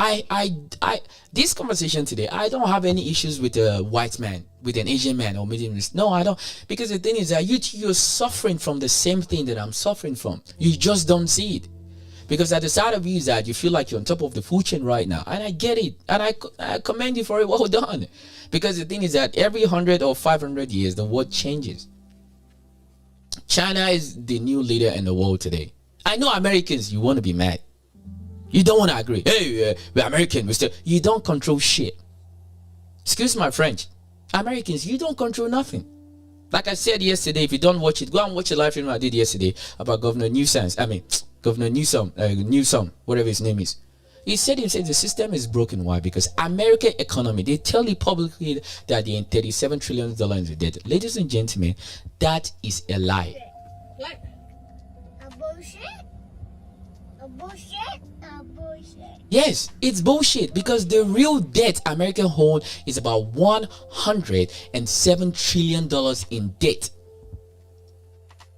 This conversation today, I don't have any issues with a white man, with an Asian man or Middle East. No, I don't. Because the thing is that you're suffering from the same thing that I'm suffering from. You just don't see it. Because at the side of you is that you feel like you're on top of the food chain right now. And I get it. And I commend you for it. Well done. Because the thing is that every 100 or 500 years, the world changes. China is the new leader in the world today. I know Americans, you want to be mad. You don't want to agree. Hey, we're American. You don't control shit. Excuse my French. Americans, you don't control nothing. Like I said yesterday, if you don't watch it, go and watch the live stream I did yesterday about Governor Newsom, whatever his name is. He said the system is broken. Why? Because American economy, they tell you publicly that they're in $37 trillion in debt. Ladies and gentlemen, that is a lie. What? A bullshit? A bullshit? A bullshit. Yes, it's bullshit because the real debt American hold is about $107 trillion in debt.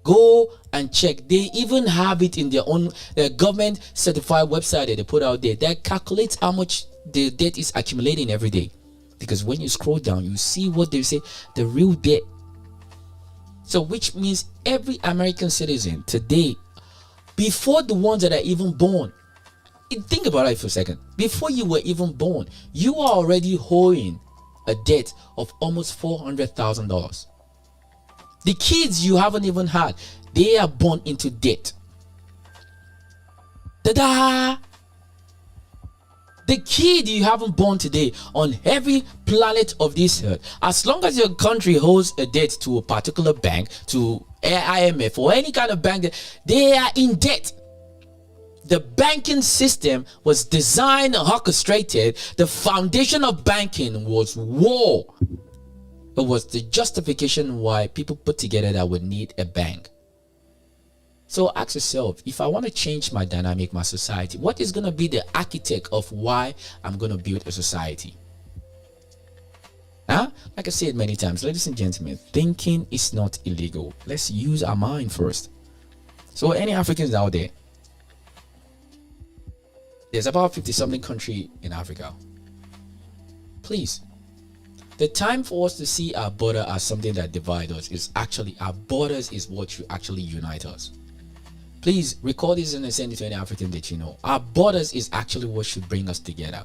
Go and check. They even have it in their own government certified website that they put out there that calculates how much the debt is accumulating every day. Because when you scroll down, you see what they say, the real debt. So which means every American citizen today, before the ones that are even born, think about it for a second. Before you were even born, you are already owing a debt of almost $400,000. The kids you haven't even had, they are born into debt. Ta-da! The kid you haven't born today on every planet of this earth, as long as your country holds a debt to a particular bank, to IMF or any kind of bank, they are in debt. The banking system was designed and orchestrated. The foundation of banking was war. It was the justification why people put together that would need a bank. So ask yourself, if I want to change my dynamic, my society, what is going to be the architect of why I'm going to build a society? Like I said many times, ladies and gentlemen, thinking is not illegal. Let's use our mind first. So any Africans out there, there's about 50-something country in Africa. Please, the time for us to see our border as something that divides us is actually, our borders is what should actually unite us. Please record this and send it to any African that you know. Our borders is actually what should bring us together.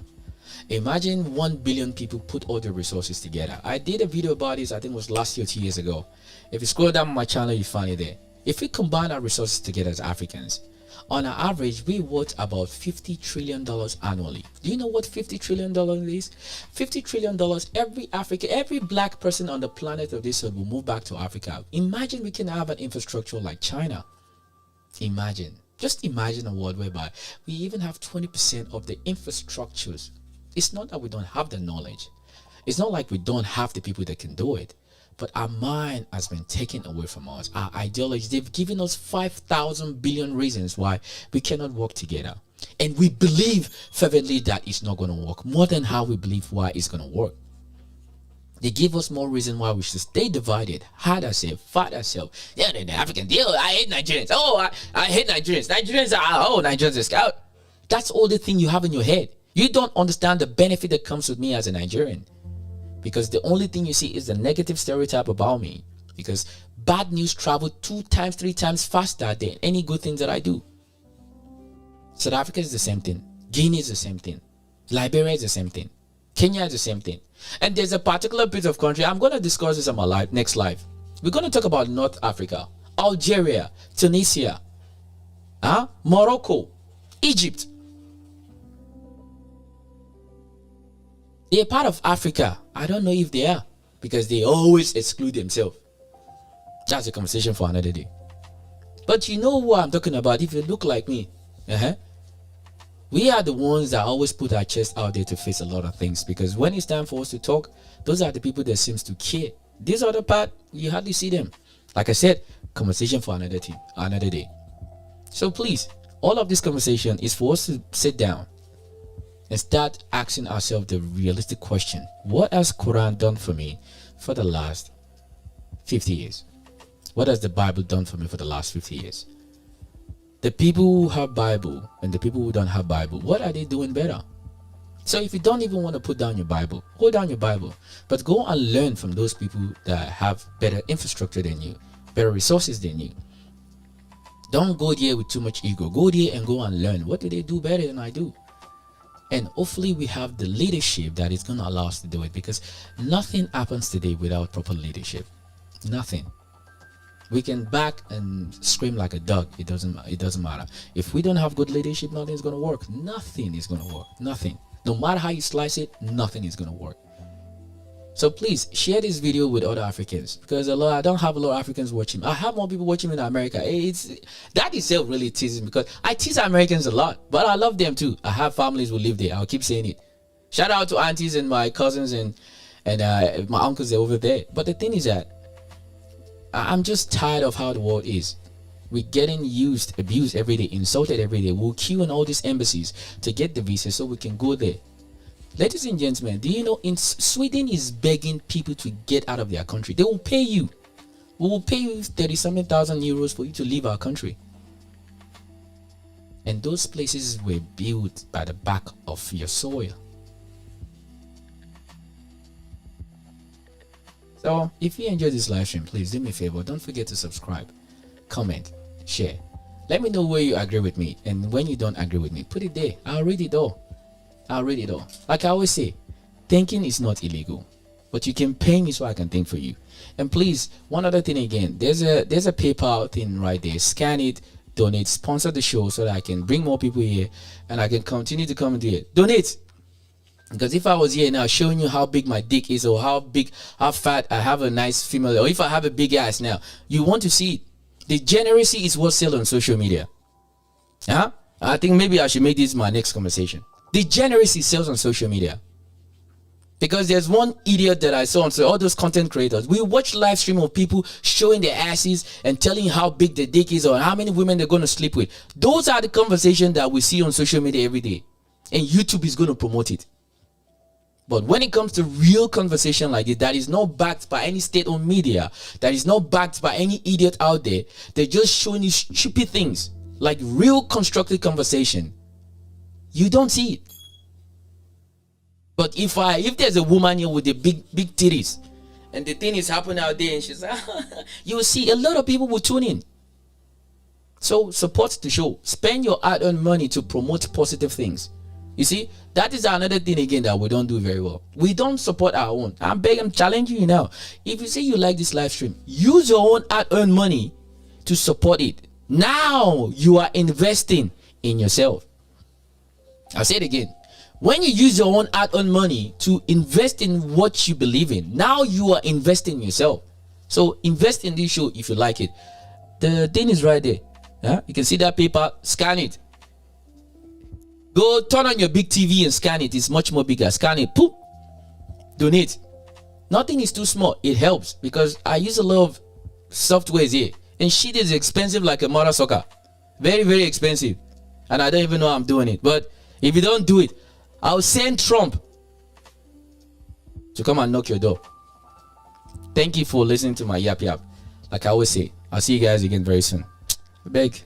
Imagine 1 billion people put all the resources together. I did a video about this, I think it was last year, 2 years ago. If you scroll down my channel, you find it there. If we combine our resources together as Africans, on an average, we worth about $50 trillion annually. Do you know what $50 trillion is? $50 trillion, every black person on the planet of this earth will move back to Africa. Imagine we can have an infrastructure like China. Just imagine a world whereby we even have 20% of the infrastructures. It's not that we don't have the knowledge. It's not like we don't have the people that can do it. But our mind has been taken away from us. Our ideology, they've given us 5,000 billion reasons why we cannot work together. And we believe fervently that it's not going to work, more than how we believe why it's going to work. They give us more reason why we should stay divided, hide ourselves, fight ourselves. Yeah, the African deal. I hate Nigerians. Oh, I hate Nigerians. Nigerians are scout. That's all the thing you have in your head. You don't understand the benefit that comes with me as a Nigerian. Because the only thing you see is the negative stereotype about me. Because bad news travel 2 times, 3 times faster than any good thing that I do. South Africa is the same thing. Guinea is the same thing. Liberia is the same thing. Kenya is the same thing. And there's a particular bit of country, I'm going to discuss this on my next live. We're going to talk about North Africa, Algeria, Tunisia, Morocco, Egypt. They're part of Africa. I don't know if they are, because they always exclude themselves. That's a conversation for another day. But you know what I'm talking about. If you look like me, we are the ones that always put our chest out there to face a lot of things, because when it's time for us to talk, those are the people that seems to care. This other part, you hardly see them. Like I said, conversation for another day. So please, all of this conversation is for us to sit down and start asking ourselves the realistic question: what has Quran done for me for the last 50 years? What has the Bible done for me for the last 50 years? The people who have Bible and the people who don't have Bible, what are they doing better? So if you don't even want to put down your Bible, hold down your Bible, but go and learn from those people that have better infrastructure than you, better resources than you. Don't go there with too much ego. Go there and go and learn. What do they do better than I do? And hopefully we have the leadership that is going to allow us to do it, because nothing happens today without proper leadership. Nothing. We can back and scream like a dog. It doesn't matter. If we don't have good leadership, nothing's going to work. Nothing is going to work. Nothing. No matter how you slice it, nothing is going to work. So please share this video with other Africans, because I don't have a lot of Africans watching. I have more people watching in America. That itself really teases me, because I tease Americans a lot, but I love them too. I have families who live there. I'll keep saying it. Shout out to aunties and my cousins and my uncles over there. But the thing is that I'm just tired of how the world is. We're getting abused every day, insulted every day. We'll queue in all these embassies to get the visa so we can go there. Ladies and gentlemen, do you know Sweden is begging people to get out of their country? They will pay you. We will pay you 30-something thousand euros for you to leave our country. And those places were built by the back of your soil. So if you enjoyed this live stream, please do me a favor. Don't forget to subscribe, comment, share. Let me know where you agree with me, and when you don't agree with me, put it there. I'll read it all. Like I always say, thinking is not illegal, but you can pay me so I can think for you. And please, one other thing again, there's a PayPal thing right there. Scan it, donate, sponsor the show so that I can bring more people here and I can continue to come here. Donate. Because if I was here now showing you how big my dick is, or how fat I have a nice female, or if I have a big ass now, you want to see it. The generosity is what's selling on social media. I think maybe I should make this my next conversation. The generosity sells on social media. Because there's one idiot that I saw on all those content creators. We watch live stream of people showing their asses and telling how big the dick is or how many women they're going to sleep with. Those are the conversations that we see on social media every day. And YouTube is going to promote it. But when it comes to real conversation like this, that is not backed by any state-owned media, that is not backed by any idiot out there, they're just showing you stupid things, like real constructive conversation. You don't see it. But if there's a woman here with the big titties, and the thing is happening out there, and she's you will see a lot of people will tune in. So support the show. Spend your hard-earned money to promote positive things. You see, that is another thing again that we don't do very well. We don't support our own. I'm challenging you now. If you say you like this live stream, use your own hard-earned money to support it. Now you are investing in yourself. I'll say it again. When you use your own hard-earned money to invest in what you believe in, now you are investing in yourself. So invest in this show if you like it. The thing is right there. You can see that paper. Scan it. Go turn on your big TV and scan it. It's much more bigger. Scan it. Poop. Donate. Nothing is too small. It helps because I use a lot of softwares here, and shit is expensive like a mother sucker. Very, very expensive. And I don't even know I'm doing it. But if you don't do it, I'll send Trump to come and knock your door. Thank you for listening to my yap. Like I always say, I'll see you guys again very soon. I beg.